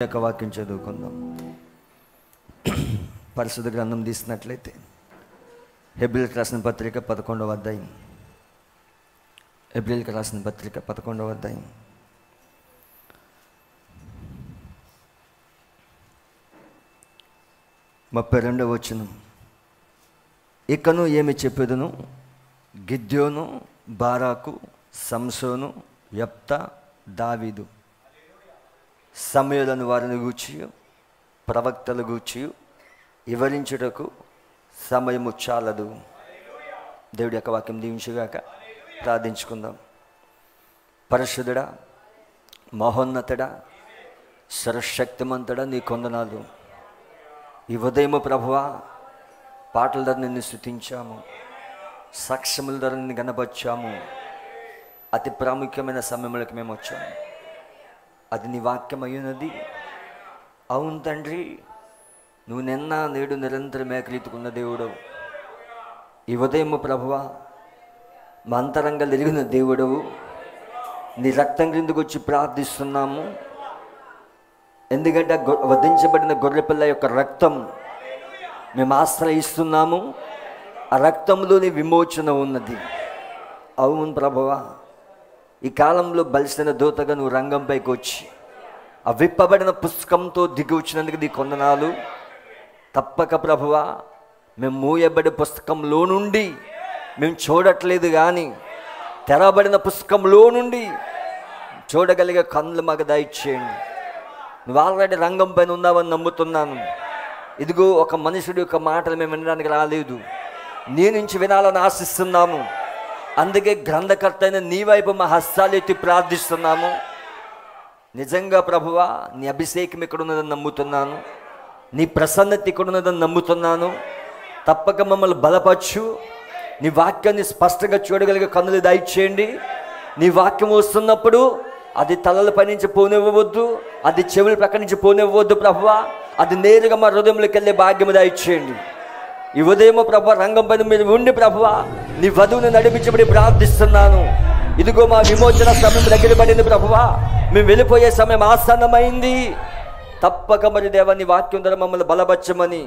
యొక్క వాక్యం చదువుకుందాం. పరిశుద్ధ గ్రంథం తీసినట్లయితే హెబ్రీయులకు రాసిన పత్రిక 11వ అధ్యాయం. హెబ్రీయులకు రాసిన పత్రిక 11వ అధ్యాయం 32వ వచనం. ఇకను ఏమి చెప్పెదను, గిద్యోను, బారాకు, సంసోను, యెఫ్తా, దావీదు సమూయేలును వారిని గూర్చి ప్రవక్తల గూర్చి వివరించుటకు సమయము చాలదు. దేవుడి యొక్క వాక్యం దీవించుగాక. ప్రార్థించుకుందాం. పరిశుద్ధుడా, మహోన్నతుడా, సర్వశక్తిమంతుడా, నీ కొందనాలు. ఈ ఉదయము ప్రభువా, పాటల ధర నిన్ను స్తుతించాము, సాక్ష్యముల ధర నిన్ను గణపరిచాము. అతి ప్రాముఖ్యమైన సమయంలోకి మేము వచ్చాము. అది నీ వాక్యం అయ్యున్నది. అవును తండ్రి, నువ్వు నిన్న నేడు నిరంతరం ఏకరీతికున్న దేవుడవు. ఈ ఉదయము ప్రభువా, మా అంతరంగాలు ఎరిగిన దేవుడవు. నీ రక్తం క్రిందకు వచ్చి ప్రార్థిస్తున్నాము. ఎందుకంటే వధించబడిన గొర్రెపిల్ల యొక్క రక్తం మేము ఆశ్రయిస్తున్నాము. ఆ రక్తంలోని విమోచన ఉన్నది. అవును ప్రభువా, ఈ కాలంలో బలిసిన దూతగా నువ్వు రంగంపైకి వచ్చి ఆ విప్పబడిన పుస్తకంతో దిగి వచ్చినందుకు నీ కొందనాలు. తప్పక ప్రభువా, మేము మూయబడి పుస్తకంలో నుండి మేము చూడట్లేదు, కానీ తెరబడిన పుస్తకంలో నుండి చూడగలిగే కన్నులు మాకు దయచేయండి. నువ్వు ఆల్రెడీ రంగం పైన ఉన్నావని నమ్ముతున్నాను. ఇదిగో ఒక మనుషుడి యొక్క మాటలు మేము వినడానికి రాలేదు, నీ నుంచి వినాలని ఆశిస్తున్నాము. అందుకే గ్రంథకర్త అయిన నీ వైపు మా హస్తాలు ఎత్తి ప్రార్థిస్తున్నాము. నిజంగా ప్రభువా, నీ అభిషేకం ఇక్కడ ఉన్నదని నమ్ముతున్నాను, నీ ప్రసన్నత ఇక్కడ ఉన్నదని నమ్ముతున్నాను. తప్పక మమ్మల్ని బలపరచు. నీ వాక్యాన్ని స్పష్టంగా చూడగలిగే కన్నులు దయచేయండి. నీ వాక్యం వస్తున్నప్పుడు అది తలల పై నుంచి పోనివ్వవద్దు, అది చెవుల ప్రక్క నుంచి పోనివ్వవద్దు ప్రభువా. అది నేరుగా మా హృదయంలోకి వెళ్ళే భాగ్యం దయచేయండి. ఈ ఉదయం ప్రభు రంగం పైన మీరు ఉండి ప్రభువా, నీ వధువుని నడిపించబడి ప్రార్థిస్తున్నాను. ఇదిగో మా విమోచన సమయం దగ్గర పడింది ప్రభువా, మేము వెళ్ళిపోయే సమయం ఆసన్నమైంది. తప్పక మరి దేవా, నీ వాక్యం ద్వారా మమ్మల్ని బలపరచమని,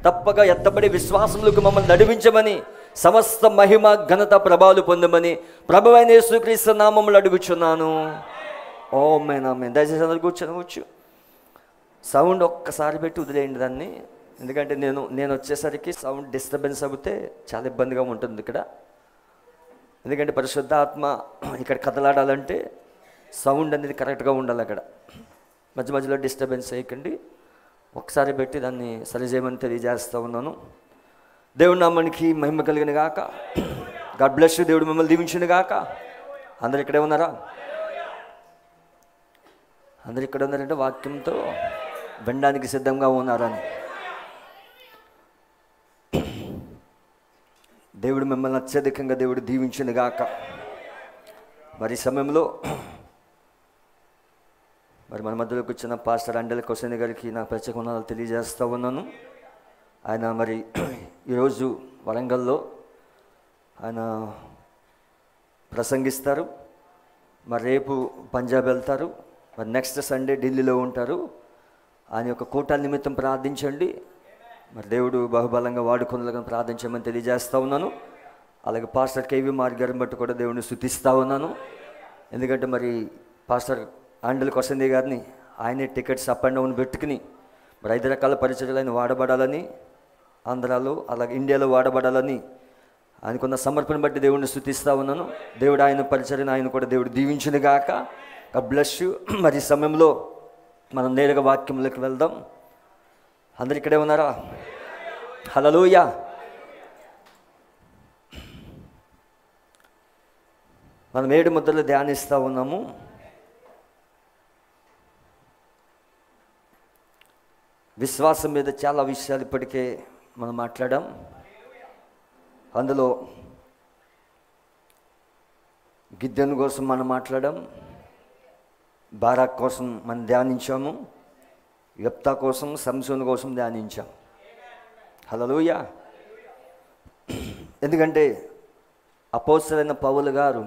తప్పక ఎత్తబడి విశ్వాసములకు మమ్మల్ని నడిపించమని, సమస్త మహిమ ఘనత ప్రభావాలు పొందమని ప్రభువైన యేసుక్రీస్తు నామములో అడుగుచున్నాను. ఆమేన్ ఆమేన్. దయచేసి అందరూ కూర్చోవచ్చు. సౌండ్ ఒక్కసారి పెట్టి వదిలేయండి దాన్ని. ఎందుకంటే నేను వచ్చేసరికి సౌండ్ డిస్టర్బెన్స్ అవుతే చాలా ఇబ్బందిగా ఉంటుంది ఇక్కడ. ఎందుకంటే పరిశుద్ధాత్మ ఇక్కడ కదలాడాలంటే సౌండ్ అనేది కరెక్ట్గా ఉండాలి. అక్కడ మధ్య మధ్యలో డిస్టర్బెన్స్ చేయకండి. ఒకసారి పెట్టి దాన్ని సరిచేయమని తెలియజేస్తూ ఉన్నాను. దేవుడి నామానికి మహిమ కలిగిన గాక. God bless you. దేవుడు మిమ్మల్ని దీవించిన గాక. అందరు ఇక్కడే ఉన్నారా? అందరు ఇక్కడ ఉన్నారంటే వాక్యంతో వినడానికి సిద్ధంగా ఉన్నారని. దేవుడు మిమ్మల్ని అత్యధికంగా దేవుడు దీవించిన గాక. మరి సమయంలో మరి మన మధ్యలోకి వచ్చిన పాస్టర్ అండెల కొసేని గారికి నా ప్రత్యేక వందనాలు తెలియజేస్తూ ఉన్నాను. ఆయన మరి ఈరోజు వరంగల్లో ఆయన ప్రసంగిస్తారు. మరి రేపు పంజాబ్ వెళ్తారు. మరి నెక్స్ట్ సండే ఢిల్లీలో ఉంటారు. ఆయన యొక్క కూటాల నిమిత్తం ప్రార్థించండి. మరి దేవుడు బహుబలంగా వాడుకొనలాగా ప్రార్థించమని తెలియజేస్తూ ఉన్నాను. అలాగే పాస్టర్ కేవీ మార్గ్ గారిని బట్టి కూడా దేవుడిని స్తుతిస్తూ ఉన్నాను. ఎందుకంటే మరి పాస్టర్ అండెల కొసేని గారిని ఆయనే టికెట్స్ అప్ అండ్ డౌన్ పెట్టుకుని మరి 5 రకాల పరిచర్యలు ఆయన వాడబడాలని, ఆంధ్రాలో అలాగే ఇండియాలో వాడబడాలని ఆయనకున్న సమర్పణ బట్టి దేవుడిని స్తుతిస్తూ ఉన్నాను. దేవుడు ఆయన పరిచర్యను ఆయన కూడా దేవుడు దీవించిన గాక. God bless you. మరి ఈ సమయంలో మనం నేరుగా వాక్యంలోకి వెళ్దాం. అందరు ఇక్కడే ఉన్నారా? హల్లెలూయా. మనం 7 ముద్రలు ధ్యానిస్తూ ఉన్నాము. విశ్వాసం మీద చాలా విషయాలు ఇప్పటికే మనం మాట్లాడాం. అందులో గిద్యోను కోసం మనం మాట్లాడాం, బారాక్ కోసం మనం ధ్యానించాము, యెఫ్తా కోసం, సంసోను కోసం ధ్యానించాం. హల్లెలూయా. ఎందుకంటే అపోస్తలుడైన పౌలు గారు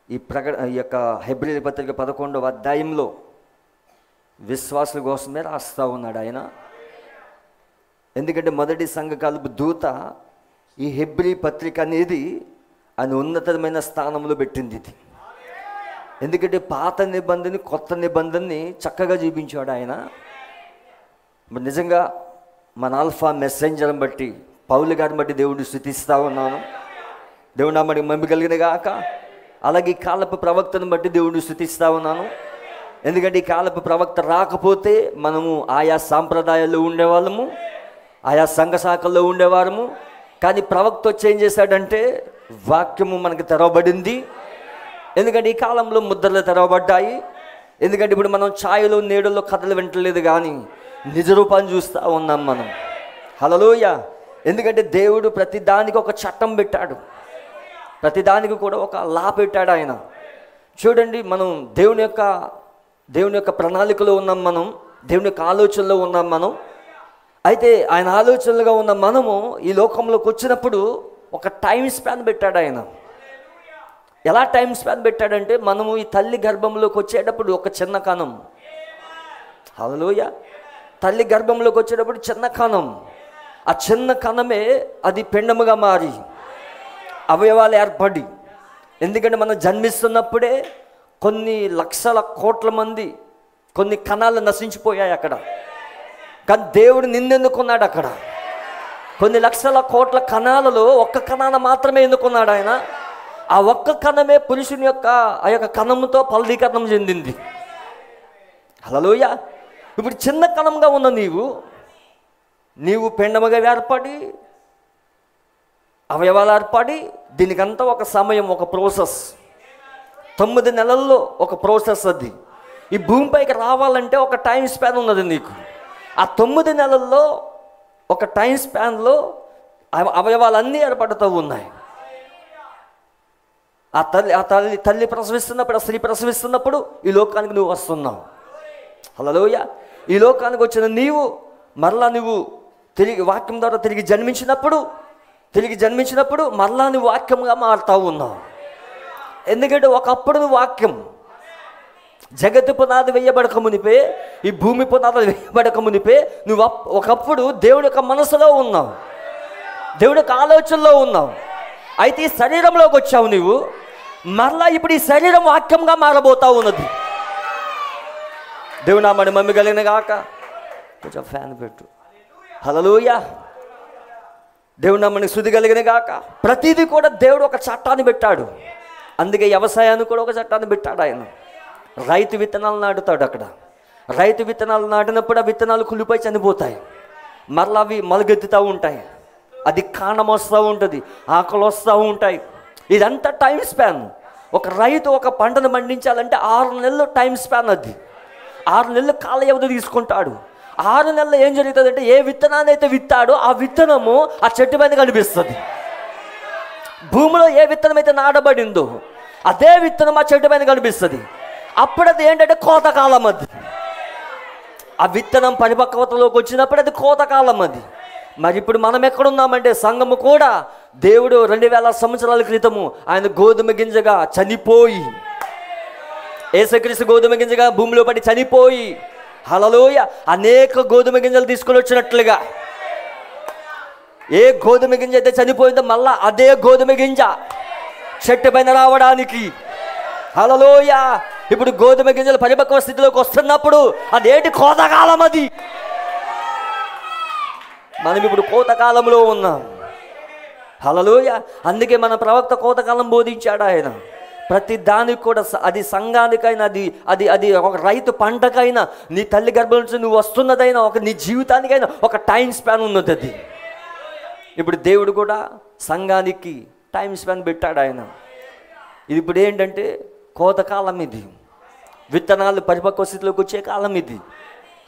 ఈ యొక్క హెబ్రీ పత్రిక 11వ అధ్యాయంలో విశ్వాసుల కోసమే రాస్తూ ఉన్నాడు ఆయన. ఎందుకంటే మొదటి సంఘకాలపు దూత ఈ హెబ్రీ పత్రిక అనేది ఆయన ఉన్నతమైన స్థానంలో పెట్టింది ఇది. ఎందుకంటే పాత నిబంధనని కొత్త నిబంధనని చక్కగా చూపించాడు ఆయన. నిజంగా మన ఆల్ఫా మెసెంజర్ని బట్టి పౌలు గారిని బట్టి దేవుడిని స్తుతిస్తూ ఉన్నాను. దేవుడు నామని మమ్మి కలిగిన గాక. అలాగే ఈ కాలపు ప్రవక్తను బట్టి దేవుడిని స్తుతిస్తూ ఉన్నాను. ఎందుకంటే ఈ కాలపు ప్రవక్త రాకపోతే మనము ఆయా సాంప్రదాయాల్లో ఉండేవాళ్ళము, ఆయా సంఘ శాఖల్లో ఉండేవారము. కానీ ప్రవక్త వచ్చి ఏం చేశాడంటే వాక్యము మనకు తెరవబడింది. ఎందుకంటే ఈ కాలంలో ముద్రలు తెరవబడ్డాయి. ఎందుకంటే ఇప్పుడు మనం ఛాయలో నీడల్లో కథలు వింటలేదు కానీ నిజ రూపాన్ని చూస్తూ ఉన్నాం మనం. హల్లెలూయా. ఎందుకంటే దేవుడు ప్రతి దానికి ఒక చట్టం పెట్టాడు, ప్రతి దానికి కూడా ఒక లా పెట్టాడు ఆయన. చూడండి, మనం దేవుని యొక్క ప్రణాళికలో ఉన్నాం, మనం దేవుని యొక్క ఆలోచనలో ఉన్నాం మనం. అయితే ఆయన ఆలోచనలుగా ఉన్న మనము ఈ లోకంలోకి వచ్చినప్పుడు ఒక టైం స్పాన్ పెట్టాడు ఆయన. ఎలా టైం స్పాన్ పెట్టాడంటే, మనము ఈ తల్లి గర్భంలోకి వచ్చేటప్పుడు ఒక చిన్న కణం, హల్లెలూయా, తల్లి గర్భంలోకి వచ్చేటప్పుడు చిన్న కణం, ఆ చిన్న కణమే అది పిండముగా మారి అవయవాలు ఏర్పడి. ఎందుకంటే మనం జన్మిస్తున్నప్పుడే కొన్ని లక్షల కోట్ల మంది కొన్ని కణాలు నశించిపోయాయి అక్కడ. కానీ దేవుడు నిన్నెన్నుకున్నాడు అక్కడ. కొన్ని లక్షల కోట్ల కణాలలో ఒక్క కణాన్ని మాత్రమే ఎన్నుకున్నాడు ఆయన. ఆ ఒక్క కణమే పురుషుని యొక్క ఆ యొక్క కణముతో ఫలదీకరణం చెందింది. హల్లెలూయా. ఇప్పుడు చిన్న కణంగా ఉన్న నీవు పిండముగా ఏర్పడి అవయవాలు ఏర్పడి, దీనికంతా ఒక సమయం, ఒక ప్రాసెస్. 9 నెలల్లో ఒక ప్రాసెస్ అది. ఈ భూమిపైకి రావాలంటే ఒక టైం స్పాన్ ఉన్నది నీకు. ఆ 9 నెలల్లో ఒక టైం స్పాన్లో అవయవాలన్నీ ఏర్పడుతూ ఉన్నాయి. ఆ తల్లి ప్రసవిస్తున్నప్పుడు, ఆ స్త్రీ ప్రసవిస్తున్నప్పుడు ఈ లోకానికి నువ్వు వస్తున్నావు. హల్లెలూయా. ఈ లోకానికి వచ్చిన మరలా నువ్వు తిరిగి వాక్యం ద్వారా తిరిగి జన్మించినప్పుడు మరలా నువ్వు వాక్యంగా మారుతూ ఉన్నావు. ఎందుకంటే ఒకప్పుడు నువ్వు వాక్యం, జగత్తు పునాది వేయబడక మునిపే, ఈ భూమి పునాది వేయబడక మునిపే నువ్వు ఒకప్పుడు దేవుడి యొక్క మనసులో ఉన్నావు, దేవుడి యొక్క ఆలోచనలో ఉన్నావు. అయితే ఈ శరీరంలోకి వచ్చావు నువ్వు, మరలా ఇప్పుడు ఈ శరీరం వాక్యంగా మారబోతా ఉన్నది. దేవుడు నామని మమ్మి కలిగిన గాక. కొంచెం ఫ్యాన్ పెట్టు. హల్లెలూయా. దేవుడు నామని స్తుతి కలిగిన గాక. ప్రతిదీ కూడా దేవుడు ఒక చట్టాన్ని పెట్టాడు. అందుకే వ్యవసాయాన్ని కూడా ఒక చట్టాన్ని పెట్టాడు ఆయన. రైతు విత్తనాలు నాటుతాడు అక్కడ. రైతు విత్తనాలు నాటినప్పుడు ఆ విత్తనాలు కులిపోయి చనిపోతాయి, మరలా అవి మొలగెత్తుతూ ఉంటాయి, అది కాండం వస్తూ ఉంటుంది, ఆకులు వస్తూ ఉంటాయి. ఇదంతా టైం స్పాన్. ఒక రైతు ఒక పంటను పండించాలంటే 6 నెలలు టైం స్పాన్. అది 6 నెలలు కాల వ్యవధి తీసుకుంటాడు. 6 నెలలు ఏం జరుగుతుంది అంటే, ఏ విత్తనాన్ని అయితే విత్తాడో ఆ విత్తనము ఆ చెట్టు మీద కనిపిస్తుంది. భూమిలో ఏ విత్తనం అయితే నాటబడిందో అదే విత్తనం ఆ చెట్టు మీద కనిపిస్తుంది. అప్పుడు అది ఏంటంటే కోతకాలం. అది ఆ విత్తనం పరిపక్వతలోకి వచ్చినప్పుడు అది కోతకాలం. అది మరి ఇప్పుడు మనం ఎక్కడున్నామంటే, సంఘము కూడా దేవుడు 2000 సంవత్సరాల క్రితము ఆయన గోధుమ గింజగా చనిపోయి, యేసుక్రీస్తు గోధుమ గింజగా భూమిలో పడి చనిపోయి, హల్లెలూయా, అనేక గోధుమ గింజలు తీసుకొని వచ్చినట్లుగా, ఏ గోధుమ గింజ అయితే చనిపోయిందో మళ్ళా అదే గోధుమ గింజ చెట్టు పైన రావడానికి, హల్లెలూయా, ఇప్పుడు గోధుమ గింజలు పరిపక్వ స్థితిలోకి వస్తున్నప్పుడు అదేంటి కోతకాలం. అది మనం ఇప్పుడు కోతకాలంలో ఉన్నాం. హల్లెలూయా. అందుకే మన ప్రవక్త కోతకాలం బోధించాడు ఆయన. ప్రతి దానికి కూడా, అది సంఘానికైనా, అది ఒక రైతు పంటకైనా, నీ తల్లి గర్భం నుంచి నువ్వు వస్తున్నదైనా, నీ జీవితానికైనా ఒక టైం స్పాన్ ఉన్నది. అది ఇప్పుడు దేవుడు కూడా సంఘానికి టైం స్పాన్ పెట్టాడు ఆయన. ఇది ఇప్పుడు ఏంటంటే కోతకాలం. ఇది విత్తనాలు పరిపక్వ స్థితిలోకి వచ్చే కాలం ఇది.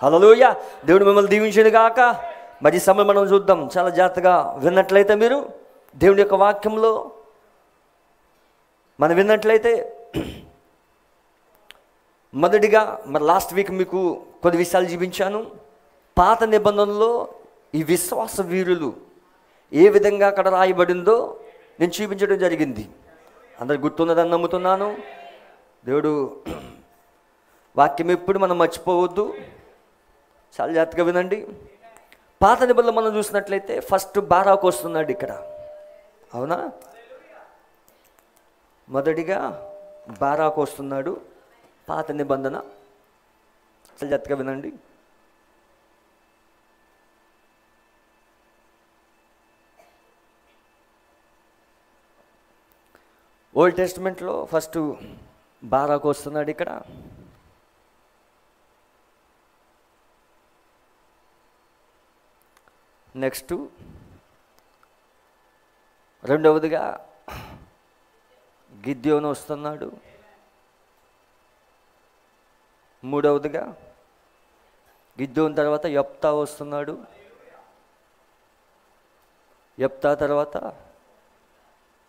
హల్లెలూయా. దేవుడు మిమ్మల్ని దీవించను గాక. మరి ఈ సమయం మనం చూద్దాం. చాలా జాగ్రత్తగా విన్నట్లయితే, మీరు దేవుడి యొక్క వాక్యంలో మనం విన్నట్లయితే, మొదటిగా మరి లాస్ట్ వీక్ మీకు కొన్ని విషయాలు చూపించాను. పాత నిబంధనలో ఈ విశ్వాస వీరులు ఏ విధంగా అక్కడ రాయబడిందో నేను చూపించడం జరిగింది. అందరు గుర్తున్నదని నమ్ముతున్నాను. దేవుడు వాక్యం ఎప్పుడు మనం మర్చిపోవద్దు, చాలా జాగ్రత్తగా వినండి. పాత నిబంధనలు మనం చూసినట్లయితే ఫస్ట్ బారాకు వస్తున్నాడు ఇక్కడ, అవునా? మొదటిగా బారాకు వస్తున్నాడు పాత నిబంధన. చాలా జాగ్రత్తగా వినండి. ఓల్డ్ టెస్టిమెంట్లో ఫస్ట్ బారాకు వస్తున్నాడు ఇక్కడ. నెక్స్ట్ రెండవదిగా గిద్యోను వస్తున్నాడు. మూడవదిగా గిద్యోను తర్వాత యెఫ్తా వస్తున్నాడు. యెఫ్తా తర్వాత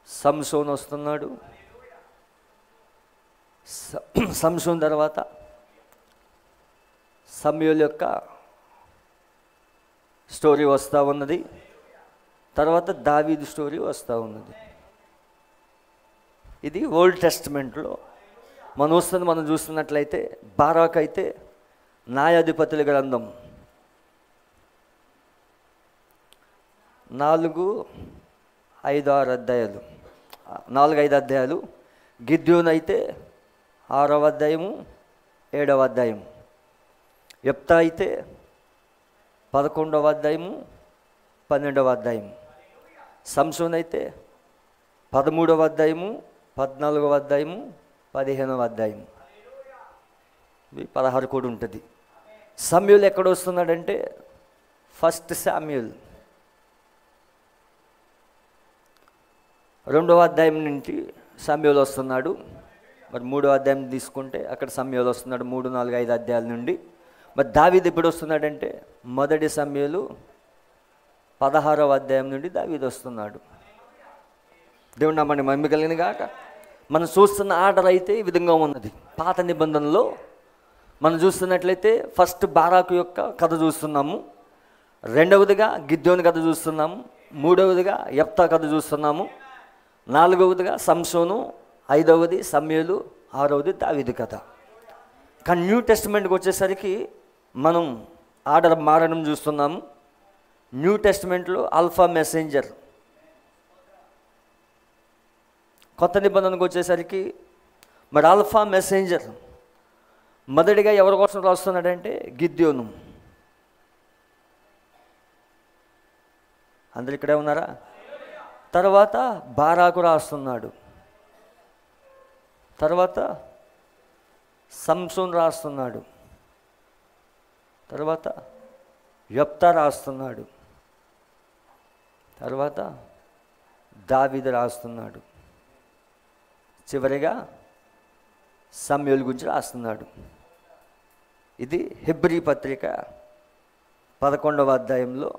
సంసోన్ వస్తున్నాడు. సంసోన్ తర్వాత సమూయేలు యొక్క స్టోరీ వస్తూ ఉన్నది. తర్వాత దావీదు స్టోరీ వస్తూ ఉన్నది. ఇది ఓల్డ్ టెస్టిమెంట్లో మనం చూస్తున్నట్లయితే బారాక్ అయితే న్యాయాధిపతుల గ్రంథం 4-5 అధ్యాయాలు, 4-5 అధ్యాయాలు. గిద్యోను అయితే 6వ అధ్యాయము 7వ అధ్యాయం. యెఫ్తా అయితే 11వ అధ్యాయము 12వ అధ్యాయం. సంసోన్ అయితే 13వ అధ్యాయము 14వ అధ్యాయము 15వ అధ్యాయం. 16 కూడా ఉంటుంది. సమూయేలు ఎక్కడ వస్తున్నాడంటే ఫస్ట్ శామ్యూయల్ 2వ అధ్యాయం నుండి సమూయేలు వస్తున్నాడు. మరి 3వ అధ్యాయం తీసుకుంటే అక్కడ సమూయేలు వస్తున్నాడు 3, 4, 5 అధ్యాయాల నుండి. మరి దావీదు ఎప్పుడు వస్తున్నాడంటే మొదటి సమూయేలు 16వ అధ్యాయం నుండి దావీదు వస్తున్నాడు. దేవుడు నామమున మహిమ కలుగును గాక. మనం చూస్తున్న ఆర్డర్ అయితే ఈ విధంగా ఉన్నది. పాత నిబంధనలో మనం చూస్తున్నట్లయితే ఫస్ట్ బారాకు యొక్క కథ చూస్తున్నాము, రెండవదిగా గిద్యోను కథ చూస్తున్నాము, మూడవదిగా యెఫ్తా కథ చూస్తున్నాము, నాలుగవదిగా సంసోను, ఐదవది సమూయేలు, ఆరవది దావీదు కథ. కానీ న్యూ టెస్టిమెంట్కి వచ్చేసరికి మనం ఆర్డర్ మారడం చూస్తున్నాము. న్యూ టెస్టిమెంట్లో ఆల్ఫా మెసెంజర్. కొత్త నిబంధనకు వచ్చేసరికి మరి ఆల్ఫా మెసెంజర్ మొదటిగా ఎవరి కోసం రాస్తున్నాడంటే గిద్యోను. అందరు ఇక్కడే ఉన్నారా? తర్వాత బారాకు రాస్తున్నాడు, తర్వాత సంసోన్ రాస్తున్నాడు, తర్వాత యెఫ్తా రాస్తున్నాడు, తర్వాత దావీదు రాస్తున్నాడు, చివరిగా సమూయేలు గురించి రాస్తున్నాడు. ఇది హెబ్రీ పత్రిక 11వ అధ్యాయంలో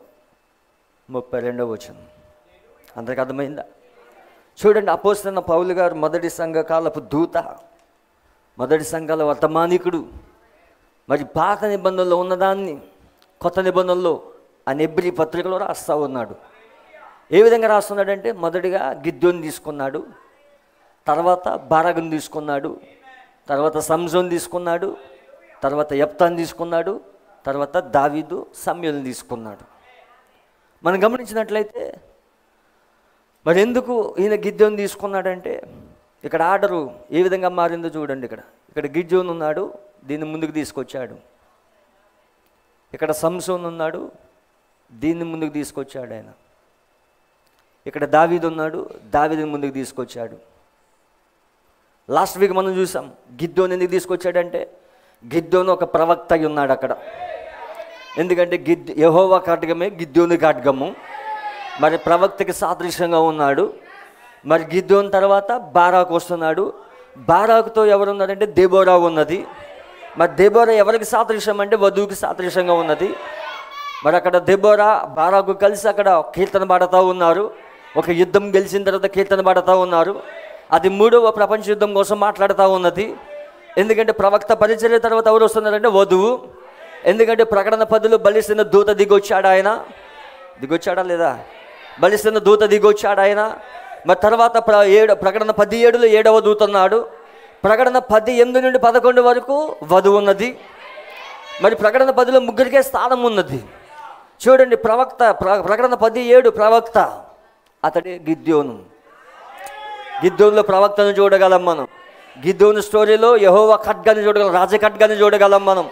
32వ వచనం. అందరికి అర్థమైందా? చూడండి, అపోస్తలుడైన పౌలు గారు మొదటి సంఘకాలపు దూత, మొదటి సంఘాల వర్తమానికుడు. మరి పాత నిబంధనలో ఉన్నదాన్ని కొత్త నిబంధనలో ఆ హెబ్రీ పత్రికలో రాస్తూ ఉన్నాడు. ఏ విధంగా రాస్తున్నాడంటే మొదటిగా గిద్యోను తీసుకున్నాడు, తర్వాత బారాకును తీసుకున్నాడు, తర్వాత సంసోన్ తీసుకున్నాడు, తర్వాత యెఫ్తాను తీసుకున్నాడు, తర్వాత దావీదు సమూయేలును తీసుకున్నాడు. మనం గమనించినట్లయితే మరి ఎందుకు ఈయన గిద్యోను తీసుకున్నాడంటే ఇక్కడ ఆర్డరు ఏ విధంగా మారిందో చూడండి. ఇక్కడ గిద్యోను ఉన్నాడు, దీన్ని ముందుకు తీసుకొచ్చాడు. ఇక్కడ సంసోన్ ఉన్నాడు, దీన్ని ముందుకు తీసుకొచ్చాడు ఆయన. ఇక్కడ దావీదు ఉన్నాడు, దావీదుని ముందుకు తీసుకొచ్చాడు. లాస్ట్ వీక్ మనం చూసాం గిద్యోను ఎందుకు తీసుకొచ్చాడంటే గిద్యోను ఒక ప్రవక్త అయి ఉన్నాడు అక్కడ. ఎందుకంటే యెహోవా ఖడ్గమే గిద్యోను ఖడ్గము. మరి ప్రవక్తకి సాదృశ్యంగా ఉన్నాడు. మరి గిద్యోను తర్వాత బారాకు వస్తున్నాడు. బారాకుతో ఎవరు ఉన్నారంటే దెబోరా ఉన్నది. మరి దెబోరా ఎవరికి సాదృశ్యం అంటే వధువుకి సాదృశ్యంగా ఉన్నది. మరి అక్కడ దెబోరా బారాకు కలిసి అక్కడ కీర్తన పాడుతూ ఉన్నారు. ఒక యుద్ధం గెలిచిన తర్వాత కీర్తన పాడుతూ ఉన్నారు. అది 3వ ప్రపంచ యుద్ధం కోసం మాట్లాడుతూ ఉన్నది. ఎందుకంటే ప్రవక్త పరిచర్య తర్వాత ఎవరు వస్తున్నారంటే వధువు. ఎందుకంటే ప్రకటన 10లో బలిస్తున్న దూత దిగొచ్చాడు. ఆయన దిగొచ్చాడా లేదా? బలిస్తున్న దూత దిగొచ్చాడు ఆయన. మరి తర్వాత ప్రకటన 17లో 7వ దూత ఉన్నాడు. ప్రకటన 10:8 నుండి 11 వరకు వధువు ఉన్నది. మరి ప్రకటన 10లో ముగ్గురికే స్థానం ఉన్నది. చూడండి, ప్రకటన 10:7 ప్రవక్త, అతడే గిద్యోను. గిద్యోనులో ప్రవక్తను చూడగలం మనం. గిద్యోను స్టోరీలో యెహోవా ఖడ్గాన్ని చూడగలం, రాజ ఖడ్గాన్ని చూడగలం మనం.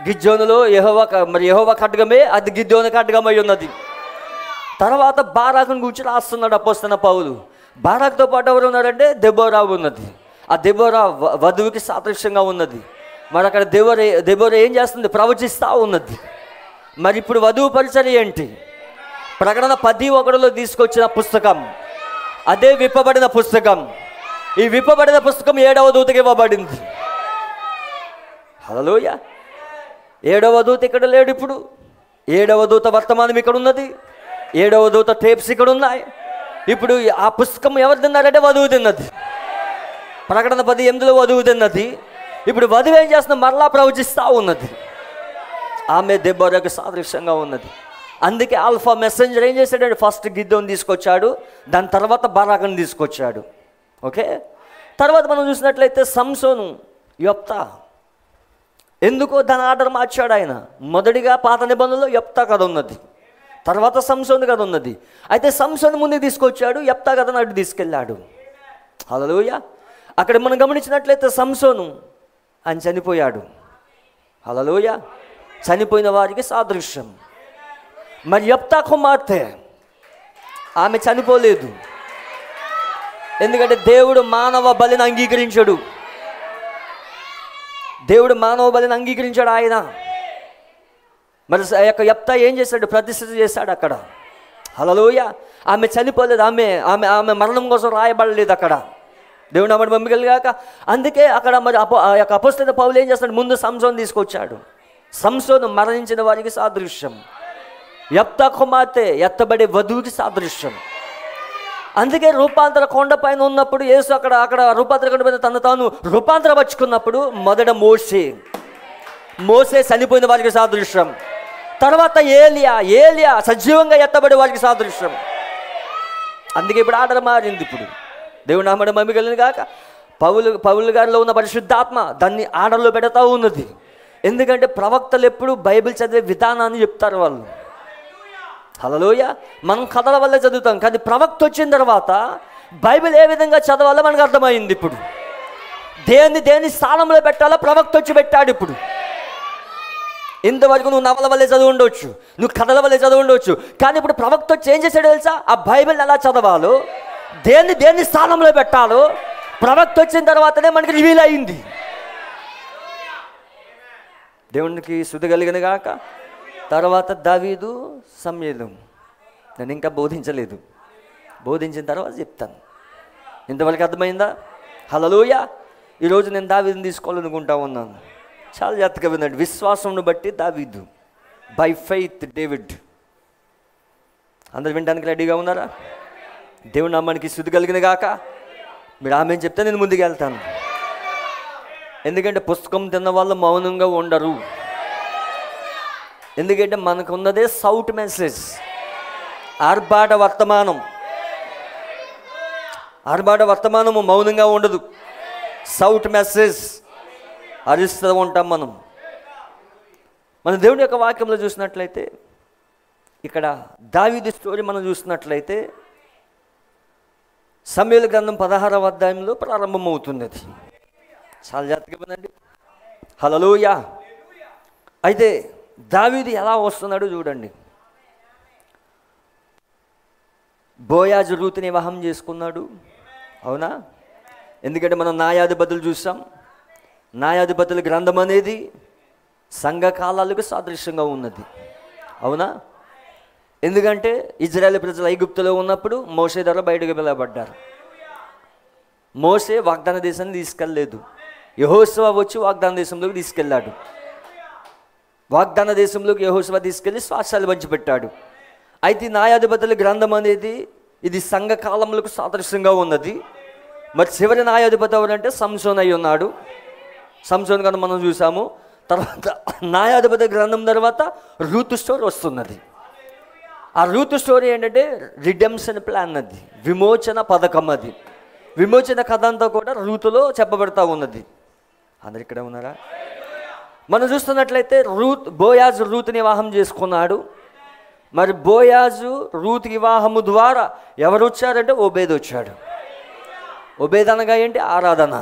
గిద్యోనులో యెహోవా ఖడ్గమే అది గిద్యోను ఖడ్గమై ఉన్నది. తర్వాత బారాకును గురించి రాస్తున్నాడు అపోస్తలుడైన పౌలు. బారాకుతో పాటు ఎవరు ఉన్నారంటే దెబోరా ఉన్నది. ఆ దెబోరా వధువుకి సాదృశ్యంగా ఉన్నది. మరి అక్కడ దెబోరా ఏం చేస్తుంది? ప్రవచిస్తూ ఉన్నది. మరి ఇప్పుడు వధువు పరిచర్య ఏంటి? ప్రకటన 10:1లో తీసుకొచ్చిన పుస్తకం, అదే విప్పబడిన పుస్తకం. ఈ విప్పబడిన పుస్తకం 7వ దూతకి ఇవ్వబడింది. హల్లెలూయా. 7వ దూత ఇక్కడ లేడు. ఇప్పుడు 7వ దూత వర్తమానం ఇక్కడ ఉన్నది. 7వ దూత టేప్స్ ఇక్కడ ఉన్నాయి. ఇప్పుడు ఆ పుస్తకం ఎవరు తిన్నారంటే వధువు తిన్నది. ప్రకటన 10:8లో వధువు తిన్నది. ఇప్పుడు వధువు ఏం చేస్తుంది? మరలా ప్రవచిస్తూ ఉన్నది. ఆమె దెబోరాకు సాదృశ్యంగా ఉన్నది. అందుకే ఆల్ఫా మెసెంజర్ ఏం చేశాడంటే ఫస్ట్ గిద్యోను తీసుకొచ్చాడు, దాని తర్వాత బారాకును తీసుకొచ్చాడు. ఓకే, తర్వాత మనం చూసినట్లయితే సంసోను, యెఫ్తా. ఎందుకో దాని ఆర్డర్ మార్చాడు ఆయన. మొదటిగా పాత నిబంధనలో యెఫ్తా కథ ఉన్నది, తర్వాత సంసోను కథ ఉన్నది. అయితే సంసోను ముందుకు తీసుకొచ్చాడు, యెఫ్తా కథను అటు తీసుకెళ్ళాడు. హల్లెలూయా. అక్కడ మనం గమనించినట్లయితే సంసోను ఆయన చనిపోయాడు. హల్లెలూయా. చనిపోయిన వారికి సాదృశ్యం. మరి యెఫ్తా కుమార్తె, ఆమె చనిపోలేదు. ఎందుకంటే దేవుడు మానవ బలిని అంగీకరించాడు. దేవుడు మానవ బలిని అంగీకరించాడు ఆయన. మరి ఆ యొక్క యెఫ్తా ఏం చేశాడు? ప్రతిష్ఠ చేశాడు అక్కడ. హల్లెలూయా. ఆమె చనిపోలేదు. ఆమె మరణం కోసం రాయబడలేదు అక్కడ. దేవుడు అమ్మడి పంపికలుగాక. అందుకే అక్కడ మరి ఆ యొక్క అపోస్తలుడైన పౌలు ఏం చేస్తాడు? ముందు సంసోను తీసుకొచ్చాడు. సంసోను మరణించిన వారికి సాదృశ్యం. యెఫ్తా కుమార్తె ఎత్తబడే వధువుకి సాదృశ్యం. అందుకే రూపాంతర కొండ పైన ఉన్నప్పుడు యేసు అక్కడ రూపాంతర కొండ పైన తను తాను రూపాంతరపరుచుకున్నప్పుడు మొదట మోసే చనిపోయిన వారికి సాదృశ్యం. తర్వాత ఏలియా సజీవంగా ఎత్తబడే వారికి సాదృశ్యం. అందుకే ఇప్పుడు ఆర్డర్ మారింది. ఇప్పుడు దేవుడు నామడ మమ్మిగలిని కాక పౌలు గారిలో ఉన్న పరిశుద్ధాత్మ దాన్ని ఆర్డర్లో పెడతా ఉన్నది. ఎందుకంటే ప్రవక్తలు ఎప్పుడు బైబిల్ చదివే విధానాన్ని చెప్తారు వాళ్ళు. హల్లెలూయా. మనం కథల వల్లే చదువుతాం, కానీ ప్రవక్త వచ్చిన తర్వాత బైబిల్ ఏ విధంగా చదవాలో మనకు అర్థమైంది. ఇప్పుడు దేని స్థానంలో పెట్టాలో ప్రవక్త వచ్చి పెట్టాడు. ఇప్పుడు ఇంతవరకు నువ్వు నవల వల్లే చదువు ఉండవచ్చు, నువ్వు కథల వల్లే చదువు ఉండవచ్చు, కానీ ఇప్పుడు ప్రవక్త వచ్చి ఏం చేశాడు తెలుసా? ఆ బైబిల్ ఎలా చదవాలో, దేన్ని స్థానంలో పెట్టాలో ప్రవక్త వచ్చిన తర్వాతనే మనకి రివీల్ అయింది. దేవునికి స్తుతి కలిగిన గాక. తర్వాత దావీదు, సమూయేలు. నేను ఇంకా బోధించలేదు, బోధించిన తర్వాత చెప్తాను. ఇంతవరకు అర్థమైందా? హల్లెలూయా. ఈరోజు నేను దావీదుని తీసుకోవాలనుకుంటా ఉన్నాను. చాలా జాగ్రత్తగా వినండి. విశ్వాసంను బట్టి దావీదు, బై ఫెయిత్ డేవిడ్. అందరు వినడానికి రెడీగా ఉన్నారా? దేవుని నామానికి స్తుతి కలిగిన గాక. మీరు ఆమె చెప్తే నేను ముందుకు వెళ్తాను. ఎందుకంటే పుస్తకం తిన్న వాళ్ళు మౌనంగా ఉండరు. ఎందుకంటే మనకున్నదే సౌట్ మెసేజ్, ఆర్భాట వర్తమానము మౌనంగా ఉండదు. సౌట్ మెసేజ్ అరిస్తూ ఉంటాం మనం. మన దేవుని యొక్క వాక్యంలో చూసినట్లయితే, ఇక్కడ దావీదు స్టోరీ మనం చూసినట్లయితే సమూయేలు గ్రంథం 16వ అధ్యాయంలో ప్రారంభమవుతుంది. అది చాలా జాగ్రత్తగా వినండి. హల్లెలూయా. అయితే దావీదు ఎలా వస్తున్నాడో చూడండి. బోయాజు రూతుని వివాహం చేసుకున్నాడు, అవునా? ఎందుకంటే మనం న్యాయాధిపతులు చూసాం. న్యాయాధిపతుల గ్రంథం అనేది సంఘకాలాలకు సాదృశ్యంగా ఉన్నది, అవునా? ఎందుకంటే ఇజ్రాయేల్ ప్రజలు ఐగుప్తులో ఉన్నప్పుడు మోషే ద్వారా బయటకు పిలవబడ్డారు. మోషే వాగ్దాన దేశాన్ని తీసుకెళ్ళలేదు, యెహోషువ వచ్చి వాగ్దాన దేశంలోకి తీసుకెళ్ళాడు. వాగ్దాన దేశంలోకి యెహోషువ తీసుకెళ్ళి స్వాస్థ్యాలు పంచిపెట్టాడు. అయితే న్యాయాధిపతుల గ్రంథం అనేది ఇది సంఘకాలములకు సాదృశ్యంగా ఉన్నది. మరి చివరి న్యాయాధిపతి ఎవరంటే సంసోన్ అయి ఉన్నాడు. సంసోన్ కన్నా మనం చూసాము. తర్వాత న్యాయాధిపతి గ్రంథం తర్వాత రూతు స్టోరీ వస్తున్నది. ఆ రూతు స్టోరీ ఏంటంటే రిడెంప్షన్ ప్లాన్, అది విమోచన పథకం. అది విమోచన కథ అంతా కూడా రూతులో చెప్పబడతా ఉన్నది. అందరు ఇక్కడ ఉన్నారా? మనం చూస్తున్నట్లయితే బోయాజు రూతుని వివాహం చేసుకున్నాడు. మరి బోయాజు రూతు వివాహము ద్వారా ఎవరు వచ్చారంటే ఓబేదు వచ్చాడు. ఓబేద్ అనగా ఏంటి? ఆరాధన.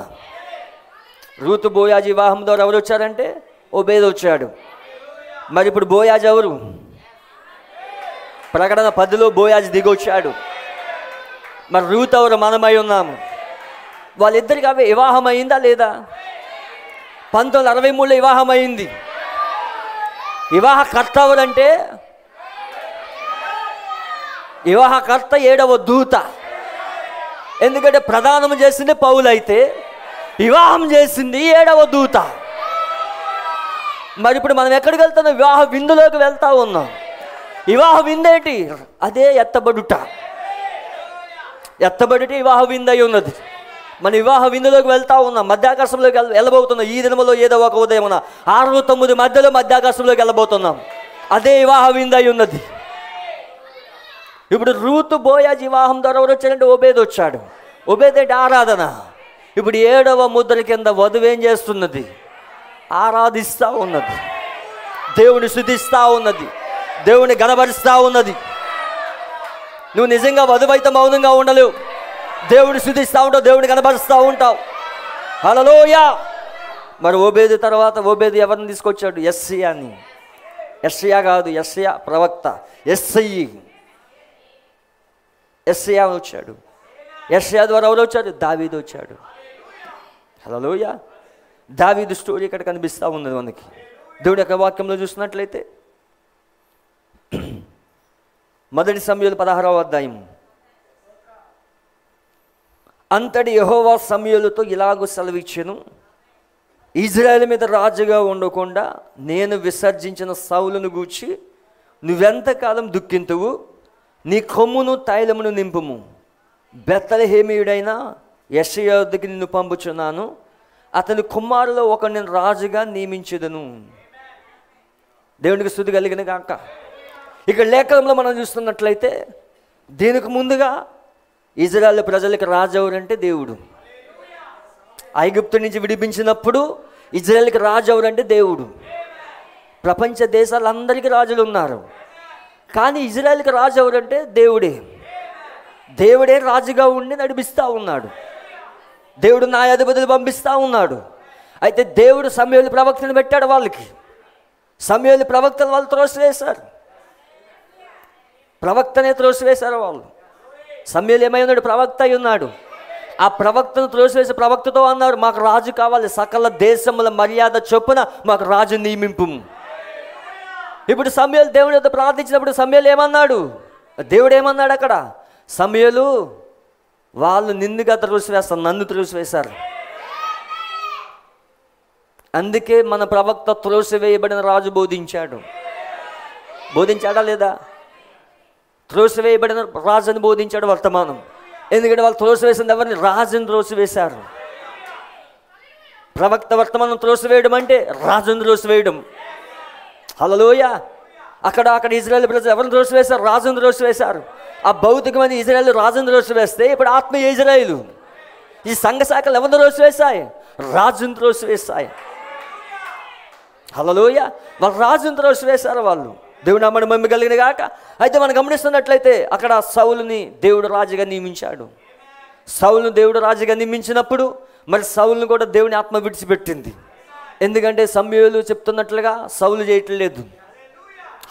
రూతు బోయాజు వివాహం ద్వారా ఎవరు వచ్చారంటే ఓబేదు వచ్చాడు. మరి ఇప్పుడు బోయాజు ఎవరు? ప్రకటన 10లో బోయాజు దిగొచ్చాడు. మరి రూతు ఎవరు? మనమై ఉన్నాము. వాళ్ళిద్దరికి అవి వివాహం అయిందా లేదా? 1963లో వివాహం అయింది. వివాహకర్త ఎవరంటే వివాహకర్త 7వ దూత. ఎందుకంటే ప్రదానం చేసింది పౌలు, అయితే వివాహం చేసింది 7వ దూత. మరి ఇప్పుడు మనం ఎక్కడికి వెళ్తున్నాం? వివాహ విందులోకి వెళ్తా ఉన్నాం. వివాహ విందేంటి? అదే ఎత్తబడుట. వివాహ విందు అయి ఉన్నది. మన వివాహ విందులోకి వెళ్తా ఉన్నాం. మధ్యాకాశంలోకి వెళ్ళబోతున్నాం. ఈ దినములో ఏదో ఒక ఉదయమున 6-9 మధ్యలో మధ్యాకాశంలోకి వెళ్ళబోతున్నాం. అదే వివాహ విందు అయి ఉన్నది. ఇప్పుడు రూతు బోయాజు వివాహం ద్వారా ఎవరు వచ్చారంటే ఓబేదు వచ్చాడు. ఓబేదు అంటే ఆరాధన. ఇప్పుడు 7వ ముద్ర కింద వధువు ఏం చేస్తున్నది? ఆరాధిస్తూ ఉన్నది, దేవుని స్తుతిస్తూ ఉన్నది, దేవుని గణపరుస్తూ ఉన్నది. నువ్వు నిజంగా వధువైతే మౌనంగా ఉండలేవు. దేవుని స్తుతిస్తూ ఉంటావు, దేవుని కనబరుస్తూ ఉంటావు. హల్లెలూయా. మరి ఓబేదు తర్వాత ఓబేదు ఎవరిని తీసుకొచ్చాడు? యెషయాని. యెషయా కాదు, యెషయా ప్రవక్త. యెషయా వచ్చాడు. యెషయా ద్వారా ఎవరు వచ్చాడు? దావీదు వచ్చాడు. హల్లెలూయా. దావీదు స్టోరీ ఇక్కడ కనిపిస్తూ ఉన్నది మనకి. దేవుడి యొక్క వాక్యంలో చూసినట్లయితే 1 సమూయేలు 16వ అధ్యాయం. అంతటి యెహోవా సమూయేలుతో ఇలాగూ సెలవిచ్చెను, ఇజ్రాయేలు మీద రాజుగా ఉండకుండా నేను విసర్జించిన సౌలును గూర్చి నువ్వెంతకాలం దుఃఖింతువు? నీ కొమ్మును తైలమును నింపుము. బెత్లెహేమీయుడైన యెషయా వద్దకు నిన్ను పంపుచున్నాను. అతని కుమారులో ఒకడు నేను రాజుగా నియమించెదను. దేవునికి స్తుతి కలిగిన గాక. ఇక్కడ లేఖనంలో మనం చూస్తున్నట్లయితే దీనికి ముందుగా ఇజ్రాయేల్ ప్రజలకు రాజు ఎవరంటే దేవుడు. ఐగుప్తు నుంచి విడిపించినప్పుడు ఇజ్రాయేల్కి రాజు ఎవరంటే దేవుడు. ప్రపంచ దేశాలందరికీ రాజులు ఉన్నారు, కానీ ఇజ్రాయేల్కి రాజు ఎవరంటే దేవుడే. దేవుడే రాజుగా ఉండి నడిపిస్తూ ఉన్నాడు. దేవుడు న్యాయాధిపతులు పంపిస్తూ ఉన్నాడు. అయితే దేవుడు సమూయేలు ప్రవక్తను పెట్టాడు వాళ్ళకి. సమూయేలు ప్రవక్తను వాళ్ళు త్రోసివేశారు. ప్రవక్తనే త్రోసివేశారు వాళ్ళు. సమూయేలు ఏమై ఉన్నాడు? ప్రవక్త అయి ఉన్నాడు. ఆ ప్రవక్తను త్రోసివేసి ప్రవక్తతో అన్నాడు, మాకు రాజు కావాలి, సకల దేశముల మర్యాద చొప్పున మాకు రాజు నియమింపు. ఇప్పుడు సమూయేలు దేవుని వద్ద ప్రార్థించినప్పుడు సమూయేలు ఏమన్నాడు? దేవుడు ఏమన్నాడు అక్కడ? సమూయేలు, వాళ్ళు నిన్నుగా త్రోసివేస్తారు, నన్ను త్రోసివేశారు. అందుకే మన ప్రవక్త త్రోసివేయబడిన రాజు బోధించాడు. బోధించాడా లేదా? త్రోసివేయబడిన రాజుని బోధించాడు వర్తమానం. ఎందుకంటే వాళ్ళు త్రోసివేసింది ఎవరిని? రాజుని త్రోసివేశారు. ప్రవక్త వర్తమానం త్రోసివేయడం అంటే రాజుని త్రోసివేయడం. హల్లెలూయా. అక్కడ ఇజ్రాయేల్ ప్రజలు ఎవరిని త్రోసివేశారు? రాజుని త్రోసివేశారు. ఆ భౌతికమైన ఇజ్రాయేల్ రాజుని త్రోసివేస్తే ఇప్పుడు ఆత్మీయ ఇజ్రాయేలు, ఈ సంఘ శాఖలు ఎవరిని త్రోసివేశాయి? రాజుని త్రోసివేశాయి. హల్లెలూయా. వాళ్ళు రాజుని త్రోసివేశారు వాళ్ళు. దేవుడు నామమున మహిమ కలిగిన గాక. అయితే మనం గమనిస్తున్నట్లయితే అక్కడ సౌలుని దేవుడు రాజుగా నియమించాడు. సౌలును దేవుడు రాజుగా నియమించినప్పుడు మరి సౌలును కూడా దేవుని ఆత్మ విడిచిపెట్టింది. ఎందుకంటే సమూయేలు చెప్తున్నట్లుగా సౌలు చేయట్లేదు.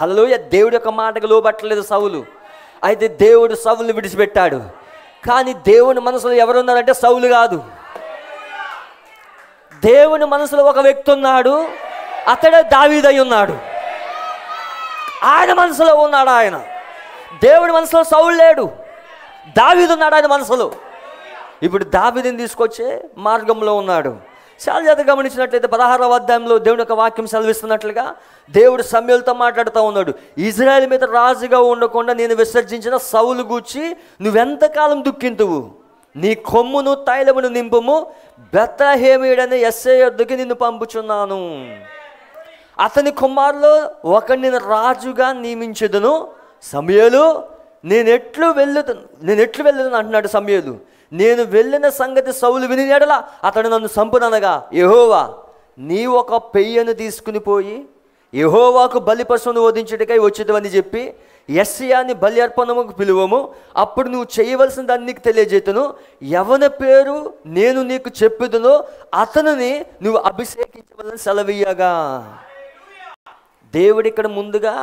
హల్లెలూయా. దేవుడి యొక్క మాటకు లోబట్టలేదు సౌలు. అయితే దేవుడు సౌలుని విడిచిపెట్టాడు. కానీ దేవుని మనసులో ఎవరున్నారంటే సౌలు కాదు. దేవుని మనసులో ఒక వ్యక్తి ఉన్నాడు, అతడే దావీదు అయి ఉన్నాడు. ఆయన మనసులో ఉన్నాడు. ఆయన దేవుడి మనసులో సౌలు లేడు, దావీదు ఉన్నాడు ఆయన మనసులో. ఇప్పుడు దావీదుని తీసుకొచ్చే మార్గంలో ఉన్నాడు. చాలా జాగ్రత్తగా గమనించినట్లయితే 16వ అధ్యాయంలో దేవుని యొక్క వాక్యం సెలవిస్తున్నట్లుగా దేవుడు సమూయేలుతో మాట్లాడుతూ ఉన్నాడు. ఇజ్రాయేల్ మీద రాజుగా ఉండకుండా నేను విసర్జించిన సౌలు గూర్చి నువ్వెంతకాలం దుఃఖింతువు? నీ కొమ్మును తైలమును నింపుము. బెత్లెహేమీయుడైన యెషయా యొద్దకు నిన్ను పంపుచున్నాను. అతని కుమారులో ఒకడిని నేను రాజుగా నియమించెదను. సమూయేలు, నేను ఎట్లు వెళ్ళుతాను అంటున్నాడు సమూయేలు. నేను వెళ్ళిన సంగతి సౌలు విని ఎడల అతడు నన్ను సంపుననగా, యెహోవా నీ ఒక పెయ్యను తీసుకుని పోయి యెహోవాకు బలి పశువును వధించుటకై వచ్చేదని చెప్పి యెషయాని బలి అర్పణముకు పిలువము, అప్పుడు నువ్వు చేయవలసిన దాన్ని నీకు తెలియజేతును. ఎవని పేరు నేను నీకు చెప్పుదునో అతనిని నువ్వు అభిషేకించవలని సెలవీయగా. దేవుడు ఇక్కడ ముందుగా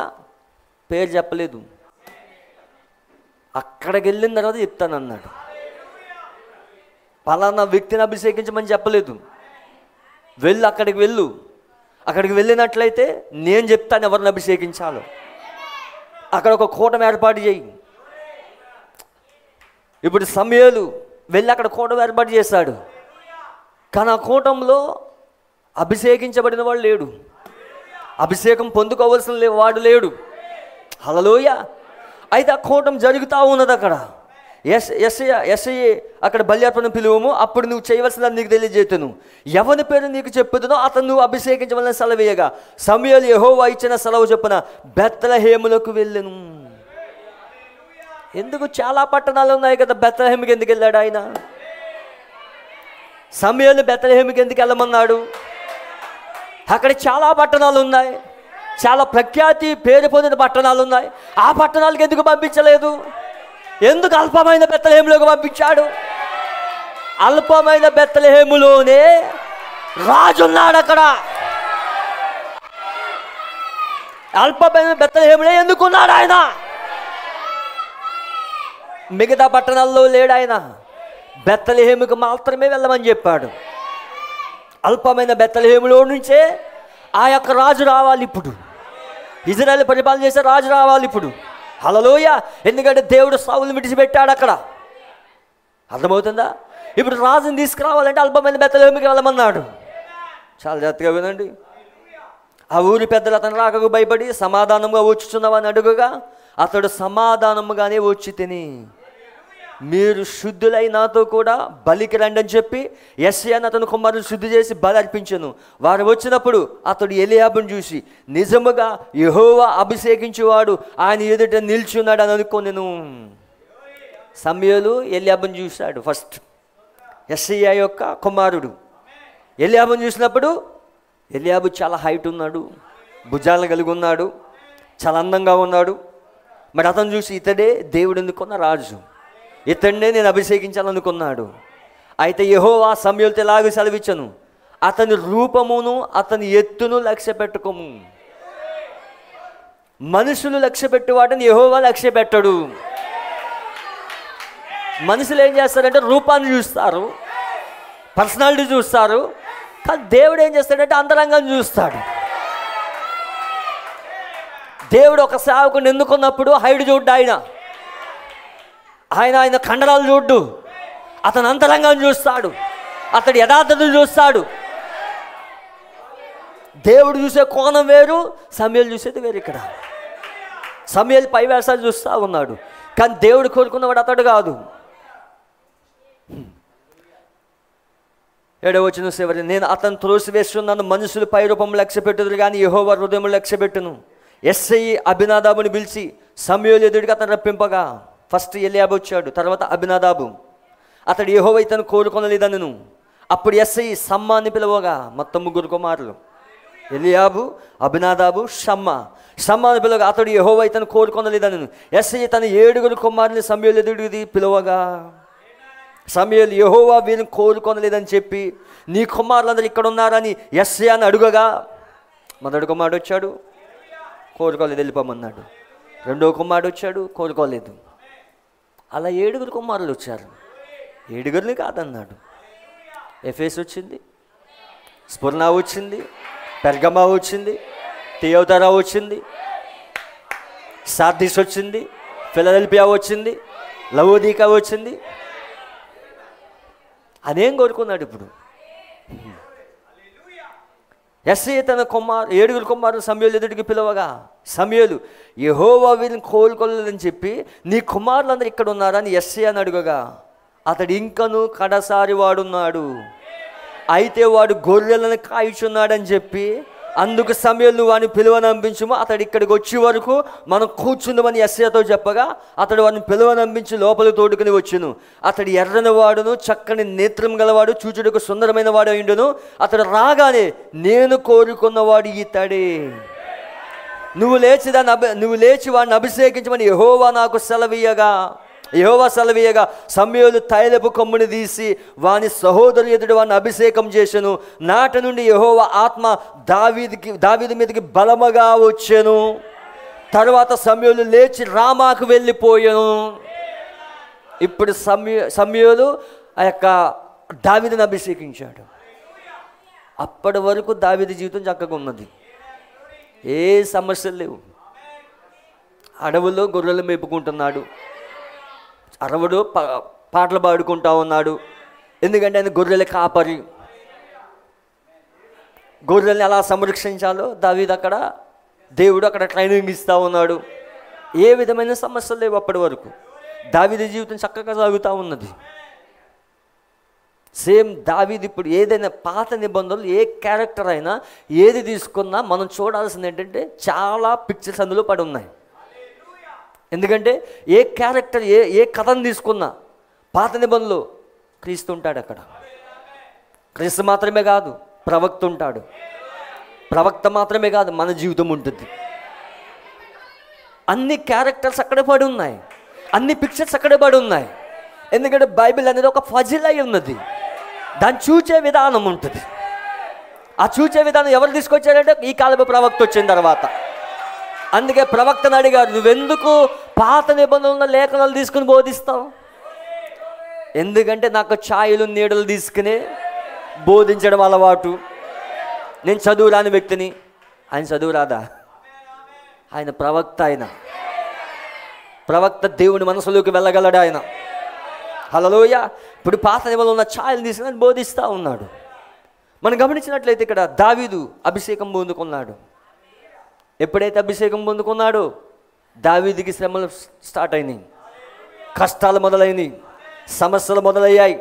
పేరు చెప్పలేదు, అక్కడికి వెళ్ళిన తర్వాత చెప్తానన్నాడు. పలానా వ్యక్తిని అభిషేకించమని చెప్పలేదు. వెళ్ళు, అక్కడికి వెళ్ళు. అక్కడికి వెళ్ళినట్లయితే నేను చెప్తాను ఎవరిని అభిషేకించాలో. అక్కడ ఒక కూటమి ఏర్పాటు చేయి. ఇప్పుడు సమూయేలు వెళ్ళి అక్కడ కూటమి ఏర్పాటు చేశాడు. కానీ ఆ కూటంలో అభిషేకించబడిన వాడు లేడు, అభిషేకం పొందుకోవాల్సిన వాడు లేడు. హల్లెలూయా. అయితే ఆ కూటం జరుగుతూ ఉన్నది. అక్కడ యెషయా అక్కడ బలి అర్పణ పిలువము, అప్పుడు నువ్వు చేయవలసిన నీకు తెలియజేతును. ఎవరి పేరు నీకు చెప్పుదునో అతను నువ్వు అభిషేకించవలని సెలవేయగా, సమూయేలు యెహోవా ఇచ్చిన సెలవు చొప్పున బెత్లెహేములకు వెళ్ళెను. ఎందుకు? చాలా పట్టణాలు ఉన్నాయి కదా, బెత్లెహేముకి ఎందుకు వెళ్ళాడు ఆయన? సమూయేలు బెత్లెహేముకి ఎందుకు వెళ్ళమన్నాడు? అక్కడ చాలా పట్టణాలు ఉన్నాయి, చాలా ప్రఖ్యాతి పేరు పొందిన పట్టణాలు ఉన్నాయి. ఆ పట్టణాలకు ఎందుకు పంపించలేదు? ఎందుకు అల్పమైన బెత్లెహేములోకి పంపించాడు? అల్పమైన బెత్లెహేములోనే రాజున్నాడు. అక్కడ అల్పమైన బెత్లెహేములో ఎందుకున్నాడు ఆయన? మిగతా పట్టణాల్లో లేడు ఆయన. బెత్లెహేముకు మాత్రమే వెళ్ళమని చెప్పాడు. అల్పమైన బెత్లెహేములో నుంచే ఆ యొక్క రాజు రావాలి. ఇప్పుడు ఇజ్రాయేల్ పరిపాలన చేసే రాజు రావాలి ఇప్పుడు. హల్లెలూయా. ఎందుకంటే దేవుడు సౌలుని విడిచిపెట్టాడు అక్కడ. అర్థమవుతుందా? ఇప్పుడు రాజుని తీసుకురావాలంటే అల్పమైన బెత్లెహేముకి వెళ్ళమన్నాడు. చాలా జాగ్రత్తగా వినండి. ఆ ఊరి పెద్దలు అతను రాకకు భయపడి సమాధానంగా వచ్చుచున్నావని అడుగుగా, అతడు సమాధానముగానే వచ్చి తిని మీరు శుద్ధులై నాతో కూడా బలికి రండి అని చెప్పి యెషయాను అతని కుమారుని శుద్ధి చేసి బలి అర్పించెను. వారు వచ్చినప్పుడు అతడు ఎలీయాబును చూసి, నిజముగా యెహోవా అభిషేకించువాడు ఆయన ఎదుట నిల్చున్నాడు అని అనుకొనెను. సమూయేలు ఎలీయాబును చూశాడు. ఫస్ట్ యెషయా యొక్క కుమారుడు ఎలీయాబును చూసినప్పుడు, ఎలీయాబు చాలా హైట్ ఉన్నాడు, భుజాలను కలిగి ఉన్నాడు, చాలా అందంగా ఉన్నాడు. మరి అతను చూసి ఇతడే దేవుడు ఎన్నుకున్న రాజు, ఇతన్నే నేను అభిషేకించాలనుకున్నాడు. అయితే యెహోవా సమూయేలుతో ఇలాగ సెలవిచ్చెను, అతని రూపమును అతని ఎత్తును లక్ష్య పెట్టుకోము. మనుషులు లక్ష్య పెట్టువాడని యెహోవా లక్ష్య పెట్టడు. మనుషులు ఏం చేస్తారంటే రూపాన్ని చూస్తారు, పర్సనాలిటీ చూస్తారు. కానీ దేవుడు ఏం చేస్తాడంటే అంతరంగాన్ని చూస్తాడు. దేవుడు ఒక సేవకుని ఎన్నుకున్నప్పుడు హైట్ చూడ్డు ఆయన కండరాలు చూడ్డు, అతను అంతరంగాన్ని చూస్తాడు, అతడు యథార్థతను చూస్తాడు. దేవుడు చూసే కోణం వేరు, సమూయేలు చూసేది వేరు. ఇక్కడ సమూయేలు పై వేషాలు చూస్తూ ఉన్నాడు, కానీ దేవుడు కోరుకున్నవాడు అతడు కాదు. 7వ వచనం చివరి, నేను అతను త్రోసివేస్తున్నాను, మనుషులు పై రూపం లక్ష్య పెట్టుదురు కానీ యెహోవా హృదయం లక్ష్య పెట్టును. యెషయి అబినాదాబుని పిలిచి సమూయేలు ఎదుటికి అతను రప్పింపగా, ఫస్ట్ ఎలీయాబు వచ్చాడు, తర్వాత అబినాదాబు. అతడు యెహోవా ఇతను కోరుకొనలేదనను. అప్పుడు యెషయి షమ్మాని పిలవగా, మొత్తం 3 కుమారులు, ఎలీయాబు, అబినాదాబు, షమ్మాని పిలవగా, అతడు యెహోవా ఇతను కోరుకొనలేదనను. యెషయి తన 7 కుమారుని సమూయేలు ఎదుటికి పిలవగా, సమూయేలు యెహోవా వీరిని కోరుకొనలేదని చెప్పి నీ కుమారులందరూ ఇక్కడ ఉన్నారని యెషయాని అడుగగా, మొదటి కుమారుడు వచ్చాడు, కోరుకోలేదు, వెళ్ళిపోమన్నాడు. 2వ కుమారుడు వచ్చాడు, కోరుకోలేదు. అలా 7 కుమారులు వచ్చారు. 7 కాదన్నాడు. ఎఫెసు వచ్చింది, స్ముర్నా వచ్చింది, పెర్గమా వచ్చింది, థియోతరా వచ్చింది, సార్దిస్ వచ్చింది, ఫిలదెల్ఫియా వచ్చింది, లవోదికా వచ్చింది. అదేం కోరుకున్నాడు ఇప్పుడు? యెషయి తన 7 కుమారులు సమూయేలు ఎదుటికి పిలవగా, సమూయేలు యెహోవా వీరిని కోలుకోలేదని చెప్పి నీ కుమారులందరూ ఇక్కడ ఉన్నారని యెషయాని అడుగగా, అతడు ఇంకను కడసారి వాడున్నాడు, అయితే వాడు గొర్రెలను కాయుచున్నాడని చెప్పి అందుకు సమూయేలు వాని పిలువనంపించుము, అతడు ఇక్కడికి వచ్చే వరకు మనం కూర్చుందామని యెషయాతో చెప్పగా అతడు వాడిని పిలువనంపించి లోపల తోడుకుని వచ్చును. అతడు ఎర్రని వాడును, చక్కని నేత్రం గలవాడు, చూచుటకు సుందరమైన వాడు అయిండును. అతడు రాగానే నేను కోరుకున్నవాడు ఇతడే, నువ్వు లేచి వాడిని అభిషేకించమని యెహోవా నాకు సెలవీయగా సమూయేలు తైలపు కొమ్ముని తీసి వాని సహోదరు ఎదుటి వాడిని అభిషేకం చేసెను. నాటి నుండి యెహోవా ఆత్మ దావీదు మీదకి బలముగా వచ్చెను. తర్వాత సమూయేలు లేచి రామాకు వెళ్ళిపోయాను. ఇప్పుడు సమూయేలు ఆ యొక్క దావీదుని అభిషేకించాడు. అప్పటి వరకు దావీదు జీవితం చక్కగా ఉన్నది, ఏ సమస్యలు లేవు. అడవుల్లో గొర్రెలు మేపుకుంటున్నాడు, అరవడు పాటలు పాడుకుంటా ఉన్నాడు. ఎందుకంటే ఆయన గొర్రెల కాపరి. గొర్రెల్ని ఎలా సంరక్షించాలో దేవుడు అక్కడ ట్రైనింగ్ ఇస్తూ ఉన్నాడు. ఏ విధమైన సమస్యలు లేవు అప్పటి వరకు. దావీదు జీవితం చక్కగా సాగుతూ ఉన్నది. సేమ్ దావీదు ఇప్పుడు ఏదైనా పాత నిబంధనలు ఏ క్యారెక్టర్ అయినా ఏది తీసుకున్నా మనం చూడాల్సింది ఏంటంటే చాలా పిక్చర్స్ అందులో పడి ఉన్నాయి. ఎందుకంటే ఏ క్యారెక్టర్ ఏ కథను తీసుకున్నా పాత నిబంధనలో క్రీస్తు ఉంటాడు. అక్కడ క్రీస్తు మాత్రమే కాదు, ప్రవక్త ఉంటాడు. ప్రవక్త మాత్రమే కాదు, మన జీవితం ఉంటుంది. అన్ని క్యారెక్టర్స్ అక్కడే పడి ఉన్నాయి, అన్ని పిక్చర్స్ అక్కడే పడి ఉన్నాయి. ఎందుకంటే బైబిల్ అనేది ఒక ఫజిల్ అయి ఉన్నది, దాన్ని చూచే విధానం ఉంటుంది. ఆ చూచే విధానం ఎవరు తీసుకొచ్చారంటే ఈ కాలపు ప్రవక్త వచ్చిన తర్వాత. అందుకే ప్రవక్తను అడిగారు, నువ్వెందుకు పాత నిబంధనల లేఖనాలు తీసుకుని బోధిస్తావు? ఎందుకంటే నాకు ఛాయలు నీడలు తీసుకుని బోధించడం అలవాటు. నేను చదువు రాని వ్యక్తిని. ఆయన చదువు రాదా? ఆయన ప్రవక్త. ప్రవక్త దేవుని మనసులోకి వెళ్ళగలడు ఆయన. హల్లెలూయా. ఇప్పుడు పాత నిబంధనలో ఉన్న ఛాయలు తీసుకుని బోధిస్తూ ఉన్నాడు. మనం గమనించినట్లయితే ఇక్కడ దావీదు అభిషేకం పొందుకున్నాడు. ఎప్పుడైతే అభిషేకం పొందుకున్నాడో దావీదుకి శ్రమలు స్టార్ట్ అయినాయి, కష్టాలు మొదలైనవి, సమస్యలు మొదలయ్యాయి.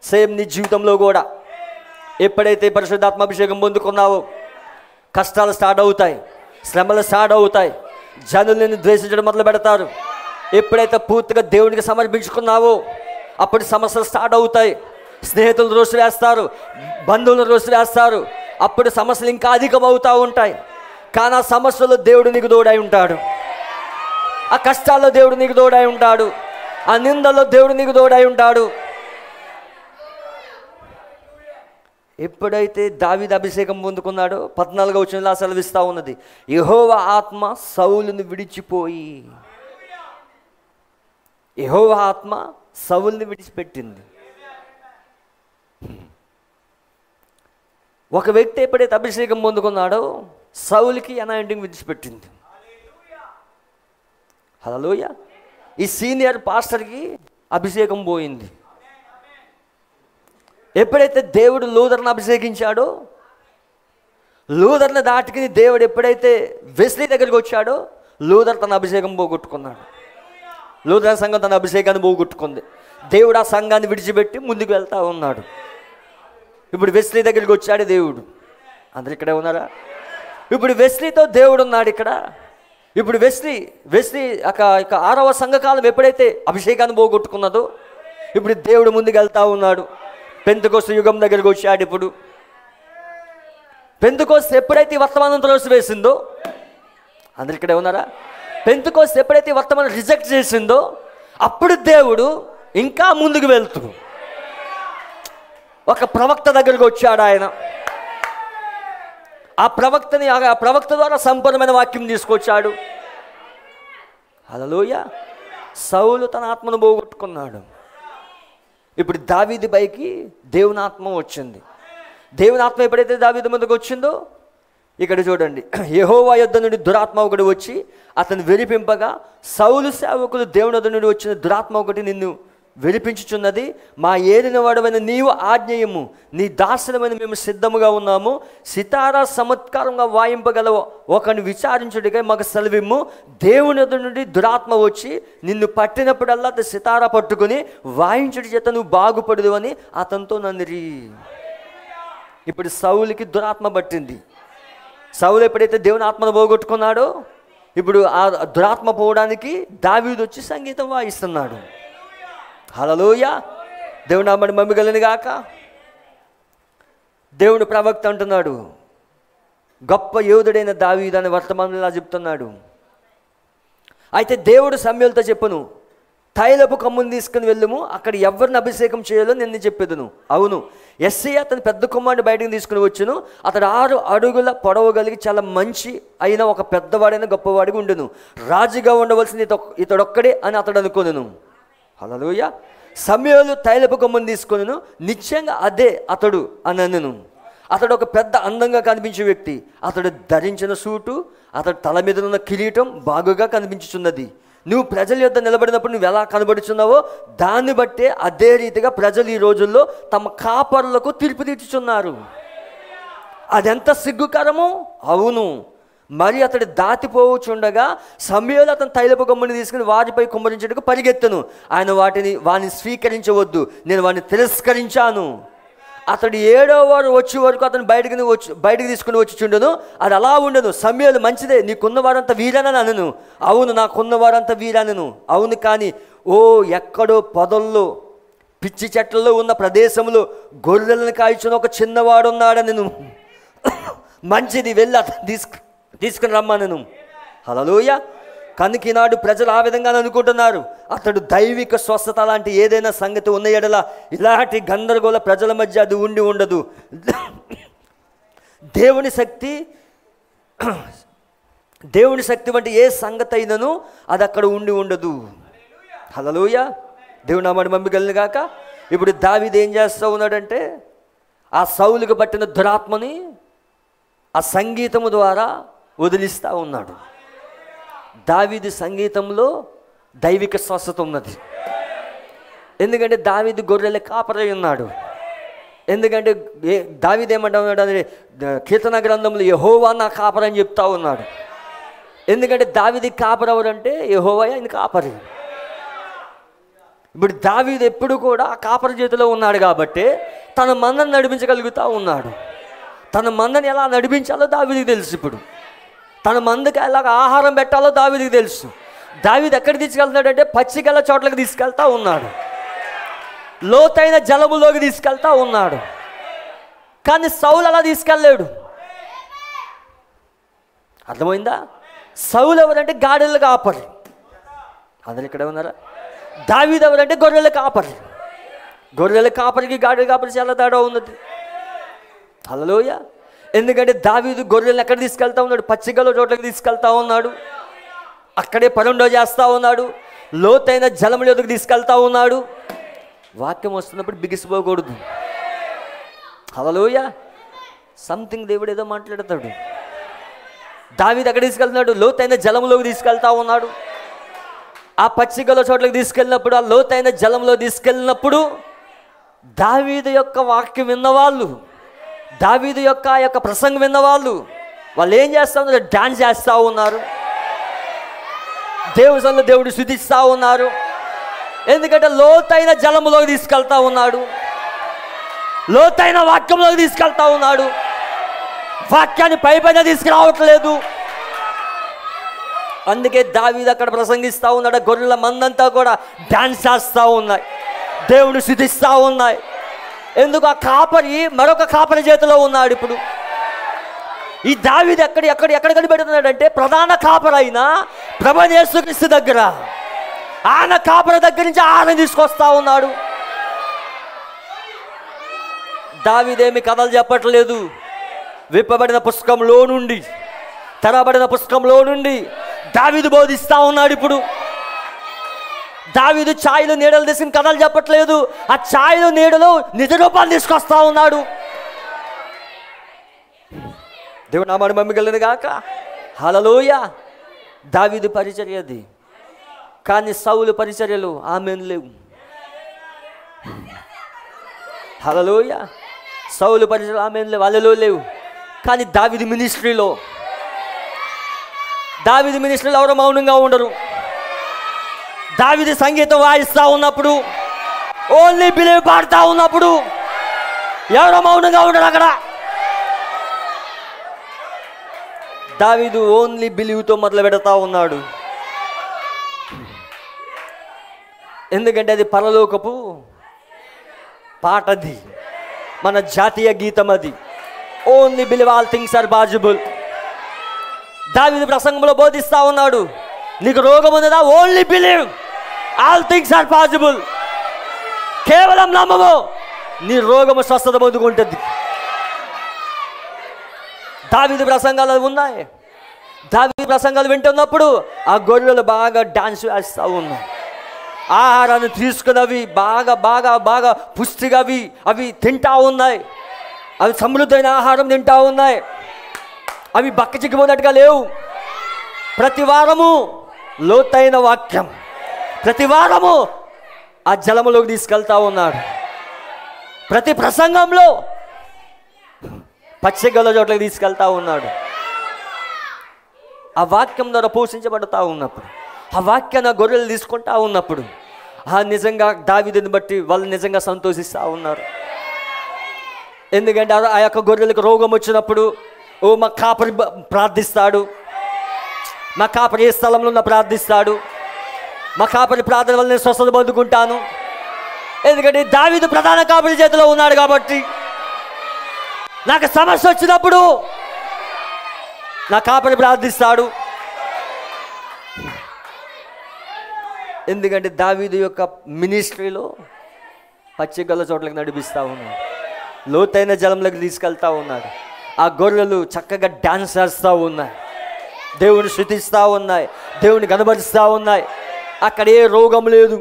సేమ్ నీ జీవితంలో కూడా ఎప్పుడైతే పరిశుద్ధాత్మ అభిషేకం పొందుకున్నావో కష్టాలు స్టార్ట్ అవుతాయి, శ్రమలు స్టార్ట్ అవుతాయి, జనులు నిన్ను ద్వేషించడం మొదలు పెడతారు. ఎప్పుడైతే పూర్తిగా దేవునికి సమర్పించుకున్నావో అప్పుడు సమస్యలు స్టార్ట్ అవుతాయి. స్నేహితులు రోసులేస్తారు, బంధువులు రోసులేస్తారు. అప్పుడు సమస్యలు ఇంకా అధికం అవుతూ ఉంటాయి. కానీ ఆ సమస్యలో దేవుడు నీకు తోడై ఉంటాడు, ఆ కష్టాల్లో దేవుడు నీకు తోడై ఉంటాడు, ఆ నిందల్లో దేవుడు నీకు తోడై ఉంటాడు. ఎప్పుడైతే దావీదు అభిషేకం పొందుకున్నాడో 14వ వచనంలో సెలవిస్తూ ఉన్నది, యెహోవా ఆత్మ సౌలుని విడిచిపోయి. యెహోవా ఆత్మ సౌలుని విడిచిపెట్టింది. ఒక వ్యక్తి ఎప్పుడైతే అభిషేకం పొందుకున్నాడో సౌలుకి అనాయింటింగ్ విడిచిపెట్టింది. హల్లెలూయా. ఈ సీనియర్ పాస్టర్కి అభిషేకం పోయింది. ఎప్పుడైతే దేవుడు లూథర్ను అభిషేకించాడో, లూథర్ని దాటుకుని దేవుడు ఎప్పుడైతే వెస్లీ దగ్గరికి వచ్చాడో లూథర్ తన అభిషేకం పోగొట్టుకున్నాడు. లూథర్ సంఘం తన అభిషేకాన్ని పోగొట్టుకుంది. దేవుడు ఆ సంఘాన్ని విడిచిపెట్టి ముందుకు వెళ్తూ ఉన్నాడు. ఇప్పుడు వెస్లీ దగ్గరికి వచ్చాడు దేవుడు. అందరు ఇక్కడే ఉన్నారా? ఇప్పుడు వెస్లీతో దేవుడు ఉన్నాడు ఇక్కడ. ఇప్పుడు వెస్లీ 6వ సంఘకాలం ఎప్పుడైతే అభిషేకాన్ని పోగొట్టుకున్నదో ఇప్పుడు దేవుడు ముందుకు వెళ్తూ ఉన్నాడు. పెంతెకోస్తు యుగం దగ్గరికి వచ్చాడు. ఇప్పుడు పెంతెకోస్తు ఎప్పుడైతే వర్తమానం త్రోసివేసిందో, అందరు ఇక్కడే ఉన్నారా? పెంతెకోస్తు ఎప్పుడైతే వర్తమానం రిజెక్ట్ చేసిందో అప్పుడు దేవుడు ఇంకా ముందుకు వెళ్తూ ఒక ప్రవక్త దగ్గరికి వచ్చాడు. ఆయన ఆ ప్రవక్త ద్వారా సంపూర్ణమైన వాక్యం తీసుకొచ్చాడు. హల్లెలూయా. సౌలు తన ఆత్మను పోగొట్టుకున్నాడు. ఇప్పుడు దావీదు పైకి దేవుని ఆత్మ వచ్చింది. దేవుని ఆత్మ ఎప్పుడైతే దావీదు ముందుకు వచ్చిందో ఇక్కడ చూడండి, యెహోవా యొద్ద నుండి దురాత్మ ఒకటి వచ్చి అతను వెరిపింపగా, సౌలు సేవకులు దేవుని యొద్ద నుండి వచ్చిన దురాత్మ ఒకటి నిన్ను వెరిపించుచున్నది. మా ఏలిన వాడవైన నీవు ఆజ్ఞయము, నీ దాసులమైన మేము సిద్ధముగా ఉన్నాము. సితారా చమత్కారంగా వాయింపగల ఒకని విచారించుడికై మాకు సెలవిమ్ము. దేవుని యొద్ద నుండి దురాత్మ వచ్చి నిన్ను పట్టినప్పుడల్లా అతను సితారా పట్టుకుని వాయించుడి చేత నువ్వు బాగుపడదు అని అతనితో నన్ను. ఇప్పుడు సౌలుకి దురాత్మ పట్టింది. సౌలు ఎప్పుడైతే దేవుని ఆత్మను పోగొట్టుకున్నాడో ఇప్పుడు ఆ దురాత్మ పోవడానికి దావీదు వచ్చి సంగీతం వాయిస్తున్నాడు. హల్లెలూయా. దేవుని నామమున మహిమ కలుగును గాక. దేవుడు ప్రవక్త అంటున్నాడు, గొప్ప యోధుడైన దావీదు అని వర్తమానంలో చెప్తున్నాడు. అయితే దేవుడు సమూయేలుతో చెప్పును, తైలపు కొమ్మును తీసుకుని వెళ్ళుము, అక్కడ ఎవరిని అభిషేకం చేయాలో నేను చెప్పేదును. అవును, యెష్షయా అతని పెద్ద కుమారుని బయటకు తీసుకుని వచ్చును. అతడు 6 అడుగుల పొడవు కలిగి చాలా మంచి అయిన ఒక పెద్దవాడైన గొప్పవాడిగా ఉండును. రాజుగా ఉండవలసింది ఇతడొక్కడే అని అతడు అనుకొనును. హల్లెలూయా. సమూయేలు తైలపు కొమ్మును తీసుకొనును, నిశ్చయంగా అదే అతడు అని అనెను. అతడు ఒక పెద్ద అందంగా కనిపించే వ్యక్తి. అతడు ధరించిన సూటు, అతడు తల మీద ఉన్న కిరీటం బాగుగా కనిపించుచున్నది. నువ్వు ప్రజల యొద్ద నిలబడినప్పుడు నువ్వు ఎలా కనబడుచున్నావో దాన్ని బట్టే అదే రీతిగా ప్రజలు ఈ రోజుల్లో తమ కాపరులకు తీర్పు తీర్చుచున్నారు. అదెంత సిగ్గుకరము. అవును. మరి అతడు దాటిపోవచ్చుండగా సమూయేలు అతను తైలపు కొమ్ముని తీసుకుని వారిపై కుమ్మరించుటకు పరిగెత్తను. ఆయన వాడిని స్వీకరించవద్దు, నేను వాడిని తిరస్కరించాను. అతడు 7వ వారు వచ్చే వరకు అతను బయటికి తీసుకుని వచ్చుచుండను. అది అలా ఉండను. సమూయేలు మంచిదే, నీకున్న వారంతా వీరనని అనను. అవును, నాకున్న వారంతా వీరనను. అవును, కానీ ఎక్కడో పొదల్లో పిచ్చి చెట్లలో ఉన్న ప్రదేశంలో గొర్రెలను కాల్చిన ఒక చిన్నవాడు ఉన్నాడని మంచిది, వెళ్ళి అతను తీసుకుని రమ్మనను. హల్లెలూయా. కనుక ఈనాడు ప్రజలు ఆ విధంగా అనుకుంటున్నారు. అతడు దైవిక స్వస్థత లాంటి ఏదైనా సంగతి ఉన్న ఎడల ఇలాంటి గందరగోళ ప్రజల మధ్య అది ఉండదు. దేవుని శక్తి వంటి ఏ సంగతి అయినను అది అక్కడ ఉండదు. హల్లెలూయా. దేవుని నామమున మహిమ కలుగును గాక. ఇప్పుడు దావీదు ఏం చేస్తూ ఉన్నాడంటే ఆ సౌలుకు పట్టిన దురాత్మని ఆ సంగీతము ద్వారా వదిలిస్తూ ఉన్నాడు. దావీదు సంగీతంలో దైవిక స్వస్థత ఉన్నది. ఎందుకంటే దావీదు గొర్రెల కాపరై ఉన్నాడు. ఎందుకంటే దావీదు ఏమంటా ఉన్నాడు అంటే కీర్తన గ్రంథంలో యెహోవా నా కాపరి అని చెప్తా ఉన్నాడు. ఎందుకంటే దావీదు కాపరి ఎవరంటే యెహోవా ఆయన కాపరి. ఇప్పుడు దావీదు ఎప్పుడు కూడా ఆ కాపరి చేతిలో ఉన్నాడు కాబట్టి తన మందని నడిపించగలుగుతూ ఉన్నాడు. తన మందని ఎలా నడిపించాలో దావీదుకి తెలుసు. ఇప్పుడు తన మందుకి ఎలాగ ఆహారం పెట్టాలో దావీదుకి తెలుసు. దావీదు ఎక్కడికి తీసుకెళ్తున్నాడంటే పచ్చిగల చోట్లకి తీసుకెళ్తా ఉన్నాడు, లోతైన జలములోకి తీసుకెళ్తా ఉన్నాడు. కానీ సౌలు అలా తీసుకెళ్ళలేడు. అర్థమైందా? సౌలు ఎవరంటే గాడిదల కాపరి. అందరు ఇక్కడే ఉన్నారా? దావీదు ఎవరంటే గొర్రెల కాపరి. గొర్రెల కాపరికి గాడిద కాపరి చాలా తేడా ఉన్నది. హల్లెలూయా. ఎందుకంటే దావీదు గొర్రెలను ఎక్కడ తీసుకెళ్తా ఉన్నాడు? పచ్చిగల చోట్లకి తీసుకెళ్తా ఉన్నాడు. అక్కడే పరుండో చేస్తూ ఉన్నాడు. లోతైన జలముల యొద్దకు తీసుకెళ్తా ఉన్నాడు. వాక్యం వస్తున్నప్పుడు బిగిసిపోకూడదు. హల్లెలూయా. సంథింగ్ దేవుడు ఏదో మాట్లాడతాడు. దావీదు ఎక్కడ తీసుకెళ్తున్నాడు? లోతైన జలంలోకి తీసుకెళ్తా ఉన్నాడు. ఆ పచ్చిగల చోట్లకి తీసుకెళ్ళినప్పుడు, ఆ లోతైన జలంలో తీసుకెళ్ళినప్పుడు దావీదు యొక్క వాక్యం విన్నవాళ్ళు, దావీదు యొక్క ప్రసంగం విన్నవాళ్ళు ఏం చేస్తూ ఉన్నారు? డాన్స్ చేస్తూ ఉన్నారు. దేవుడు స్తుతిస్తూ ఉన్నారు. ఎందుకంటే లోతైన జలములోకి తీసుకెళ్తా ఉన్నాడు, లోతైన వాక్యంలోకి తీసుకెళ్తా ఉన్నాడు. వాక్యాన్ని పైపైన తీసుకురావట్లేదు. అందుకే దావీదు అక్కడ ప్రసంగిస్తూ ఉన్నాడు. గొర్రెల మందంతా కూడా డాన్స్ చేస్తూ ఉన్నాయి, దేవుడు స్తుతిస్తూ ఉన్నాయి. ఎందుకు? ఆ కాపరి మరొక కాపరి చేతిలో ఉన్నాడు. ఇప్పుడు ఈ దావీదు ఎక్కడ కనిపెడుతున్నాడంటే ప్రధాన కాపరి అయిన ప్రభువైన యేసుక్రీస్తు దగ్గర, ఆయన కాపరి దగ్గర నుంచి ఆయన తీసుకొస్తా ఉన్నాడు. దావీదేమి కథలు చెప్పట్లేదు. విప్పబడిన పుస్తకంలో నుండి, తెరబడిన పుస్తకంలో నుండి దావీదు బోధిస్తా ఉన్నాడు. ఇప్పుడు దావీదు ఛాయలు నీడలు తీసుకుని కథలు చెప్పట్లేదు. ఆ ఛాయలు నీడలు నిజ రూపాన్ని తీసుకొస్తా ఉన్నాడు. దేవుడు నామమున మహిమ కలుగును గాక. హల్లెలూయా. దావీదు పరిచర్య అది, కానీ సౌలు పరిచర్యలు ఆమెను లేవు. హల్లెలూయా. సౌలు పరిచర్యలు ఆమెను లేవు, వాళ్ళలో లేవు. కానీ దావీదు మినిస్ట్రీలో ఎవరు మౌనంగా ఉండరు. దావీదు సంగీతం వాయిస్తూ ఉన్నప్పుడు, ఓన్లీ బిలీవ్ పాడుతూ ఉన్నప్పుడు ఎవరో మౌనంగా ఉండరు. అక్కడ దావీదు ఓన్లీ బిలీవ్తో మొదలు పెడతా ఉన్నాడు. ఎందుకంటే అది పరలోకపు పాటది, మన జాతీయ గీతం అది. Only believe all things are possible. దావీదు ప్రసంగంలో బోధిస్తా ఉన్నాడు, నీకు రోగం ఉన్నదా, only believe all things are possible. కేవలం నమ్మము, నీ రోగము స్వస్థత పొందుకుంటుంది. దావీదు ప్రసంగాలు ఉన్నాయి. దావీదు ప్రసంగాలు వింటున్నప్పుడు ఆ గొర్రెలు బాగా డాన్స్ వేస్తూ ఉన్నాయి. ఆహారాన్ని తీసుకుని అవి బాగా బాగా బాగా పుష్టిగా అవి తింటా ఉన్నాయి. అవి సమృద్ధమైన ఆహారం తింటా ఉన్నాయి. అవి బక్క చిక్కిపోయినట్టుగా లేవు. ప్రతి వారము లోతైన వాక్యం, ప్రతి వారము ఆ జలములోకి తీసుకెళ్తా ఉన్నాడు. ప్రతి ప్రసంగంలో పచ్చిగల చోట్లకి తీసుకెళ్తా ఉన్నాడు. ఆ వాక్యం ద్వారా పోషించబడుతూ ఉన్నప్పుడు, ఆ వాక్యాన్ని గొర్రెలు తీసుకుంటా ఉన్నప్పుడు, నిజంగా దావీదుని బట్టి వాళ్ళు నిజంగా సంతోషిస్తూ ఉన్నారు. ఎందుకంటే ఆ యొక్క గొర్రెలకు రోగం వచ్చినప్పుడు మా కాపరి ప్రార్థిస్తాడు, మా కాపరి ఏ స్థలంలో ఉన్న ప్రార్థిస్తాడు, మా కాపరి ప్రార్థన వల్ల నేను స్వస్థత పొందుకుంటాను. ఎందుకంటే దావీదు ప్రధాన కాపరి చేతిలో ఉన్నాడు కాబట్టి. నాకు సమస్య వచ్చినప్పుడు నా కాపరి ప్రార్థిస్తాడు. ఎందుకంటే దావీదు యొక్క మినిస్ట్రీలో పచ్చిగల చోట్లకి నడిపిస్తూ ఉన్నాడు, లోతైన జలంలోకి తీసుకెళ్తా ఉన్నాడు. ఆ గొర్రెలు చక్కగా డాన్స్ చేస్తూ ఉన్నాయి, దేవుని స్తుతిస్తూ ఉన్నాయి, దేవుని కనబరుస్తూ ఉన్నాయి. అక్కడ ఏ రోగం లేదు,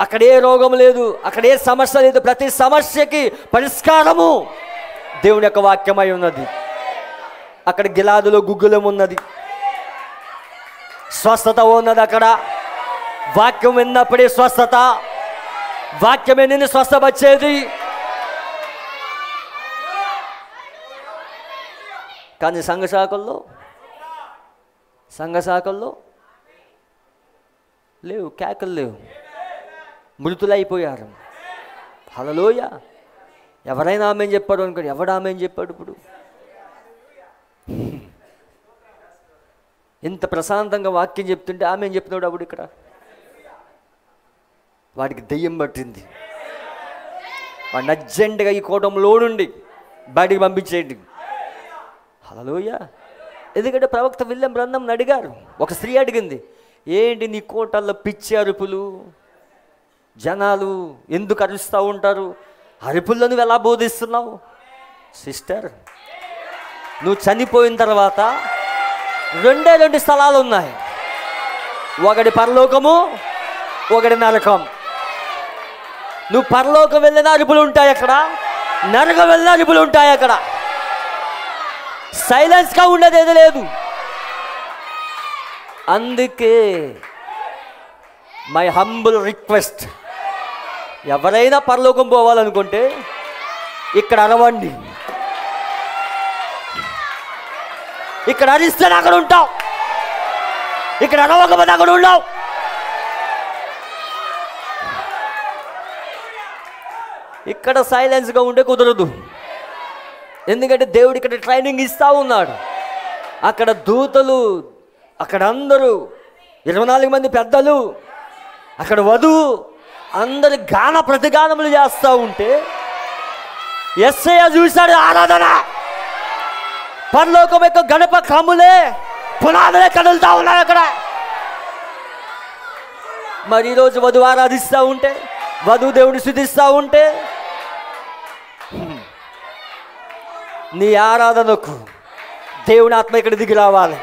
అక్కడ ఏ రోగం లేదు, అక్కడ ఏ సమస్య లేదు. ప్రతి సమస్యకి పరిష్కారము దేవుని యొక్క వాక్యమై ఉన్నది. అక్కడ గిలాదులో గుగ్గులం ఉన్నది, స్వస్థత ఉన్నది. అక్కడ వాక్యం విన్నప్పుడే స్వస్థత, వాక్యమే నిన్ను స్వస్థపరిచేది. కానీ సంఘ శాఖల్లో లేవు, కేకలు లేవు, మృతులైపోయారు. హల్లెలూయ. ఎవరైనా ఆమెను చెప్పాడు అనుకోండి, ఎవడు ఆమెను చెప్పాడు? ఇప్పుడు ఇంత ప్రశాంతంగా వాక్యం చెప్తుంటే ఆమెను చెప్తున్నాడు అప్పుడు ఇక్కడ. వాడికి దెయ్యం పట్టింది, వాడిని అర్జెంటుగా ఈ కూటంలో నుండి బయటికి పంపించేయండి. హల్లెలూయ. ఎందుకంటే ప్రవక్త విలియం బ్రన్హాంని అడిగారు, ఒక స్త్రీ అడిగింది, ఏంటి నీ కోటల్లో పిచ్చి అరుపులు, జనాలు ఎందుకు అరుస్తూ ఉంటారు, అరుపుల్లో నువ్వు ఎలా బోధిస్తున్నావు? సిస్టర్, నువ్వు చనిపోయిన తర్వాత రెండు స్థలాలు ఉన్నాయి, ఒకటి పరలోకము, ఒకటి నరకం. నువ్వు పరలోకం వెళ్ళిన అరుపులు ఉంటాయి అక్కడ, నరకం వెళ్ళిన అరుపులు ఉంటాయి అక్కడ. సైలెన్స్గా ఉండేది ఏది లేదు. అందుకే మై హంబుల్ రిక్వెస్ట్, ఎవరైనా పరలోకం పోవాలనుకుంటే ఇక్కడ అరవండి. ఇక్కడ అరిస్తే అక్కడ ఉంటావు, ఇక్కడ అరవకపోతే అక్కడ ఉండవు. ఇక్కడ సైలెన్స్గా ఉండే కుదరదు. ఎందుకంటే దేవుడు ఇక్కడ ట్రైనింగ్ ఇస్తూ ఉన్నాడు. అక్కడ దూతలు, అక్కడ అందరూ 24 మంది పెద్దలు, అక్కడ వధువు, అందరు గాన ప్రతిగానములు చేస్తూ ఉంటే యేసయ్య చూశాడు ఆరాధన. పరలోకం యొక్క గడప కమ్ములే, పునాదులే కదులుతూ ఉన్నాయి అక్కడ. మరి ఈరోజు వధువు ఆరాధిస్తూ ఉంటే, వధువు దేవుని స్తుతిస్తూ ఉంటే, నీ ఆరాధనకు దేవుని ఆత్మ ఇక్కడ దిగి రావాలి.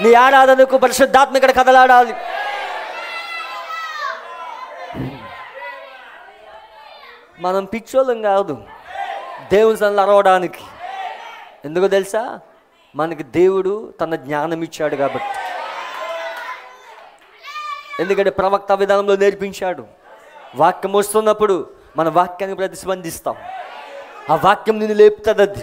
నీ ఆరాధనకు పరిశుద్ధాత్మ ఇక్కడ కదలాడాలి. మనం పిచ్చోళ్ళం కాదు దేవుని సన్నిధిలో అరవడానికి. ఎందుకో తెలుసా? మనకి దేవుడు తన జ్ఞానం ఇచ్చాడు కాబట్టి. ఎందుకంటే ప్రవక్త విధానంలో నేర్పించాడు. వాక్యం వస్తున్నప్పుడు మన వాక్యానికి ప్రతిస్పందిస్తాం, ఆ వాక్యం నిన్ను లేపుతుంది. అది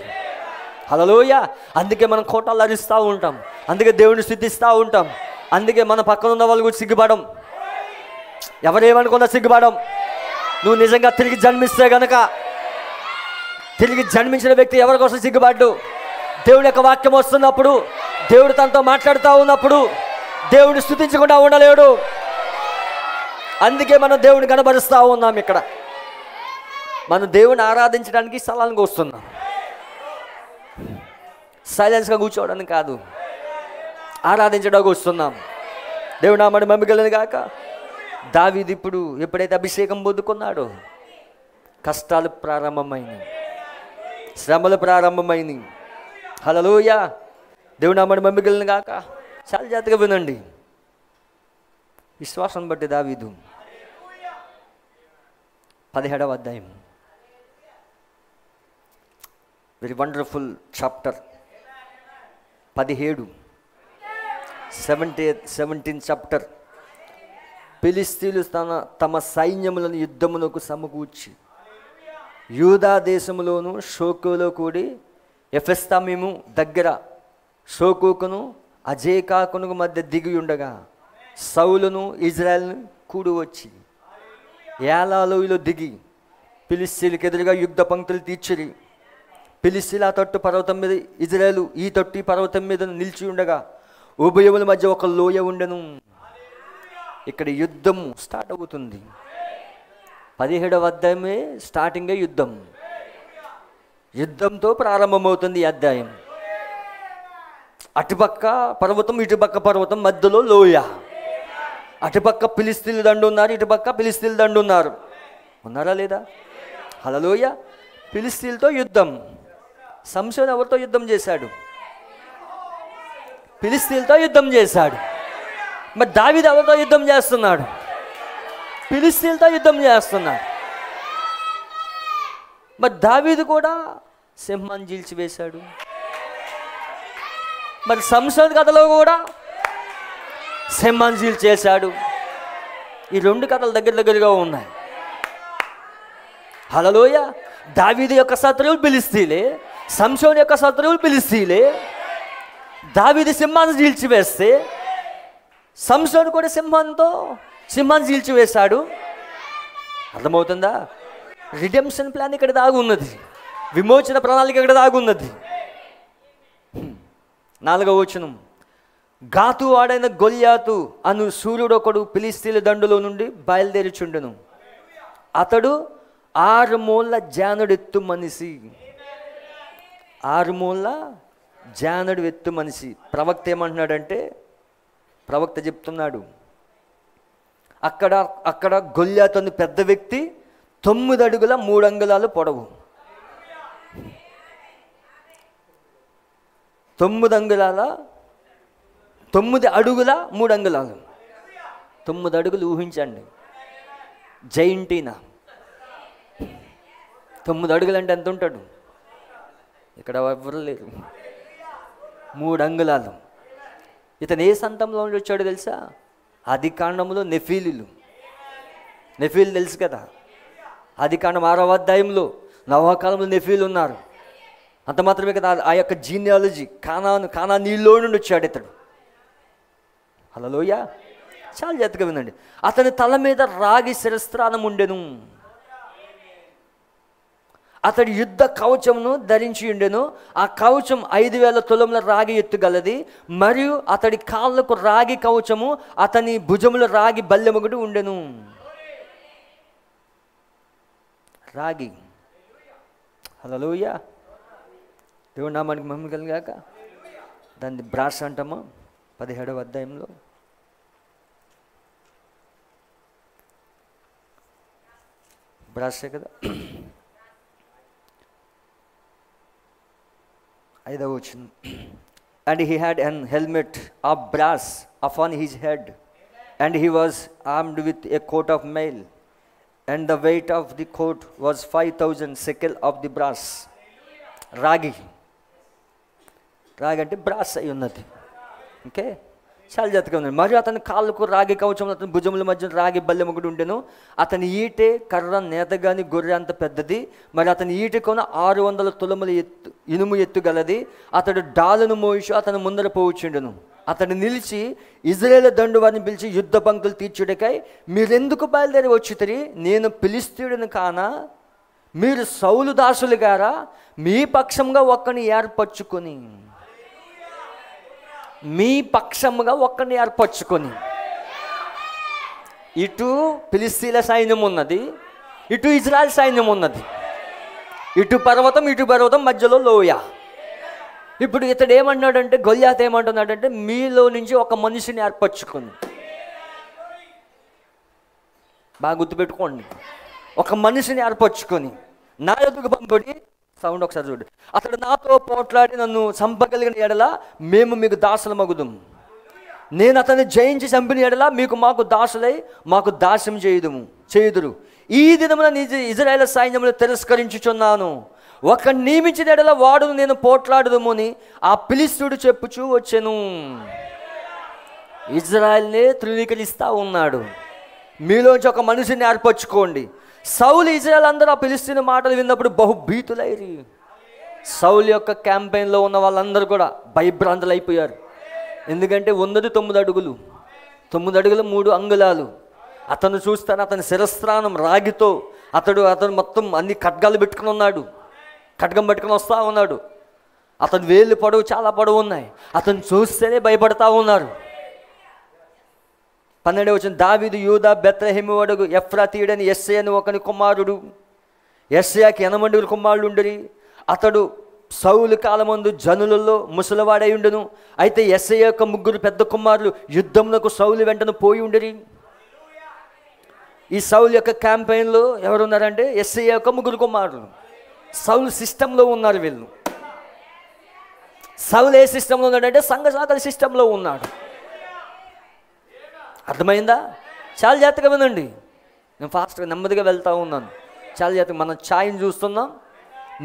హల్లెలూయా. అందుకే మనం కోటాలు అరుస్తూ ఉంటాం, అందుకే దేవుని స్తుతిస్తూ ఉంటాం, అందుకే మన పక్కన ఉన్న వాళ్ళు కూడా సిగ్గుపడం, ఎవరేమనుకున్నా సిగ్గుపడం. నువ్వు నిజంగా తిరిగి జన్మిస్తే గనక తిరిగి జన్మించిన వ్యక్తి ఎవరి కోసం సిగ్గుపడ్డు? దేవుడి యొక్క వాక్యం వస్తున్నప్పుడు, దేవుడు తనతో మాట్లాడుతూ ఉన్నప్పుడు దేవుడిని స్తుతించకుండా ఉండలేడు. అందుకే మనం దేవుడిని కనబరుస్తూ ఉన్నాం. ఇక్కడ మనం దేవుడిని ఆరాధించడానికి స్థలానికి వస్తున్నాం, సైలెన్స్గా కూర్చోవడానికి కాదు, ఆరాధించడానికి వస్తున్నాం. దేవుడు నామమున మహిమ గాక. దావీదు ఇప్పుడు ఎప్పుడైతే అభిషేకం పొందుకున్నాడో కష్టాలు ప్రారంభమైనవి, శ్రమలు ప్రారంభమైనవి. హల్లెలూయా. దేవుడు నామమున మహిమ గాక. చాలా జాగ్రత్తగా వినండి. విశ్వాసం బట్టి దావీదు 17వ అధ్యాయం, వెరీ వండర్ఫుల్ చాప్టర్. 17 చాప్టర్. ఫిలిష్తీయులు తమ సైన్యములను యుద్ధమునకు సమకూర్చి యూదా దేశములోను షోకులో కూడి ఎఫెస్తామీము దగ్గర షోకును అజేకాకును మధ్య దిగి ఉండగా సౌలును ఇజ్రాయెల్ను కూడి వచ్చి ఏలాలోయలో దిగి ఫిలిష్తీయులకు ఎదురుగా యుద్ధ పంక్తులు తీర్చిరి. ఫిలిష్తీయులు ఆ తట్టు పర్వతం మీద, ఇజ్రాయేలు ఈ తట్టు పర్వతం మీద నిలిచి ఉండగా ఉభయముల మధ్య ఒక లోయ ఉండెను. ఇక్కడ యుద్ధం స్టార్ట్ అవుతుంది. 17వ అధ్యాయమే స్టార్టింగే యుద్ధం. యుద్ధంతో ప్రారంభమవుతుంది ఈ అధ్యాయం. అటుపక్క పర్వతం, ఇటుపక్క పర్వతం, మధ్యలో లోయ. అటుపక్క ఫిలిష్తీయులు దండు ఉన్నారు, ఇటుపక్క ఫిలిష్తీయులు దండు ఉన్నారు. ఉన్నారా లేదా? హల్లెలూయా. ఫిలిష్తీయులతో యుద్ధం. సంసోను ఎవరితో యుద్ధం చేశాడు? ఫిలిష్తీయులతో యుద్ధం చేశాడు. మరి దావీదు ఎవరితో యుద్ధం చేస్తున్నాడు? ఫిలిష్తీయులతో యుద్ధం చేస్తున్నాడు. మరి దావీదు కూడా సింహాన్ని చీల్చివేశాడు. మరి సంసోను కథలో కూడా సింహాన్ని చీల్చేశాడు. ఈ రెండు కథలు దగ్గరగా ఉన్నాయి. హల్లెలూయా. దావీదు యొక్క శత్రువులు ఫిలిష్తీయులే, సంసోను యొక్క శత్రువులు ఫిలిష్తీయులే. దావీదు సింహాన్ని చీల్చివేస్తే సంసోను కూడా సింహాన్ని చీల్చివేశాడు. అర్థమవుతుందా? రిడెంప్షన్ ప్లాన్ ఇక్కడ దాగున్నది, విమోచన ప్రణాళిక ఇక్కడ దాగున్నది. 4వ వచనం. గాతు వాడైన గొల్యాతు అను సూర్యుడు ఒకడు ఫిలిష్తీయుల దండులో నుండి బయలుదేరిచుండెను. అతడు 6 మూల జానుడు ఎత్తు మనిషి. 6 మూల జానుడు ఎత్తు మనిషి. ప్రవక్త ఏమంటున్నాడంటే, ప్రవక్త చెప్తున్నాడు, అక్కడ గొల్యాతు అను పెద్ద వ్యక్తి 9 అడుగుల 3 అంగుళాలు పొడవు, 9 అడుగుల 3 అంగుళాలు. 9 అడుగులు ఊహించండి. జైంటీనా 9 అడుగులు అంటే ఎంత ఉంటాడు? ఇక్కడ ఎవరు లేరు. 3 అంగుళాలు. ఇతను ఏ సంతంలో నుండి వచ్చాడో తెలుసా? ఆదికాండంలో నెఫీలు తెలుసు కదా. ఆదికాండం 6వ అధ్యాయంలో నవాకాలంలో నెఫీలు ఉన్నారు. అంత మాత్రమే కదా, ఆ యొక్క జీనియాలజీ కానానీలో నుండి వచ్చాడు ఇతడు. హల్లెలూయా. చాలా జాగ్రత్తగా వినండి. అతని తల మీద రాగి శిరస్త్రాణం ఉండెను. అతడి యుద్ధ కవచమును ధరించి ఉండెను. ఆ కవచం 5000 తులముల రాగి ఎత్తుగలది. మరియు అతడి కాళ్ళకు రాగి కవచము, అతని భుజముల రాగి బల్లెమొకటి ఉండెను. రాగి. హల్లెలూయా. దేవుడి నామానికి మహిమ కలుగాక. దాన్ని బ్రాస్ అంటామా? 17వ అధ్యాయంలో బ్రాసే కదా. 5వ వచనం. And he had an helmet of brass upon his head, and he was armed with a coat of mail, and the weight of the coat was 5000 shekel of the brass. రాగి అంటే brass అయి ఉన్నది. Okay, చాలా జాగ్రత్తగా ఉంది. మరియు అతని కాళ్ళకు రాగి కవచం, అతని భుజముల మధ్య రాగి బల్లెం ఒకటి ఉండెను. అతని ఈటె కర్ర నేతగాని గొర్రె అంత పెద్దది. మరి అతని ఈటె కొన 600 తులముల ఇనుము ఎత్తుగలది. అతడు డాలును మోయిషు అతను ముందర పోవచ్చుండెను. అతడు నిలిచి ఇజ్రాయేలు దండు వారిని పిలిచి యుద్ధ పంక్తులు తీర్చుటకై, మీరెందుకు బయలుదేరి వచ్చుతరి? నేను ఫిలిష్తీయుడిని కానా? మీరు సౌలు దాసులు గారా, మీ పక్షంగా ఒక్కని ఏర్పరచుకొని, మీ పక్షముగా ఒక్కని ఏర్పరచుకొని, ఇటు ఫిలిస్తీన్ల సైన్యం ఉన్నది, ఇటు ఇజ్రాయెల్ సైన్యం ఉన్నది, ఇటు పర్వతం మధ్యలో లోయ. ఇప్పుడు ఇతడు ఏమన్నాడంటే, గొల్యాతు ఏమంటున్నాడంటే, మీలో నుంచి ఒక మనిషిని ఏర్పరచుకొని, బాగా గుర్తుపెట్టుకోండి, ఒక మనిషిని ఏర్పరచుకొని నా ఎదుగు పంపడి, సౌండ్ ఒకసారి చూడు, అతడు నాతో పోట్లాడి నన్ను చంపగలిగిన ఎడల మేము మీకు దాసుల మగుదుం, నేను అతన్ని జయించి చంపిన ఎడల మాకు దాసులై మాకు దాస్యం చేయుదురు. ఈ దినమున ఇజ్రాయేల్ సైన్యములు తిరస్కరించుచున్నాను, ఒక నియమించిన ఎడల వాడును నేను పోట్లాడుదుమని ఆ ఫిలిష్తీయుడు చెప్పుచూ వచ్చెను. ఇజ్రాయెల్నే తృణీకరిస్తూ ఉన్నాడు. మీలోంచి ఒక మనిషిని ఏర్పరచుకోండి. సౌలు ఇజ్రాయెల్ అందరూ ఆ ఫిలిష్తీయుని మాటలు విన్నప్పుడు బహుభీతులైరి. సౌలు యొక్క క్యాంపెయిన్లో ఉన్న వాళ్ళందరూ కూడా భయభ్రాంతులు అయిపోయారు. ఎందుకంటే ఉన్నది 9 అడుగులు, 9 అడుగుల 3 అంగుళాలు. అతను చూస్తాను, అతని శిరస్త్రానం రాగితో, అతను మొత్తం అన్ని ఖడ్గాలు పెట్టుకుని ఉన్నాడు, ఖడ్గం పెట్టుకుని వస్తూ ఉన్నాడు. అతని వేళ్ళు పొడవు చాలా పొడవు ఉన్నాయి. అతను చూస్తేనే భయపడతా ఉన్నారు. 12వ వచనం, దావీదు యూదా బెత్లెహేము వాడు ఎఫ్రాతీయుడని యెస్సై అని ఒకని కుమారుడు. యెస్సైకి 8 కుమారులు ఉండరి. అతడు సౌలు కాలమందు జనులలో ముసలివాడై ఉండెను. అయితే యెస్సై యొక్క 3 పెద్ద కుమారులు యుద్ధమునకు సౌలు వెంటనే పోయి ఉండరి. ఈ సౌలు యొక్క క్యాంపెయిన్లో ఎవరున్నారంటే యెస్సై యొక్క 3 కుమారులు. సౌలు సిస్టంలో ఉన్నారు వీళ్ళు. సౌలు ఏ సిస్టంలో ఉన్నాడంటే సంఘ శాఖల సిస్టంలో ఉన్నాడు. అర్థమైందా? చాలా జాగ్రత్తగా వినండి. నేను ఫాస్ట్గా నెమ్మదిగా వెళ్తూ ఉన్నాను. చాలా జాగ్రత్తగా. మనం ఛాయని చూస్తున్నాం,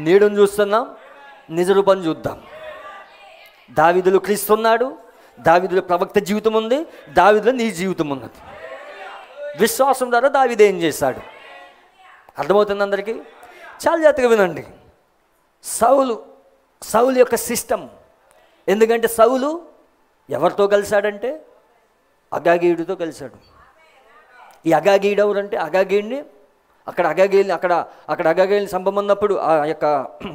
నీడను చూస్తున్నాం, నిజ రూపాన్ని చూద్దాం. దావీదులో క్రీస్తు ఉన్నాడు, దావీదులో ప్రవక్త జీవితం ఉంది, దావీదులో నీ జీవితం ఉన్నది. విశ్వాసం ద్వారా దావీదు ఏం చేశాడు అర్థమవుతుంది అందరికీ? చాలా జాగ్రత్తగా వినండి. సౌలు యొక్క సిస్టమ్. ఎందుకంటే సౌలు ఎవరితో కలిశాడంటే అగాగీయుడితో కలిశాడు. ఈ అగాగీయుడు ఎవరంటే అగాగీయుడిని అక్కడ అగాగీయుని సంభవమన్నప్పుడు ఆ యొక్క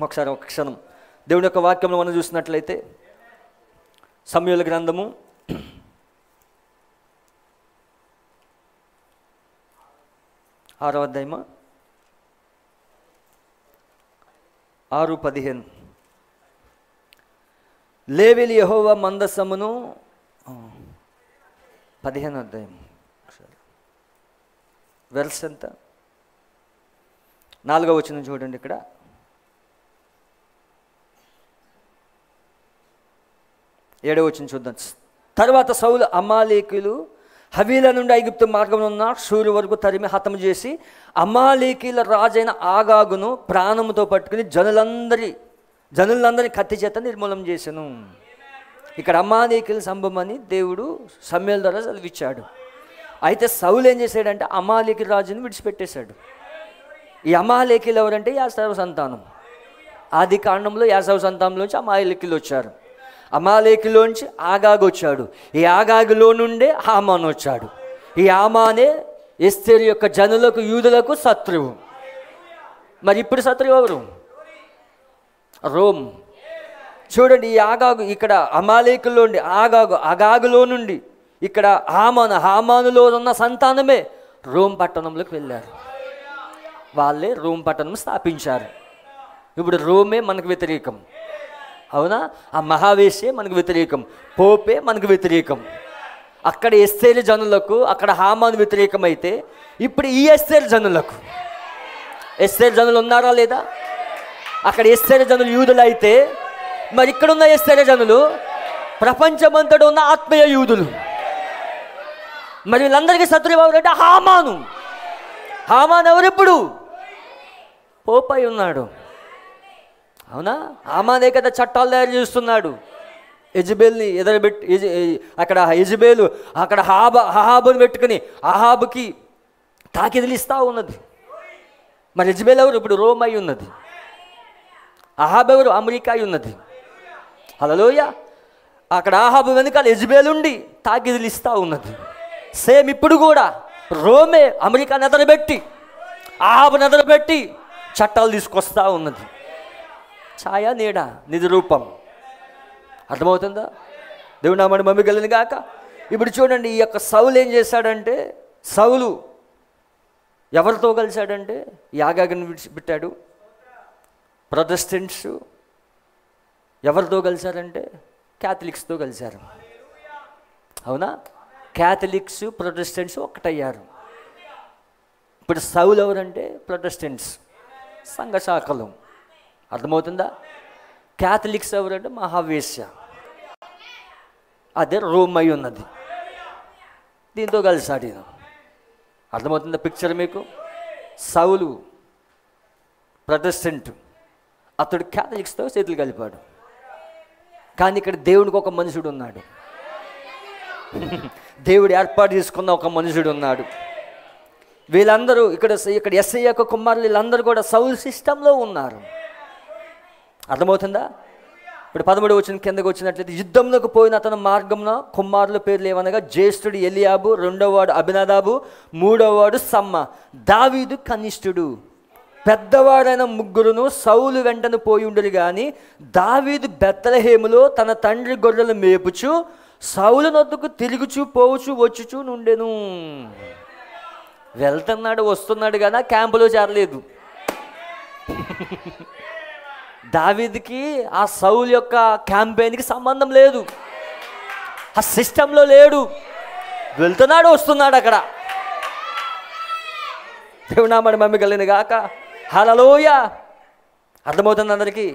ఒకసారి ఒక క్షణం దేవుని యొక్క వాక్యంలో మనం చూసినట్లయితే సమూయేలు గ్రంథము 6వ అధ్యాయము 6:15 లేవీయులు యెహోవా మందసమును 15వ అధ్యాయం వెర్స్ ఎంత 4వ వచనం చూడండి. ఇక్కడ 7వ వచనం చూద్దాం. తర్వాత సౌలు అమాలేకీయులు హవీలా నుండి ఐగుప్తు మార్గంలో ఉన్న షూరు వరకు తరిమి హతము చేసి అమాలేకీయుల రాజైన ఆగాగును ప్రాణముతో పట్టుకుని జనులందరినీ కత్తి చేత నిర్మూలన చేశాను. ఇక్కడ అమాలేకీయుల సంభవం అని దేవుడు సమూయేలు ద్వారా చదివించాడు. అయితే సౌలు ఏం చేశాడంటే అమాలేకీ రాజుని విడిచిపెట్టేశాడు. ఈ అమాలేకీయులు ఎవరంటే యాసవ సంతానం. ఆది కాండంలో యాసవ సంతానంలోంచి అమాలేకీయులు వచ్చారు. అమాలేకీలోంచి ఆగాగు వచ్చాడు. ఈ ఆగాగులో నుండే హామాను వచ్చాడు. ఈ హామానే ఎస్తేరు యొక్క జనులకు యూదులకు శత్రువు. మరి ఇప్పుడు శత్రువు ఎవరు? రోమ్. చూడండి, ఈ ఆగాగు ఇక్కడ అమాలేకుల్లో నుండి అగాగులో నుండి ఇక్కడ హామానులో ఉన్న సంతానమే రోమ్ పట్టణంలోకి వెళ్ళారు. వాళ్ళే రోమ్ పట్టణం స్థాపించారు. ఇప్పుడు రోమే మనకు వ్యతిరేకం, అవునా? ఆ మహావేశే మనకు వ్యతిరేకం, పోపే మనకు వ్యతిరేకం. అక్కడ ఎస్తేరు జనులకు అక్కడ హామాను వ్యతిరేకమైతే ఇప్పుడు ఈ ఎస్తేరు జనులు ఉన్నారా లేదా? అక్కడ ఎస్తేరు జనులు యూదులు అయితే మరి ఇక్కడున్న ఎస్తేరు జనులు ప్రపంచమంతటా ఉన్న ఆత్మీయ యూదులు. మరి వీళ్ళందరికీ శత్రువు ఎవరంటే హామాను ఎవరిప్పుడు పోపై ఉన్నాడు, అవునా? హామానే కదా చట్టాలు తయారు చేస్తున్నాడు. యెజబెల్ని ఎదురుబెట్టి అక్కడ యెజబెలు అక్కడ అహాబుని పెట్టుకుని అహాబుకి తాకిదులు ఇస్తూ ఉన్నది. మరి యెజబెల్ ఎవరు? ఇప్పుడు రోమ్ అయి ఉన్నది. అహాబ్ ఎవరు? అమెరికా అయి ఉన్నది. హల్లెలూయా. అక్కడ అహాబు వెనుకాల యెజబెల్ ఉండి తాకిదులు ఇస్తూ ఉన్నది. సేమ్ ఇప్పుడు కూడా రోమే అమెరికా నెదరబెట్టి అహాబు నెదరబెట్టి చట్టాలు తీసుకొస్తా ఉన్నది. ఛాయ నీడ నిజ రూపం. అర్థమవుతుందా? దేవుడు నామని మమ్మీ కలిగిన గాక. ఇప్పుడు చూడండి, ఈ యొక్క సౌలు ఏం చేశాడంటే, సౌలు ఎవరితో కలిశాడంటే యాగాగిని విడిచిపెట్టాడు. ప్రొటెస్టెంట్స్ ఎవరితో కలిశారంటే క్యాథలిక్స్తో కలిశారు. అవునా? క్యాథలిక్స్ ప్రొటెస్టెంట్స్ ఒకటయ్యారు. ఇప్పుడు సౌలు ఎవరంటే ప్రొటెస్టెంట్స్, సంఘ శాఖలు. అర్థమవుతుందా? క్యాథలిక్స్ ఎవరంటే మహావేశ్య, అదే రోమ్ అయి ఉన్నది. దీంతో కలిసాడు ఈయన. అర్థమవుతుందా పిక్చర్ మీకు? సౌలు ప్రొటెస్టెంట్, అతడు క్యాథలిక్స్తో చేతులు కలిపాడు. కానీ ఇక్కడ దేవుడికి ఒక మనుషుడు ఉన్నాడు. దేవుడు ఏర్పాటు చేసుకున్న ఒక మనుషుడు ఉన్నాడు. వీళ్ళందరూ ఇక్కడ ఎస్ఐ యొక్క కుమారులు వీళ్ళందరూ కూడా సౌలు సిస్టంలో ఉన్నారు. అర్థమవుతుందా? ఇప్పుడు 13 వచ్చిన కిందకు వచ్చినట్లయితే, యుద్ధంలోకి పోయిన అతని మార్గంలో కుమారుల పేర్లు ఏమనగా, జ్యేష్ఠుడు ఎలియాబు, రెండోవాడు అభినదాబు, మూడోవాడు సమ్మ. దావీదు కనిష్ఠుడు. పెద్దవాడైన ముగ్గురును సౌలు వెంటను పోయి ఉండరు. కానీ దావీదు బెత్లెహేములో తన తండ్రి గొర్రెలు మేపుచు సౌలు నొద్దకు తిరుగుచూ పోవచ్చు వచ్చుచూ నుండెను. వెళ్తున్నాడు వస్తున్నాడు కానీ క్యాంపులో చేరలేదు. దావీదుకి ఆ సౌలు యొక్క క్యాంపెయిన్కి సంబంధం లేదు, ఆ సిస్టంలో లేడు. వెళ్తున్నాడు వస్తున్నాడు అక్కడ. దేవునామని మమ్మీ కలిగిన గాక. హల్లెలూయా. అర్థమవుతుంది అందరికీ?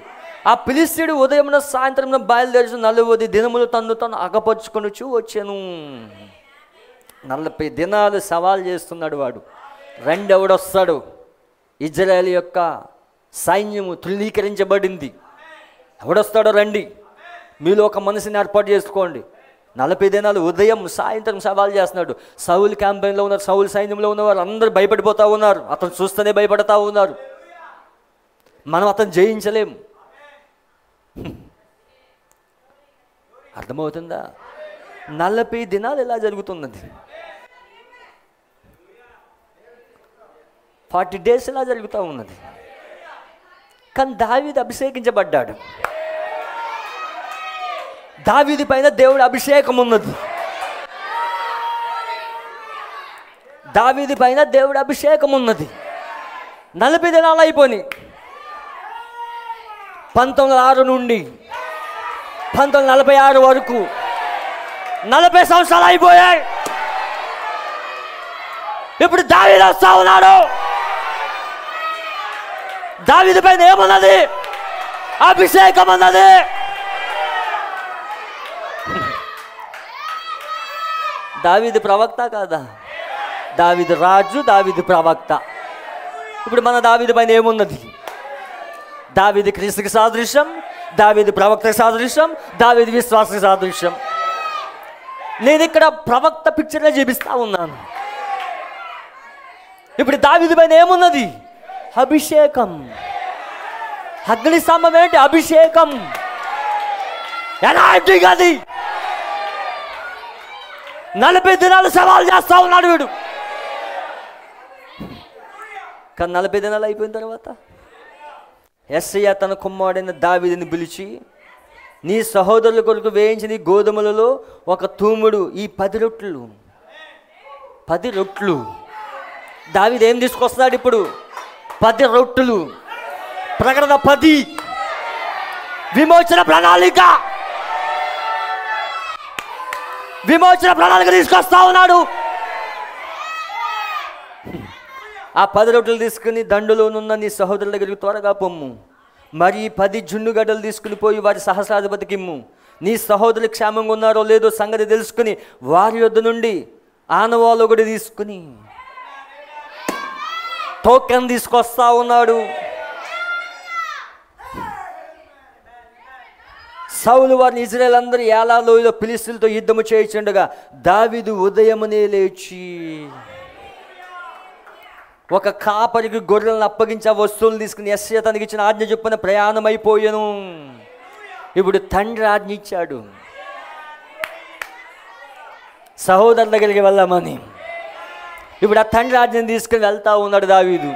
ఆ ఫిలిష్తీయుడు ఉదయమున సాయంత్రం బయలుదేరి 40 దినములు తను అగపరుచుకొనుచు వచ్చాను. 40 దినాలు సవాల్ చేస్తున్నాడు వాడు. ఎవడొస్తాడు? ఇజ్రాయేల్ యొక్క సైన్యము తృణీకరించబడింది. ఎవడొస్తాడో రండి, మీలో ఒక మనిషిని ఏర్పాటు చేసుకోండి. 40 దినాలు ఉదయం సాయంత్రం సవాల్ చేస్తున్నాడు. సౌలు క్యాంపెయిన్లో ఉన్నారు, సౌలు సైన్యంలో ఉన్నవారు అందరూ భయపడిపోతూ ఉన్నారు. అతను చూస్తేనే భయపడతా ఉన్నారు. మనం అతను జయించలేం. అర్థమవుతుందా? 40 దినాలు ఇలా జరుగుతున్నది. 40 days ఇలా జరుగుతూ ఉన్నది. కానీ దావీదు అభిషేకించబడ్డాడు. దావీదు పైన దేవుడి అభిషేకం ఉన్నది. దావీదు పైన దేవుడి అభిషేకం ఉన్నది. 40 దినాలు అయిపోయి 1906 నుండి 1946 వరకు 40 సంవత్సరాలు అయిపోయాయి. ఇప్పుడు దావీదు వస్తా ఉన్నాడు. దావీదు పైన ఏమున్నది? అభిషేకం ఉన్నది. దావీదు ప్రవక్త కాదా? దావీదు రాజు, దావీదు ప్రవక్త. ఇప్పుడు మన దావీదు పైన ఏమున్నది? దావీదు క్రీస్తుకి సాదృశ్యం, దావీదు ప్రవక్తకి సాదృశ్యం, దావీదు విశ్వాసకి సాదృశ్యం. నేను ఇక్కడ ప్రవక్త పిక్చర్లో చూపిస్తా ఉన్నాను. ఇప్పుడు దావీదు పైన ఏమున్నది? అభిషేకం. అగ్ని స్తంభం ఏంటి? అభిషేకం. ఎలాంటిది అది? 40 దినాలు సవాల్ చేస్తా ఉన్నాడు వీడు. కానీ 40 దినాలు అయిపోయిన తర్వాత యెషయా తన కుమారుడైన దావీదుని పిలిచి, నీ సహోదరుల కొరకు వేయించిన గోధుమలలో ఒక తూముడు ఈ 10 రొట్లు. 10 రొట్లు. దావీదు ఏం తీసుకొస్తున్నాడు ఇప్పుడు? 10 రొట్టెలు. ప్రకటన 10. విమోచన ప్రణాళిక. విమోచన ప్రణాళిక తీసుకొస్తా ఉన్నాడు. ఆ 10 రొట్టెలు తీసుకుని దండులోనున్న నీ సహోదరుల దగ్గరికి త్వరగా పొమ్ము. మరి 10 జున్ను గడ్డలు తీసుకుని పోయి వారి సహస్రాధిపతికి ఇమ్ము. నీ సహోదరులు క్షేమంగా ఉన్నారో లేదో సంగతి తెలుసుకుని వారి యొద్ద నుండి ఆనవాళ్ళు ఒకటి తీసుకుని టోకెన్ తీసుకొస్తా ఉన్నాడు. సౌలు వారిని ఇజ్రాయేల్ అందరూ ఏలా లోయలో ఫిలిష్తీయులతో యుద్ధము చేయించుండగా దావీదు ఉదయమునే లేచి ఒక కాపరికి గొర్రెలను అప్పగించి ఆ వస్తువులు తీసుకుని యెషయా తనకి ఇచ్చిన ఆజ్ఞ చొప్పున ప్రయాణం అయిపోయాను. ఇప్పుడు తండ్రి ఆజ్ఞ ఇచ్చాడు సహోదరుల దగ్గరికి వెళ్ళమని. ఇప్పుడు ఆ తండ్రి ఆజ్ఞను తీసుకుని వెళ్తా ఉన్నాడు దావీదు.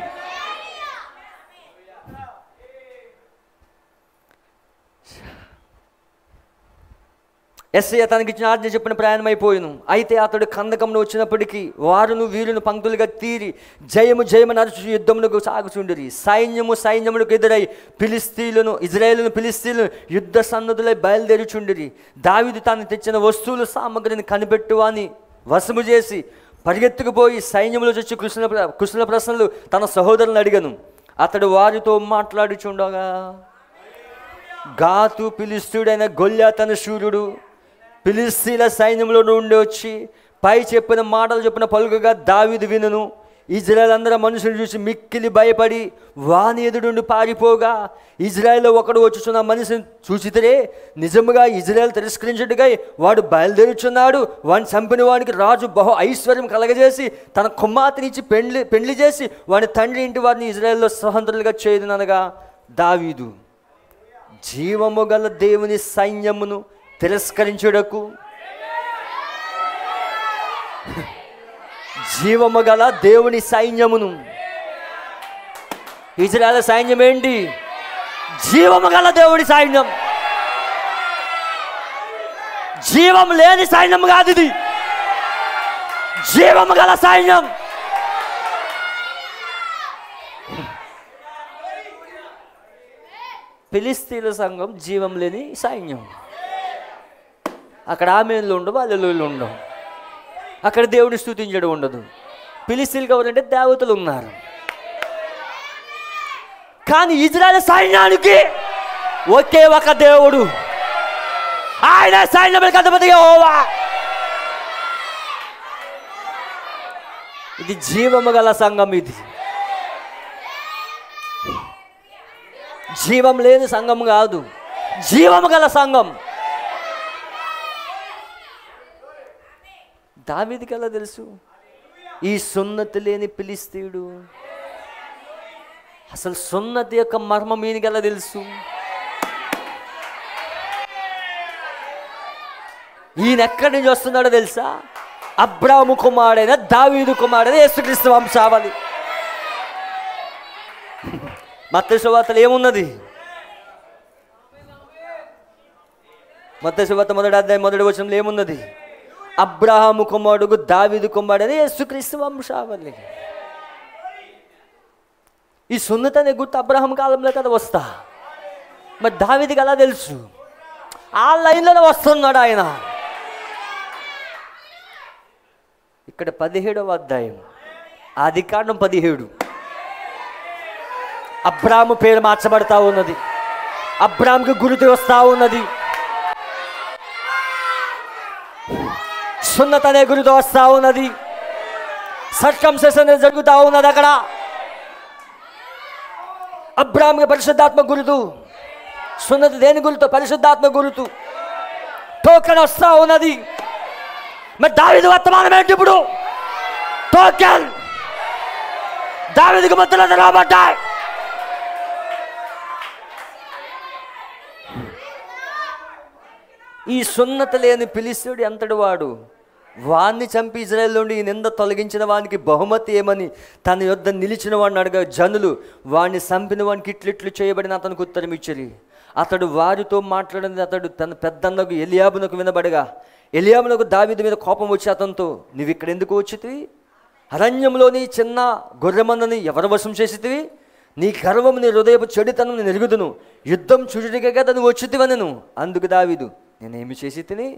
యెషయా తనకిచ్చిన ఆజ్ఞ చెప్పిన ప్రయాణం అయిపోయాను. అయితే అతడు కందకంలో వచ్చినప్పటికీ వారును వీరును పంక్తులుగా తీరి జయము జయము నడుచు యుద్ధమునకు సాగుచుండిరి. సైన్యములకు ఎదురై ఇజ్రాయేలును ఫిలిష్తీయులను యుద్ధ సన్నద్ధులై బయలుదేరుచుండిరి. దావీదు తాను తెచ్చిన వస్తువులు సామగ్రిని కనిపెట్టువాని వశము చేసి పరిగెత్తుకుపోయి సైన్యములో వచ్చి కుశల ప్రశ్నలు తన సహోదరులను అడిగను. అతడు వారితో మాట్లాడుచుండగా గాతు ఫిలిష్తీయుడైన గొల్యాతు అను శూరుడు ఫిలిష్తీయుల సైన్యంలో నుండి వచ్చి పై చెప్పిన మాటలు చెప్పిన పలుకగా దావీదు వినును. ఇజ్రాయేల్ అందరూ మనుషులు చూసి మిక్కిలి భయపడి వాని ఎదురుండి పారిపోగా ఇజ్రాయేల్లో ఒకడు వచ్చుచున్న మనిషిని చూచితే నిజముగా ఇజ్రాయేల్ తిరస్కరించుటకై వాడు బయలుదేరుచున్నాడు. వాడిని చంపిన వాడికి రాజు బహు ఐశ్వర్యం కలగజేసి తన కుమార్తెనిచ్చి పెండ్లి చేసి వాడి తండ్రి ఇంటి వారిని ఇజ్రాయేల్లో స్వతంత్రులుగా చేయదునగా దావీదు జీవము గల దేవుని సైన్యమును తిరస్కరించుటకు జీవము గల దేవుని సైన్యమును, ఇజ్రాయేల్ సైన్యం ఏంటి? జీవము గల దేవుని సైన్యం. జీవం లేని సైన్యం కాదు ఇది, జీవము గల సైన్యం. ఫిలిష్తీయుల సంఘం జీవం లేని సైన్యం. అక్కడ ఆమెన్లు ఉండవు, హల్లెలూయలు ఉండవు. అక్కడ దేవుడిని స్తుతించడం ఉండదు. ఫిలిష్తీయులు ఎవరంటే దేవతలు ఉన్నారు. కానీ ఇజ్రాయేల్ సైన్యానికి ఒకే ఒక దేవుడు, ఆయన సైన్యములకు అధిపతి యెహోవా. ఇది జీవము గల సంఘం. ఇది జీవం లేని సంఘం కాదు, జీవము గల సంఘం. దావీదుకి ఎలా తెలుసు ఈ సున్నతి లేని ఫిలిష్తీయుడు? అసలు సున్నతి యొక్క మర్మం ఈయనకి ఎలా తెలుసు? ఈయన ఎక్కడి నుంచి వస్తున్నాడో తెలుసా? అబ్రాహాము కుమారుడైన దావీదు కుమారుడైన యేసుక్రీస్తు వంశావళి. మత్తయి సువార్తలో ఏమున్నది? మత్తయి సువార్త 1వ అధ్యాయం 1వ వచనంలో ఏమున్నది? అబ్రాహాము కుమారుడు దావీదు కుమారుడైన యేసుక్రీస్తు వంశావళి. ఈ సున్నతి అనే గుర్తు అబ్రాహాం కాలంలో కదా వస్తా, మరి దావీదుకి ఎలా తెలుసు? ఆ లైన్లోనే వస్తున్నాడు ఆయన. ఇక్కడ 17వ అధ్యాయం ఆదికాండం 17. అబ్రాహాము పేరు మార్చబడతా ఉన్నది, అబ్రాహాంకి గుర్తు వస్తూ ఉన్నది, సున్నత అనే గురుతో వస్తూ ఉన్నది, సర్కంసెషన్ జరుగుతూ ఉన్నది. అక్కడ అబ్రాహాంకి పరిశుద్ధాత్మ గురుతు, సున్నతి దేని గురుతు? పరిశుద్ధాత్మ గురుతు. టోకెన్ వస్తూ ఉన్నది. మరి దావీదు వర్తమానం ఏంటి ఇప్పుడు? టోకెన్. దావీదుకి మధ్యలో రాబడ్డాయి. ఈ సున్నత లేని ఫిలిష్తీయుడు ఎంతటి వాడు? వాణ్ణి చంపి ఇజ్రాయేల్ నుండి ఈ నింద తొలగించిన వానికి బహుమతి ఏమని తన యొద్ద నిలిచిన వాడిని అడగ జనులు వాడిని చంపిన వానికి ఇట్లు చేయబడిన అతనికి ఉత్తరం ఇచ్చారు. అతడు వారితో మాట్లాడింది అతడు తన పెద్దన్నకు ఎలియాబునకు వినబడగా ఎలియాబునకు దావీదు మీద కోపం వచ్చి అతనితో, నువ్వు ఇక్కడ ఎందుకు వచ్చితివి? అరణ్యంలోని చిన్న గొర్రెమన్నని ఎవరు వశం చేసితివి? నీ గర్వము నీ హృదయపు చెడుతనం నేను ఎరుగుదును, యుద్ధం చూచుడికే కదా నువ్వు వచ్చితివనెను. అందుకు దావీదు, నేనేమి చేసి తిని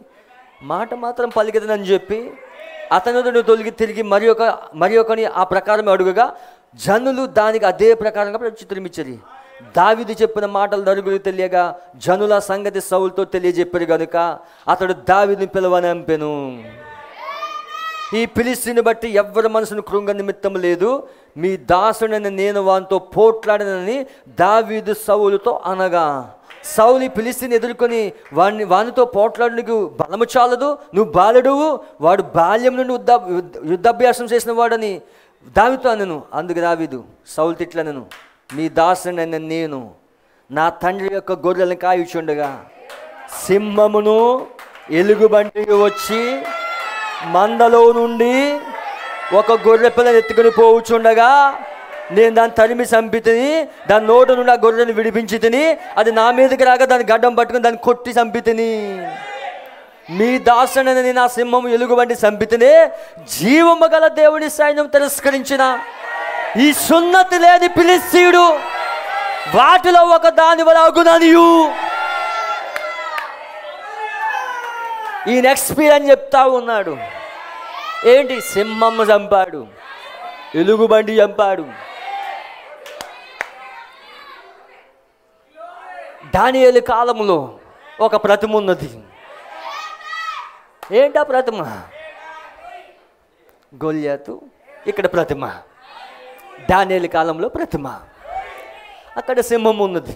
మాట మాత్రం పలికిదనని చెప్పి అతను తొలగి తిరిగి మరి ఒకని ఆ ప్రకారం అడుగుగా జనులు దానికి అదే ప్రకారంగా ప్రత్యుత్తరం ఇచ్చారు. దావీదు చెప్పిన మాటలు నలుగురు తెలియగా జనుల సంగతి సౌలుతో తెలియజెప్పారు గనుక అతడు దావీదుని పిలవనంపెను. ఈ ఫిలిష్తీయుని బట్టి ఎవ్వరి మనసును కృంగ నిమిత్తం లేదు, మీ దాసుడైన నేను వానితో పోట్లాడనని దావీదు సౌలుతో అనగా, సౌలు ఫిలిష్తీయుని ఎదుర్కొని వానితో పోట్లాడడానికి బలము చాలదు, నువ్వు బాలుడువు, వాడు బాల్యం నుండి యుద్ధాభ్యాసం చేసిన వాడని దావీదుతో అనెను. అందుకు దావీదు సౌలు తిట్లనెను, నీ దాసుడైన నేను నా తండ్రి యొక్క గొర్రెలను కాయుచుండగా సింహమును ఎలుగుబంటి వచ్చి మందలో నుండి ఒక గొర్రె పిల్లని ఎత్తుకొని పోవుచుండగా నేను దాన్ని తరిమి చంపి తిని దాని నోటు నుండి ఆ గొర్రెని విడిపించి తిని అది నా మీదకి రాగా దాన్ని గడ్డం పట్టుకుని దాన్ని కొట్టి చంపి తిని. మీ దాసుడని నా సింహము ఎలుగుబంటి చంపితేనే జీవము గల దేవుని సైన్యం తిరస్కరించిన ఈ సున్నతి లేని ఫిలిష్తీయుడు వాటిలో ఒక దాని వల్ల అగుననియు. ఈయన ఎక్స్పీరియన్స్ చెప్తా ఉన్నాడు. ఏంటి? సింహము చంపాడు, ఎలుగుబంటి చంపాడు. దానియేలు కాలంలో ఒక ప్రతిమ ఉన్నది. ఏంటా ప్రతిమ? గొల్యాతు. ఇక్కడ ప్రతిమ. దానియేలు కాలంలో ప్రతిమ. అక్కడ సింహం ఉన్నది,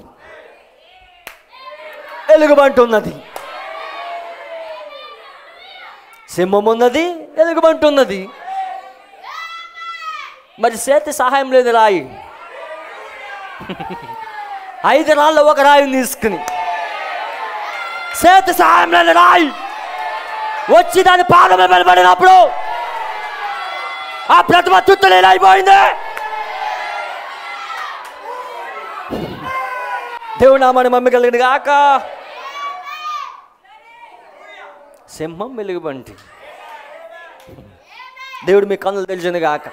ఎలుగుబంటి ఉన్నది. సింహం ఉన్నది, ఎలుగుబంటి ఉన్నది. మరి చేతి సహాయం లేదు. రాయి 5 రాళ్ళు ఒక రాయిని తీసుకుని చేతి సహాయం లేదు రాయి వచ్చి దాని పాదమే నిలబడినప్పుడు ఆ ప్రతిమ తుత్తలేనైపోయింది. దేవుడు నామని మమ్మీ కలిగిన గాక. సింహం, ఎలుగుబంటి. దేవుడు మీ కన్నులు తెలిసింది గాక.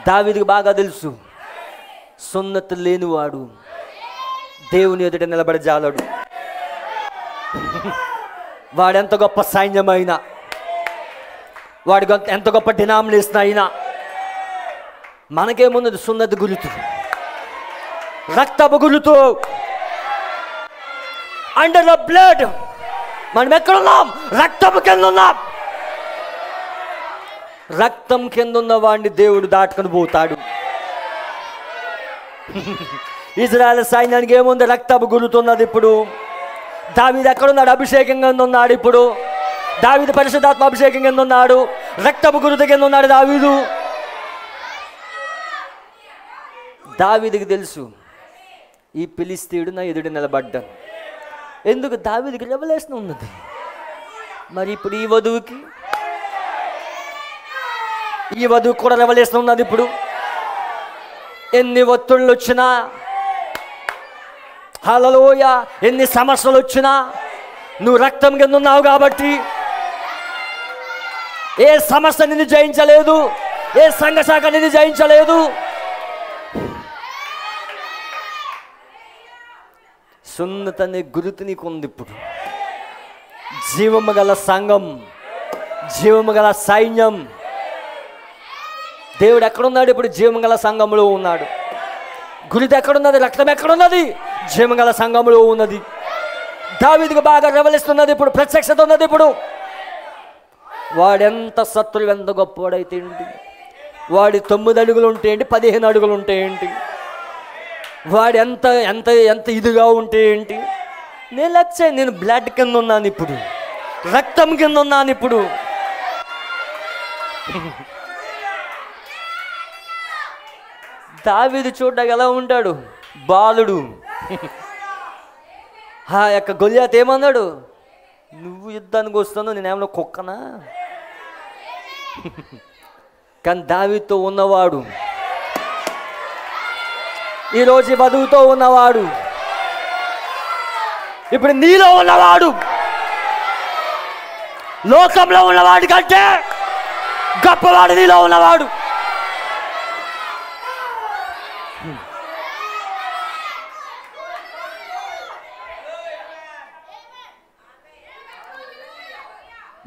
దావీదుకు బాగా తెలుసు, సున్నతి లేనివాడు దేవుని ఎదుట నిలబడి జాలడు. వాడెంత గొప్ప సైన్యమైనా, వాడి ఎంత గొప్ప డినామినేషన్ అయినా, మనకేమున్నది? సున్నతి గురుతు, రక్తపు గురుతు, అండర్ ద బ్లడ్. మనం ఎక్కడున్నాం? రక్తపు కింద ఉన్నాం. రక్తం కింద ఉన్న వాడిని దేవుడు దాటుకొని పోతాడు. ఇజ్రాయెల్ సైన్యానికి ఏముంది? రక్తపు గురుతున్నది. ఇప్పుడు దావీదు ఎక్కడున్నాడు? అభిషేకం కింద ఉన్నాడు. ఇప్పుడు దావీదు పరిశుద్ధాత్మ అభిషేకం కింద ఉన్నాడు, రక్తపు గురుతు కింద ఉన్నాడు దావీదు. దావీదుకి తెలుసు, ఈ ఫిలిష్తీయుడు నా ఎదుడు నిలబడ్డాను. ఎందుకు? దావీదుకి రెవల్యూషన్ ఉన్నది. మరి ఇప్పుడు ఈ వధువుకి కూడా రెవల్యూషన్ ఉన్నది. ఇప్పుడు ఎన్ని ఒత్తిళ్ళు వచ్చినా, హల్లెలూయా, ఎన్ని సమస్యలు వచ్చినా నువ్వు రక్తం కింద ఉన్నావు కాబట్టి ఏ సమస్య నిన్ను జయించలేదు, ఏ సంఘశాఖ నిన్ను జయించలేదు. సున్నతని గురుతు నీకు ఉంది. ఇప్పుడు జీవము గల సంఘం, జీవము గల సైన్యం. దేవుడు ఎక్కడున్నాడు? ఇప్పుడు జీవం గల సంఘంలో ఉన్నాడు. గురిత ఎక్కడున్నది? రక్తం ఎక్కడున్నది? జీవం గల సంఘంలో ఉన్నది. దావీదుకు బాగా రెవలిస్తున్నది. ఇప్పుడు ప్రత్యక్షత ఉన్నది. ఇప్పుడు వాడెంత శత్రువు, ఎంత గొప్పవాడైతే ఏంటి, వాడి 9 అడుగులు ఉంటే ఏంటి, 15 అడుగులు ఉంటే ఏంటి, వాడు ఎంత ఎంత ఎంత ఇదిగా ఉంటే ఏంటి, నేను బ్లడ్ కింద ఉన్నాను. ఇప్పుడు రక్తం కింద ఉన్నాను. ఇప్పుడు దావీదు చూడ్డానికి ఎలా ఉంటాడు? బాలుడు. ఆ యొక్క గొల్యాతు ఏమన్నాడు? నువ్వు యుద్ధానికి వస్తాను, నేనేమన్నా కుక్కనా? కానీ దావీదుతో ఉన్నవాడు, ఈరోజు వధువుతో ఉన్నవాడు, ఇప్పుడు నీలో ఉన్నవాడు, లోకంలో ఉన్నవాడి కంటే గొప్పవాడు నీలో ఉన్నవాడు.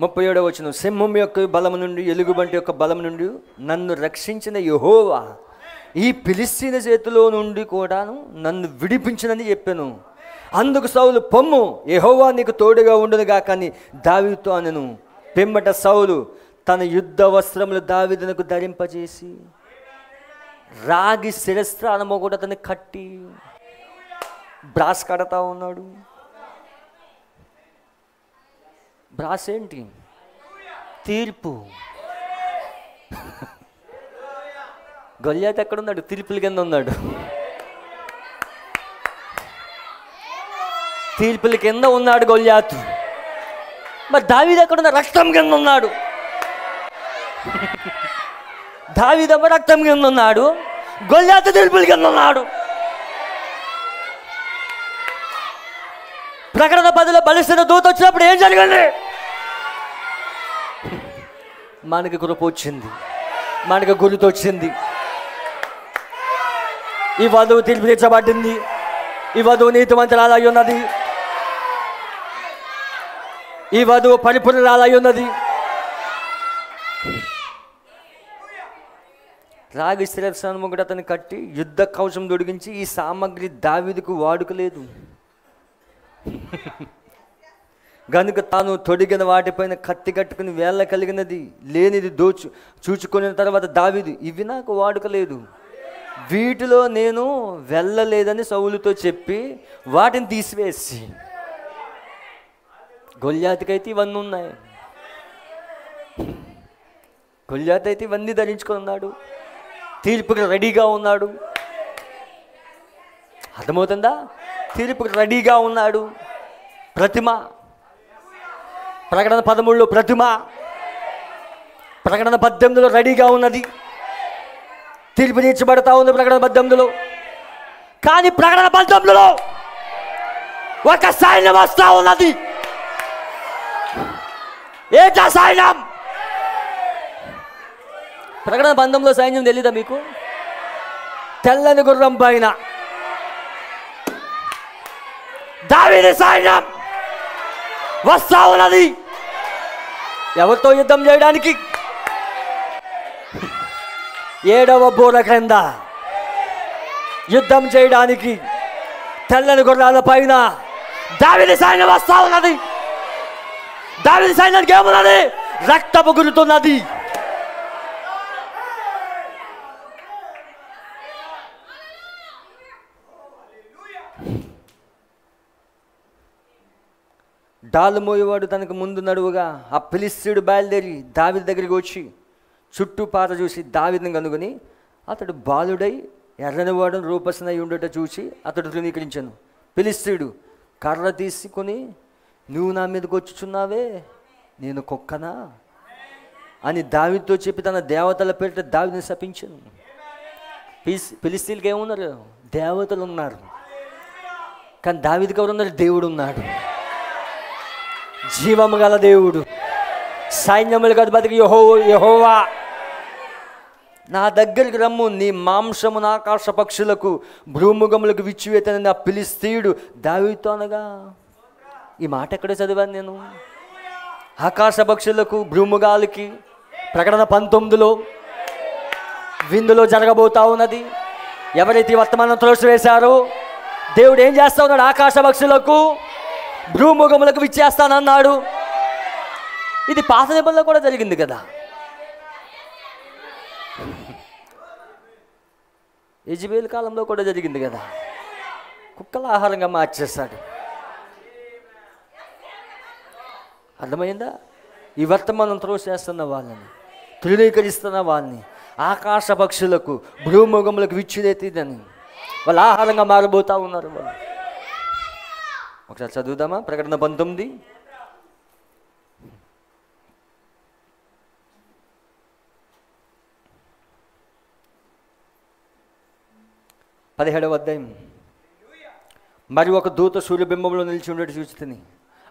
ముప్పై 37వ వచనం, సింహం యొక్క బలము నుండి, ఎలుగుబంటి యొక్క బలము నుండి నన్ను రక్షించిన యెహోవా ఈ ఫిలిష్తీయుల చేతిలో నుండి కూడాను నన్ను విడిపించినని చెప్పాను. అందుకు సౌలు, పొమ్ము, యెహోవా నీకు తోడుగా ఉండునుగా కానీ దావీదుతో అనెను. పిమ్మట సౌలు తన యుద్ధ వస్త్రములు దావీదునకు ధరింపజేసి రాగి శిరస్త్రానము కూడా అతన్ని కట్టి బ్రాస్ కడతా ఉన్నాడు. బ్రాస్ ఏంటి? తీర్పు. గొల్యాతు ఎక్కడున్నాడు? తీర్పుల కింద ఉన్నాడు. తీర్పుల కింద ఉన్నాడు గొల్యాతు. మరి దావీదు ఎక్కడున్నాడు? రక్తం కింద ఉన్నాడు. దావీదు రక్తం కింద ఉన్నాడు, గొల్యాతు తీర్పుల కింద ఉన్నాడు. ప్రకటన 10లో బలిష్ఠుల దూత వచ్చినప్పుడు ఏం జరిగింది? మనకి కృప వచ్చింది, మనకి గుర్తు వచ్చింది. ఈ వధువు తీర్పు తీర్చబడింది, ఈ వధువు నీతిమంతురాలై ఉన్నది, ఈ వధువు పరిపూర్ణురాలై ఉన్నది. రాగి స్థిరత్వం కూడా అతన్ని కట్టి యుద్ధ కవచం దొడిగించి ఈ సామగ్రి దావీదుకు వాడుకలేదు గనుక తాను తొడిగిన వాటిపైన కత్తి కట్టుకుని వేళ్ళ కలిగినది లేనిది చూచుకున్న తర్వాత దావీదు, ఇవి నాకు వాడుకలేదు, వీటిలో నేను వెళ్ళలేదని సౌలుతో చెప్పి వాటిని తీసివేసి, గొల్యాతికైతే ఇవన్నీ ఉన్నాయి, గొల్యాత్ అయితే ఇవన్నీ ధరించుకొని ఉన్నాడు, తీర్పుకి రెడీగా ఉన్నాడు. అర్థమవుతుందా? తీర్పుకి రెడీగా ఉన్నాడు. ప్రతిమ, ప్రకటన 13లో ప్రతిమ, ప్రకటన 18లో రెడీగా ఉన్నది, తీర్పు తీర్చబడతా ఉంది ప్రకటన 18లో. కానీ ప్రకటన 19లో ఒక సైన్యం వస్తా ఉన్నది. ఏంటా సైన్యం? ప్రకటన 19లో సైన్యం తెలీదా మీకు? తెల్లని గుర్రం పైన దావీదు సైన్యం వస్తా ఉన్నది. ఎవరితో యుద్ధం చేయడానికి? 7వ బూర క్రింద యుద్ధం చేయడానికి తెల్లని గుర్రాల పైన దావీదు సైన్యం వస్తా ఉన్నది. దావీదు సైన్యానికి ఏమున్నది? రక్తపు గుర్తున్నది. డాలు మోయేవాడు తనకు ముందు నడువుగా ఆ ఫిలిష్తీయుడు బయలుదేరి దావీదు దగ్గరికి వచ్చి చుట్టూ పాత చూసి దావీదుని కనుగొని అతడు బాలుడై ఎర్రనివాడు రూపసనై ఉండట చూసి అతడు తృణీకరించాను. ఫిలిష్తీయుడు కర్ర తీసుకొని, నువ్వు నా మీదకి వచ్చుచున్నావే, నేను కుక్కనా అని దావీదుతో చెప్పి తన దేవతల పేరిట దావీదుని శపించాను. ఫిలిష్తీయులకి ఏమున్నారు? దేవతలు ఉన్నారు. కానీ దావీదుకి ఎవరు ఉన్నారు? దేవుడు ఉన్నాడు, జీవము గల దేవుడు, సైన్యములకు అధిపతి యెహోవా. నా దగ్గరికి రమ్ము, నీ మాంసమును ఆకాశ పక్షులకు భూముగములకు విచ్చివేతనని ఆ ఫిలిష్తీయుడు దావీదుతో అనగా. ఈ మాట ఎక్కడే చదివాను నేను? ఆకాశ పక్షులకు భూముగాలకి ప్రకటన 19లో విందులో జరగబోతా ఉన్నది. ఎవరైతే వర్తమానం త్రోసివేశారో దేవుడు ఏం చేస్తా ఉన్నాడు? ఆకాశ పక్షులకు భూముగములకు విచ్చేస్తానన్నాడు. ఇది పాత నిబంధనలో కూడా జరిగింది కదా. యెజబెల్ కాలంలో కూడా జరిగింది కదా. కుక్కల ఆహారంగా మార్చేస్తాడు. అర్థమైందా? ఈ వర్తమానం త్రోసేస్తున్న వాళ్ళని, తృణీకరిస్తున్న వాళ్ళని ఆకాశ పక్షులకు భూముగములకు విచ్చులేదని వాళ్ళు ఆహారంగా మారబోతా ఉన్నారు. వాళ్ళు ఒకసారి చదువుదామా? ప్రకటన 19 17వ అధ్యాయం. మరి ఒక దూత సూర్యబింబంలో నిలిచి ఉండేది చూచితిని.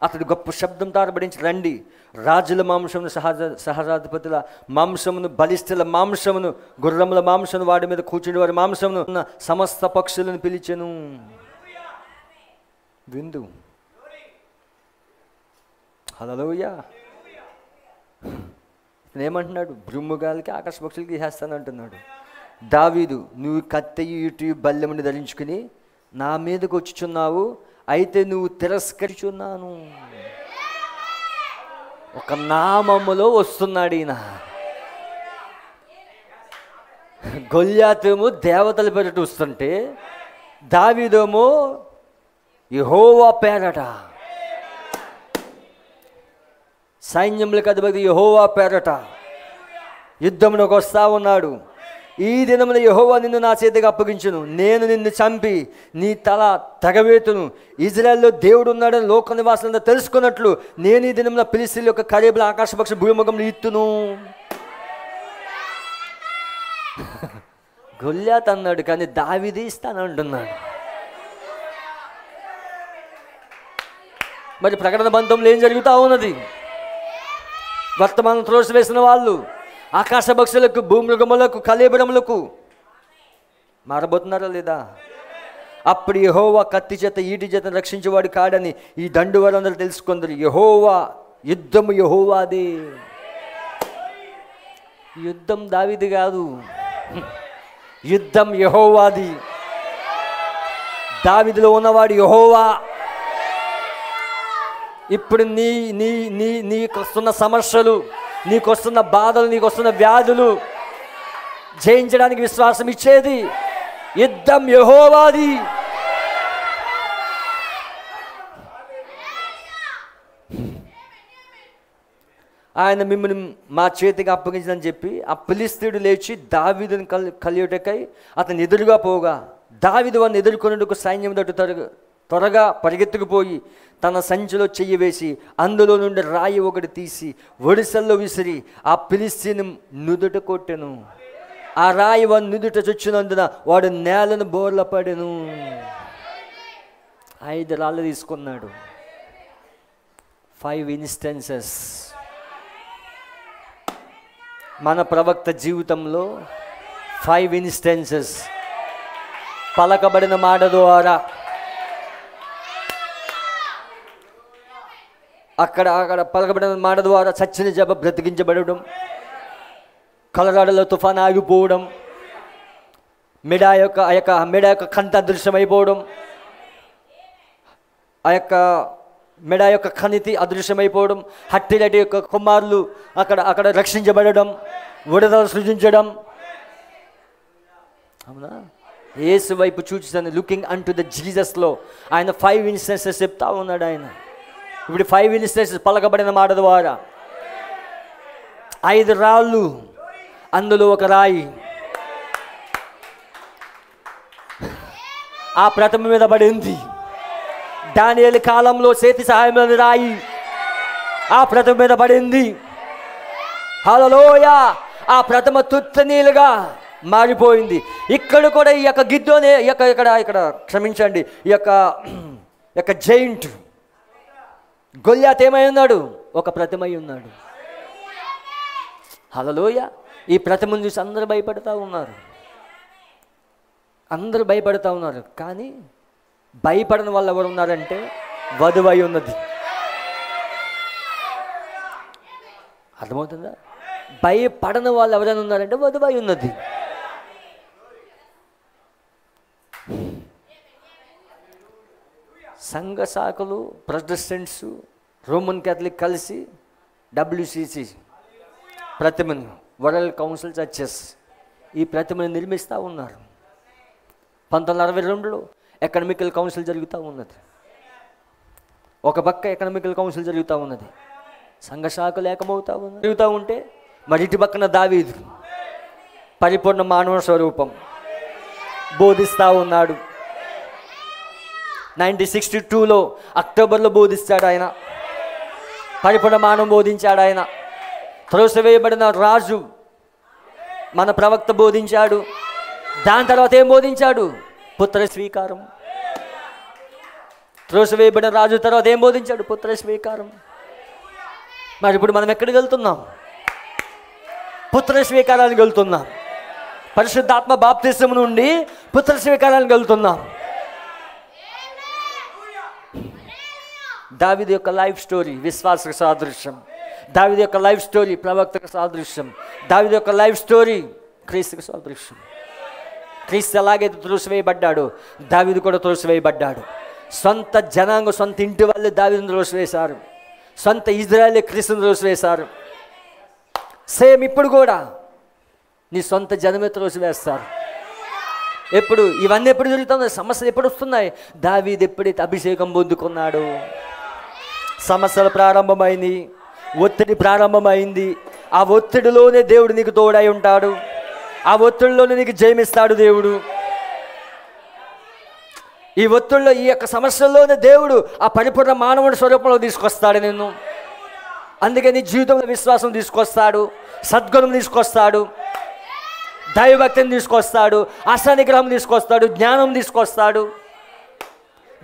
అతడు గొప్ప శబ్దం తారబడించి, రండి, రాజుల మాంసమును, సహజాధిపతుల మాంసమును, బలిష్ఠుల మాంసమును, గుర్రముల మాంసమును, వాడి మీద కూర్చుని వారి మాంసమును ఉన్న సమస్త పక్షులను పిలిచెను. విందు. హల్లెలూయా. ఏమంటున్నాడు? భృంగుగాలకి ఆకాశ పక్షులకి తీసేస్తాను అంటున్నాడు. దావీదు, నువ్వు కత్తెయ్యి ఇటు బల్లెముని ధరించుకుని నా మీదకి వచ్చుచున్నావు, అయితే నువ్వు తిరస్కరించున్నాను. ఒక నామములో వస్తున్నాడు ఈయన. గొల్యాతేమో దేవతల పేరట వస్తుంటే, దావీదేమో యెహోవా పేరట, సైన్యములకు అధిపతి యెహోవా పేరట యుద్ధమునకు వస్తా ఉన్నాడు. ఈ దినమున యెహోవా నిన్ను నా చేతికి అప్పగించును, నేను నిన్ను చంపి నీ తల తెగవేతును. ఇజ్రాయెల్లో దేవుడు ఉన్నాడని లోక నివాసులంతా తెలుసుకున్నట్లు నేను ఈ దినమున ఫిలిష్తీయుల యొక్క కరేబుల ఆకాశపక్ష భూముఖంలో ఇత్తును. గొల్యాత్ అన్నాడు, కానీ దావీదు ఇస్తానంటున్నాడు. మరి ప్రకటన బంధంలో ఏం జరుగుతూ ఉన్నది? వర్తమానం త్రోసివేసిన వాళ్ళు ఆకాశ పక్షులకు, భూమృగములకు, కళేబరములకు మారబోతున్నారా లేదా? అప్పుడు యెహోవా కత్తి చేత ఈటి చేత రక్షించేవాడు కాడని ఈ దండు వారందరూ తెలుసుకుందరు. యెహోవా యుద్ధము యెహోవాదే. యుద్ధం దావీదు కాదు, యుద్ధం యెహోవాది. దావీదులో ఉన్నవాడు యెహోవా. ఇప్పుడు నీకొస్తున్న సమస్యలు, నీకొస్తున్న బాధలు, నీకొస్తున్న వ్యాధులు జయించడానికి విశ్వాసం ఇచ్చేది యుద్ధం యెహోవాది. ఆయన మిమ్మల్ని మా చేతికి అప్పగించదని చెప్పి ఆ ఫిలిష్తీయుడు లేచి దావీదుని కలియుటకై అతను ఎదురుగా పోగా, దావీదు వారిని ఎదుర్కొనేందుకు సైన్యం తట్టు త్వరగా పరిగెత్తుకుపోయి తన సంచిలో చెయ్యి వేసి అందులో నుండి రాయి ఒకటి తీసి ఒడిసెల్లో విసిరి ఆ ఫిలిష్తీయుని నుదుట కొట్టెను. ఆ రాయి వాడు నుదుట చొచ్చినందున వాడు నేలను బోర్ల పడెను. 5 రాళ్ళు తీసుకున్నాడు. 5 ఇన్స్టెన్సెస్. మన ప్రవక్త జీవితంలో 5 ఇన్స్టెన్సెస్. పలకబడిన మాట ద్వారా అక్కడ పలకబడిన మాట ద్వారా చచ్చిన జబ బ్రతికించబడడం, కలరాడలో తుఫాన్ ఆగిపోవడం, మెడ యొక్క కంట అదృశ్యమైపోవడం, ఆ యొక్క మెడ యొక్క కణితి అదృశ్యమైపోవడం, హట్టిరెడ్డి యొక్క కుమారులు అక్కడ రక్షించబడడం, విడుదల సృజించడం. అవునా? యేసు వైపు చూసాను, లుకింగ్ అన్ టు ద జీసస్లో ఆయన 5 ఇన్స్టెన్సెస్ చెప్తా ఉన్నాడు. ఆయన ఇప్పుడు 5 ఇన్స్టెన్సెస్ పలకబడిన మాట ద్వారా 5 రాళ్ళు, అందులో ఒక రాయి ఆ ప్రతిమ మీద పడింది. దానియేలు కాలంలో చేతి సహాయం రాయి ఆ ప్రతిమ మీద పడింది. హల్లెలూయా! ఆ ప్రతిమ తుత్తనీలుగా మారిపోయింది. ఇక్కడ కూడా ఈ యొక్క గిద్దోనే ఇక్కడ క్షమించండి, ఈ యొక్క జైంట్ గొల్యాత్ ఏమై ఉన్నాడు? ఒక ప్రతిమై ఉన్నాడు. హల్లెలూయా! ఈ ప్రతిమను చూసి అందరూ భయపడతా ఉన్నారు. కానీ భయపడని వాళ్ళు ఎవరు ఉన్నారంటే వధువై ఉన్నది. అర్థమవుతుందా? భయపడని వాళ్ళు ఎవరైనా ఉన్నారంటే వధువై ఉన్నది. సంఘ శాఖలు, ప్రొటెస్టెంట్స్, రోమన్ క్యాథలిక్ కలిసి WCC ప్రతిమను, వరల్డ్ కౌన్సిల్ చర్చెస్, ఈ ప్రతిమను నిర్మిస్తూ ఉన్నారు. 1962లో ఎకనామికల్ కౌన్సిల్ జరుగుతూ ఉన్నది. ఒక పక్క ఎకనామికల్ కౌన్సిల్ జరుగుతూ ఉన్నది, సంఘ శాఖలు జరుగుతూ ఉంటే మరి ఇటు పక్కన దావీదు పరిపూర్ణ మానవ స్వరూపం బోధిస్తూ ఉన్నాడు. 1962లో అక్టోబర్లో బోధిస్తాడు ఆయన. పరిపూర్ణ మానవం బోధించాడు ఆయన. త్రోసివేయబడిన రాజు మన ప్రవక్త బోధించాడు. దాని తర్వాత ఏం బోధించాడు? పుత్ర స్వీకారం. త్రోసివేయబడిన రాజు తర్వాత ఏం బోధించాడు? పుత్ర స్వీకారం. మరి ఇప్పుడు మనం ఎక్కడికి వెళ్తున్నాం? పుత్ర స్వీకారానికి వెళ్తున్నాం. పరిశుద్ధాత్మ బాప్తిసం నుండి పుత్ర స్వీకారానికి వెళ్తున్నాం. దావీదు యొక్క లైఫ్ స్టోరీ విశ్వాసకు సాదృశ్యం. దావీదు యొక్క లైఫ్ స్టోరీ ప్రవక్తకు సాదృశ్యం. దావీదు యొక్క లైఫ్ స్టోరీ క్రీస్తుకు సాదృశ్యం. క్రీస్తు ఎలాగైతే త్రోసివేయబడ్డాడో దావీదు కూడా త్రోసివేయబడ్డాడు. సొంత జనాంగం, సొంత ఇంటి వాళ్ళే దావీదును త్రోసివేశారు. సొంత ఇజ్రాయేలే క్రీస్తును త్రోసివేశారు. సేమ్ ఇప్పుడు కూడా నీ సొంత జనమే త్రోసివేస్తారు. ఎప్పుడు ఇవన్నీ ఎప్పుడు జరుగుతుంది? సమస్యలు ఎప్పుడు వస్తున్నాయి? దావీదు ఎప్పుడైతే అభిషేకం పొందుకున్నాడు, సమస్యలు ప్రారంభమైంది, ఒత్తిడి ప్రారంభమైంది. ఆ ఒత్తిడిలోనే దేవుడు నీకు తోడై ఉంటాడు. ఆ ఒత్తిడిలోనే నీకు జయమిస్తాడు దేవుడు. ఈ ఒత్తిడిలో, ఈ యొక్క సమస్యల్లోనే దేవుడు ఆ పరిపూర్ణ మానవుడి స్వరూపంలో తీసుకొస్తాడు నిన్ను. అందుకే నీ జీవితంలో విశ్వాసం తీసుకొస్తాడు, సద్గుణం తీసుకొస్తాడు, దైవభక్తిని తీసుకొస్తాడు, ఆశానిగ్రహం తీసుకొస్తాడు, జ్ఞానం తీసుకొస్తాడు.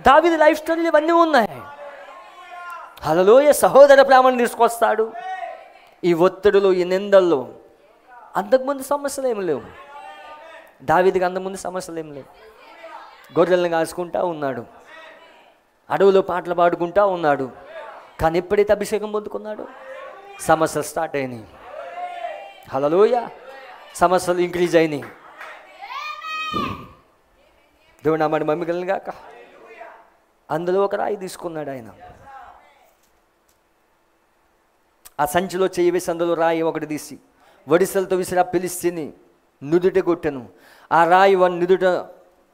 దావీదు లైఫ్ స్టోరీలు ఇవన్నీ ఉన్నాయి. హల్లెలూయా. సహోదర ప్రేమను తీసుకొస్తాడు. ఈ ఒత్తిడిలో, ఈ నిందల్లో అంతకుముందు సమస్యలు ఏమి లేవు. దావీదుకి అంతకుముందు సమస్యలు ఏమి లేవు. గొర్రెలను కాసుకుంటా ఉన్నాడు, అడవులో పాటలు పాడుకుంటా ఉన్నాడు. కానీ ఎప్పుడైతే అభిషేకం పొందుకున్నాడు, సమస్యలు స్టార్ట్ అయినాయి. హల్లెలూయా. సమస్యలు ఇంక్రీజ్ అయినాయి. దేవుడు నామని మమ్మికలను గాక. అందులో ఒక రాయి తీసుకున్నాడు ఆయన. ఆ సంచిలో చేయి వేసి అందులో రాయి ఒకటి తీసి వడిసెలతో విసిరి ఫిలిష్తీయుని నుదుట కొట్టెను. ఆ రాయి వాడి నుదుట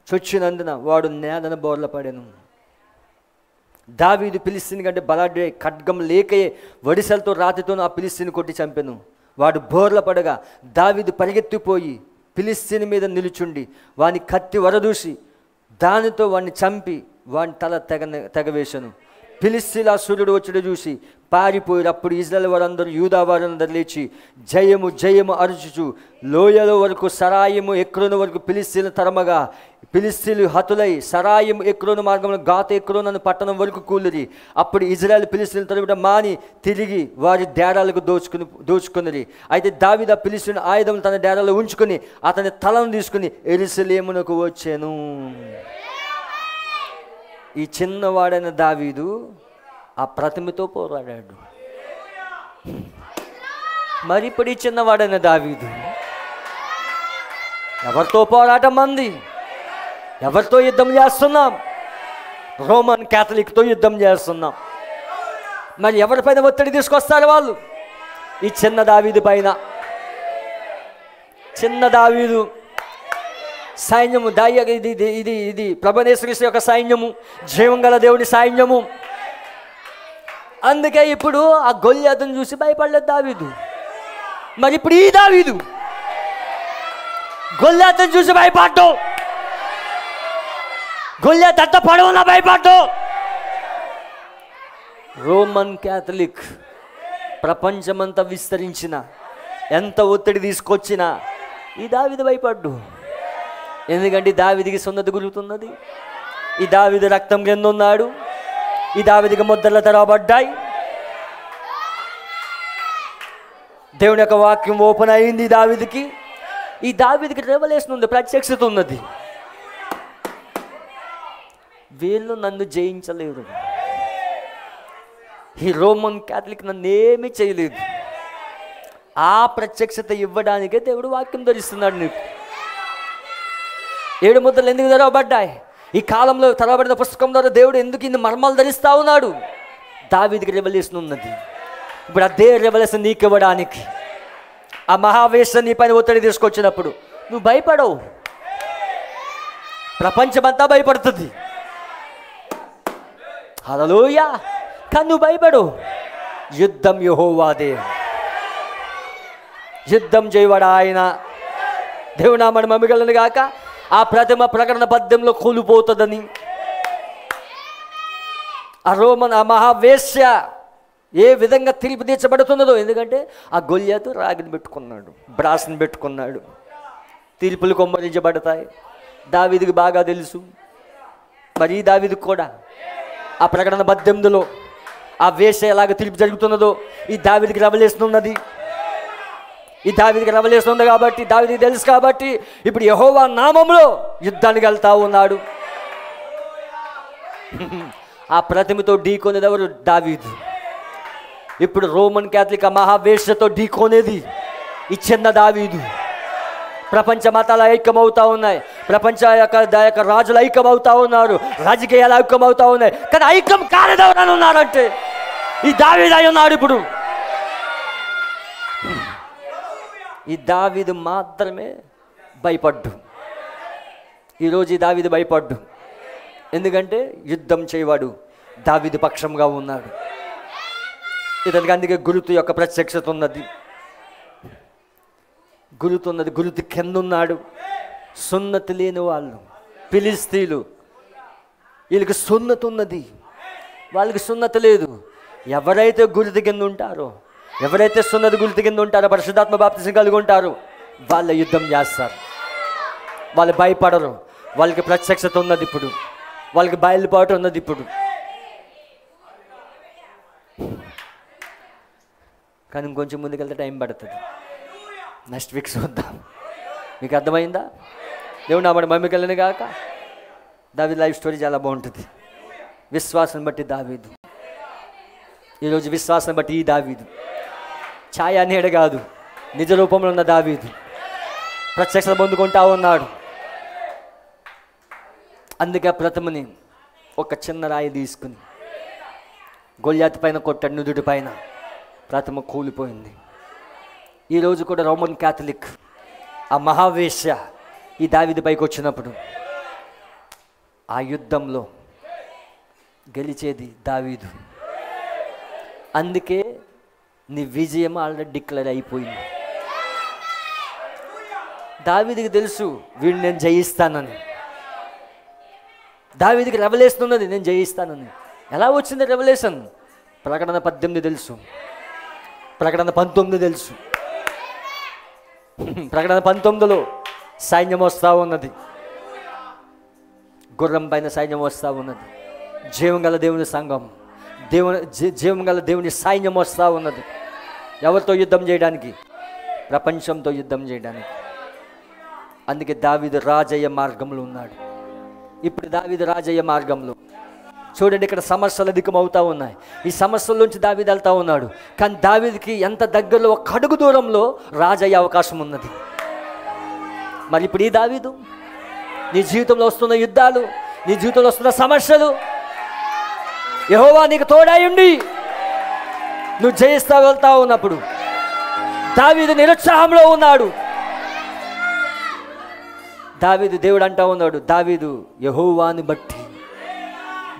చొచ్చినందున వాడు నేదన బోర్ల పడెను. దావీదు ఫిలిష్తీయుని కంటే బలాఢ్యుడై ఖడ్గం లేకయే వడిసెలతో రాతితోనూ ఆ ఫిలిష్తీయుని కొట్టి చంపెను. వాడు బోర్ల పడగా దావీదు పరిగెత్తిపోయి ఫిలిష్తీయుని మీద నిలుచుండి వాని కత్తి వరదూసి దానితో వాడిని చంపి వాని తల తెగవేశను. ఫిలిష్తీయుల సూర్యుడు వచ్చుడు చూసి పారిపోయి అప్పుడు ఇజ్రాయేల్ వారందరూ, యూదా వారందరూ లేచి జయము జయము అరుచుచు లోయల వరకు సరాయిము ఎక్రోను వరకు ఫిలిష్తీయులను తరమగా ఫిలిష్తీయులు హతులై సరాయిము ఎక్రోను మార్గంలో గాత ఎక్రోను పట్టణం వరకు కూలిరి. అప్పుడు ఇజ్రాయేల్ ఫిలిష్తీయులను తరుముట మాని తిరిగి వారి డేరాలకు దోచుకునిరి. అయితే దావీదు ఆ ఫిలిష్తీయుని ఆయుధం తన డేరాలో ఉంచుకొని అతని తలను తీసుకుని యెరూషలేమునకు వచ్చాను. ఈ చిన్నవాడైన దావీదు ఆ ప్రతిమతో పోరాడాడు. మరి ఇప్పుడు ఈ చిన్నవాడైన దావీదు ఎవరితో పోరాటం మంది? ఎవరితో యుద్ధం చేస్తున్నాం? రోమన్ క్యాథలిక్తో యుద్ధం చేస్తున్నాం. మరి ఎవరిపైన ఒత్తిడి తీసుకొస్తారు వాళ్ళు? ఈ చిన్న దావీదు పైన. చిన్న దావీదు సైన్యము ఇది ప్రభునేశ్వరి యొక్క సైన్యము, జీవం గల దేవుని సైన్యము. అందుకే ఇప్పుడు ఆ గొల్యాతును చూసి భయపడలేదు దావీదు. మరి ఇప్పుడు ఈ దావీదు గొల్యాతును చూసి భయపడ్డు. గొల్యాతు అంత పడవన భయపడ్డు. రోమన్ క్యాథలిక్ ప్రపంచమంతా విస్తరించిన, ఎంత ఒత్తిడి తీసుకొచ్చినా ఈ దావీదు భయపడ్డు. ఎందుకంటే దావీదుకి సున్నతి గురుతున్నది. ఈ దావీదు రక్తం కింద ఉన్నాడు. ఈ దావీదుకి ముద్దల తెరవబడ్డాయి. దేవుని యొక్క వాక్యం ఓపెన్ అయింది దావీదుకి. ఈ దావీదుకి రెవల్యూషన్ ఉంది, ప్రత్యక్షత ఉన్నది. వీళ్ళు నన్ను జయించలేరు. ఈ రోమన్ క్యాథలిక్ నన్ను ఏమీ చేయలేదు. ఆ ప్రత్యక్షత ఇవ్వడానికే దేవుడు వాక్యం ధరిస్తున్నాడు నీకు. 7 ముద్రలు ఎందుకు తెరవబడ్డాయి? ఈ కాలంలో తెరవబడిన పుస్తకం ద్వారా దేవుడు ఎందుకు ఇన్ని మర్మాలు ధరిస్తూ ఉన్నాడు? దావీదుకి రెవల్యూషన్ ఉన్నది. ఇప్పుడు అదే రెవల్యూషన్ నీకు ఇవ్వడానికి, ఆ మహావేశం నీ పైన ఒత్తిడి తీసుకొచ్చినప్పుడు నువ్వు భయపడవు. ప్రపంచమంతా భయపడుతుంది. హల్లెలూయా. కానీ నువ్వు భయపడు. యుద్ధం యెహోవాదే, యుద్ధం చేయవాడు ఆయన. దేవుడు నామమున మహిమగలను గాక. ఆ ప్రతిమ ప్రకటన 18లో కూలిపోతుందని, ఆ రోమన్ ఆ మహావేశ్య ఏ విధంగా తీర్పు తీర్చబడుతున్నదో. ఎందుకంటే ఆ గొల్యాతు రాగిని పెట్టుకున్నాడు, బ్రాస్ని పెట్టుకున్నాడు. తీర్పులు కొమ్మరించబడతాయి. దావీదుకి బాగా తెలుసు. మరి ఈ దావీదుకు కూడా ఆ ప్రకటన 18లో ఆ వేశ్య ఎలాగ తీర్పు జరుగుతున్నదో ఈ దావీదుకి రెవల్యూషన్ ఉన్నది. ఈ దావీదుకి రెవల్యూషన్ ఉంది కాబట్టి, దావీదుకి తెలుసు కాబట్టి ఇప్పుడు యెహోవా నామములో యుద్ధానికి వెళ్తా ఉన్నాడు. ఆ ప్రతిమతో ఢీకొనేది ఎవరు? దావీదు. ఇప్పుడు రోమన్ క్యాథలిక్ మహావేశ్యతో ఢీకొనేది ఈ చిన్న దావీదు. ప్రపంచ మతాలు ఐక్యమవుతా ఉన్నాయి. ప్రపంచ యొక్క రాజులు ఐక్యమవుతా ఉన్నారు. రాజకీయాలు ఐక్యమవుతా ఉన్నాయి. కానీ ఐక్యం కాలేదు ఎవరైనా ఉన్నారంటే ఈ దావీదు అయి ఉన్నాడు. ఇప్పుడు ఈ దావీదు మాత్రమే భయపడ్డు. ఈరోజు ఈ దావీదు భయపడ్డు. ఎందుకంటే యుద్ధం చేయవాడు దావీదు పక్షంగా ఉన్నాడు. ఇతనికి అందుకే గురుతు యొక్క ప్రత్యక్షత ఉన్నది. గురుతున్నది. గురుతు కింద ఉన్నాడు. సున్నతి లేని వాళ్ళు ఫిలిష్తీయులు, వీళ్ళకి సున్నతి ఉన్నది, వాళ్ళకి సున్నతి లేదు. ఎవరైతే గురుతు కింద ఉంటారో, ఎవరైతే సున్నతి గుర్తు కింద ఉంటారో, పరిశుద్ధాత్మ బాప్తిసం కలిగి ఉంటారో వాళ్ళ యుద్ధం చేస్తారు. వాళ్ళు భయపడరు. వాళ్ళకి ప్రత్యక్షత ఉన్నది. ఇప్పుడు వాళ్ళకి బయలుపాటు ఉన్నది. ఇప్పుడు కానీ ఇంకొంచెం ముందుకెళ్తే టైం పడుతుంది. నెక్స్ట్ వీక్ చూద్దాం. మీకు అర్థమైందా? దేవుడు నా మమ్మీకి వెళ్ళిన కాక దావీదు లైఫ్ స్టోరీ చాలా బాగుంటుంది. విశ్వాసం బట్టి దావీదు, ఈరోజు విశ్వాసం బట్టి ఈ దావీదు ఛాయ నీడ కాదు, నిజ రూపంలో ఉన్న దావీదు ప్రత్యక్షత పొందుకుంటా ఉన్నాడు. అందుకే ప్రథమని ఒక చిన్న రాయి తీసుకుని గొల్యాతు పైన కొట్టాడు, నుదుటి పైన. ప్రథమ కూలిపోయింది. ఈరోజు కూడా రోమన్ క్యాథలిక్ ఆ మహావేశ్య ఈ దావీదు పైకి వచ్చినప్పుడు ఆ యుద్ధంలో గెలిచేది దావీదు. అందుకే నీ విజయం ఆల్రెడీ డిక్లేర్ అయిపోయింది. దావీదుకి తెలుసు వీడిని నేను జయిస్తానని. దావీదుకి రెవల్యూషన్ ఉన్నది, నేను జయిస్తానని. ఎలా వచ్చింది రెవల్యూషన్? ప్రకటన 18 తెలుసు, ప్రకటన 19 తెలుసు. ప్రకటన 19లో సైన్యం వస్తూ ఉన్నది, గుర్రం పైన సైన్యం వస్తూ ఉన్నది. జీవం గల దేవుని సంఘం, జీవం గల దేవుని సైన్యం వస్తూ ఉన్నది. ఎవరితో యుద్ధం చేయడానికి? ప్రపంచంతో యుద్ధం చేయడానికి. అందుకే దావీదు రాజయ్య మార్గంలో ఉన్నాడు. ఇప్పుడు దావీదు రాజయ్య మార్గంలో చూడండి, ఇక్కడ సమస్యలు అధికమవుతూ ఉన్నాయి. ఈ సమస్యల్లోంచి దావీదు వెళ్తూ ఉన్నాడు. కానీ దావీదుకి ఎంత దగ్గరలో, ఒక అడుగు దూరంలో రాజయ్యే అవకాశం ఉన్నది. మరి ఇప్పుడు ఈ దావీదు, నీ జీవితంలో వస్తున్న యుద్ధాలు, నీ జీవితంలో వస్తున్న సమస్యలు, యెహోవా నీకు తోడైయుండి నువ్వు జయిస్తా వెళ్తా ఉన్నప్పుడు దావీదు నిరుత్సాహంలో ఉన్నాడు. దావీదు, దేవుడు అంటా ఉన్నాడు, దావీదు యెహోవాని బట్టి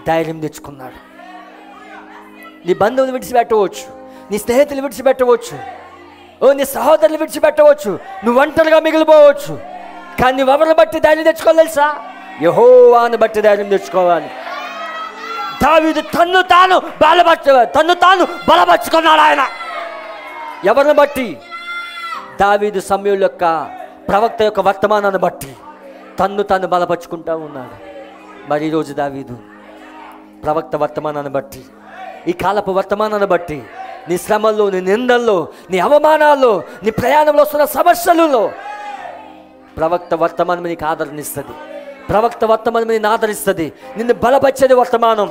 ధైర్యం తెచ్చుకున్నాడు. నీ బంధువులు విడిచిపెట్టవచ్చు, నీ స్నేహితులు విడిచిపెట్టవచ్చు, నీ సహోదరులు విడిచిపెట్టవచ్చు, నువ్వు ఒంటరిగా మిగిలిపోవచ్చు. కానీ నువ్వు ఎవరిని బట్టి ధైర్యం తెచ్చుకోవాలి తెలుసా? యెహోవాని బట్టి ధైర్యం తెచ్చుకోవాలి. దావీదు తన్ను తాను బలపరుచుకున్నాడు. ఆయన ఎవరిని బట్టి? దావీదు సమూయేలు యొక్క ప్రవక్త యొక్క వర్తమానాన్ని బట్టి తన్ను తాను బలపరుచుకుంటా ఉన్నాడు. మరి ఈరోజు దావీదు ప్రవక్త వర్తమానాన్ని బట్టి, ఈ కాలపు వర్తమానాన్ని బట్టి, నీ శ్రమల్లో, నీ నిందల్లో, నీ అవమానాల్లో, నీ ప్రయాణంలో వస్తున్న సమస్యలలో ప్రవక్త వర్తమానం నీకు ఆదరణిస్తుంది. ప్రవక్త వర్తమానం నిన్ను ఆదరిస్తుంది. నిన్ను బలపరిచేది వర్తమానం.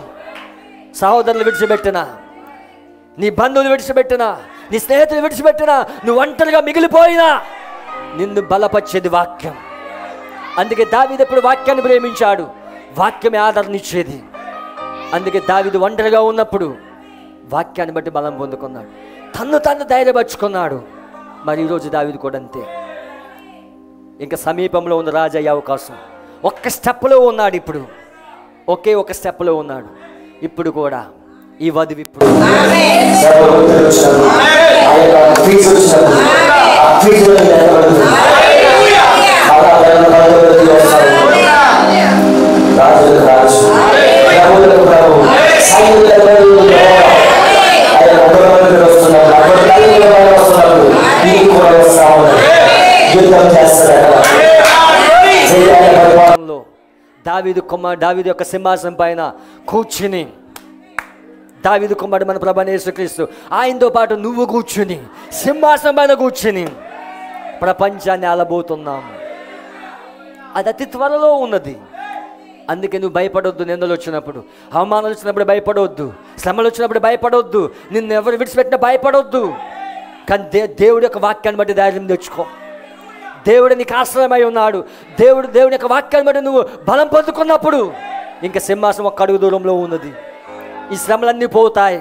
సహోదరులు విడిచిపెట్టినా, నీ బంధువులు విడిచిపెట్టినా, నీ స్నేహితులు విడిచిపెట్టినా, నువ్వు ఒంటరిగా మిగిలిపోయినా నిన్ను బలపరిచేది వాక్యం. అందుకే దావీదు ఎప్పుడు వాక్యాన్ని ప్రేమించాడు, వాక్యమే ఆదరణిచ్చేది. అందుకే దావీదు ఒంటరిగా ఉన్నప్పుడు వాక్యాన్ని బట్టి బలం పొందుకున్నాడు, తన్ను ధైర్యపరుచుకున్నాడు. మరి ఈరోజు దావీదు కూడా అంతే. ఇంకా సమీపంలో ఉన్న రాజయ్యే అవకాశం, ఒక్క స్టెప్లో ఉన్నాడు. ఇప్పుడు ఒకే ఒక స్టెప్లో ఉన్నాడు. ఇప్పుడు కూడా ఈ వధువు ఇప్పుడు దావీదు యొక్క సింహాసనం పైన కూర్చుని, దావీదు కుమారుడు మన ప్రభువైన యేసుక్రీస్తు, ఆయనతో పాటు నువ్వు కూర్చుని సింహాసనం పైన కూర్చుని ప్రపంచాన్ని ఆలబోతున్నాము. అది అతి త్వరలో ఉన్నది. అందుకే నువ్వు భయపడొద్దు. నిందలు వచ్చినప్పుడు, అవమానాలు వచ్చినప్పుడు భయపడవద్దు, శ్రమలు వచ్చినప్పుడు భయపడవద్దు, నిన్ను ఎవరు విడిచిపెట్టినా భయపడవద్దు. కానీ దేవుడి యొక్క వాక్యాన్ని బట్టి ధైర్యం తెచ్చుకో. దేవుడు నీకు ఆశ్రయమై ఉన్నాడు. దేవుడి యొక్క వాక్యాన్ని బట్టి నువ్వు బలం పొందుకున్నప్పుడు ఇంకా సింహాసనం ఒక్క అడుగు దూరంలో ఉన్నది. ఈ శ్రమలన్నీ పోతాయి.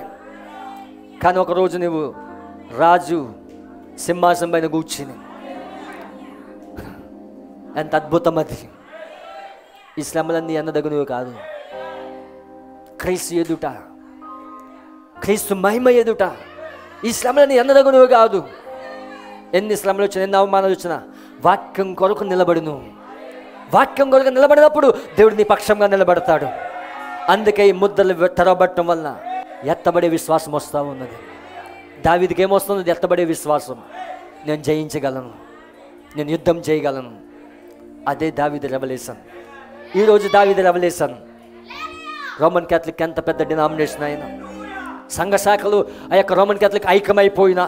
కానీ ఒకరోజు నువ్వు రాజు సింహాసనం పైన కూర్చుని, ఎంత అద్భుతం అది! ఈ శ్రమలన్నీ ఎన్నదగినవి కాదు. క్రీస్తు ఎదుట, క్రీస్తు మహిమ ఎదుట ఈ శ్రమలన్నీ ఎన్నదగినవి కాదు. ఎన్ని శ్రమలు వచ్చినా, ఎన్ని అవమానాలు వచ్చినా వాక్యం కొరకు నిలబడును. వాక్యం కొరకు నిలబడినప్పుడు దేవుడు నీ పక్షంగా నిలబడతాడు. అందుకే ఈ ముద్దలు తెరవబట్టడం వలన ఎత్తబడే విశ్వాసం వస్తూ ఉన్నది. దావీదుకి ఏమొస్తుంది? ఎత్తబడే విశ్వాసం. నేను జయించగలను, నేను యుద్ధం చేయగలను. అదే దావీదు రెవల్యూషన్. ఈరోజు దావీదు రెవల్యూషన్. రోమన్ క్యాథలిక్ ఎంత పెద్ద డినామినేషన్ అయినా, సంఘ శాఖలు ఆ యొక్క రోమన్ క్యాథలిక్ ఐక్యమైపోయినా,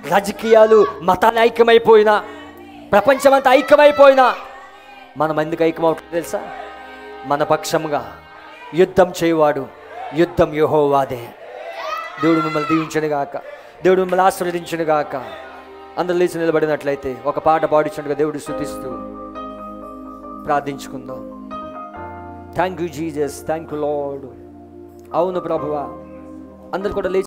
రాజకీయాలు మతాలు ఐక్యమైపోయినా, ప్రపంచమంతా ఐక్యమైపోయినా మనం ఎందుకు ఐక్యమవుతుందో తెలుసా? మన పక్షముగా యుద్ధం చేయవాడు, యుద్ధం యెహోవాదే. దేవుడు మిమ్మల్ని దీవించనుగాక, దేవుడు మిమ్మల్ని ఆశీర్వదించనుగాక. అందరూ లేచి నిలబడినట్లయితే ఒక పాట పాడించుండగా దేవుడు స్తుతిస్తూ ప్రార్థించుకుందాం. Thank you Jesus, thank you Lord. అవును ప్రభువా. అందరు కూడా లేచి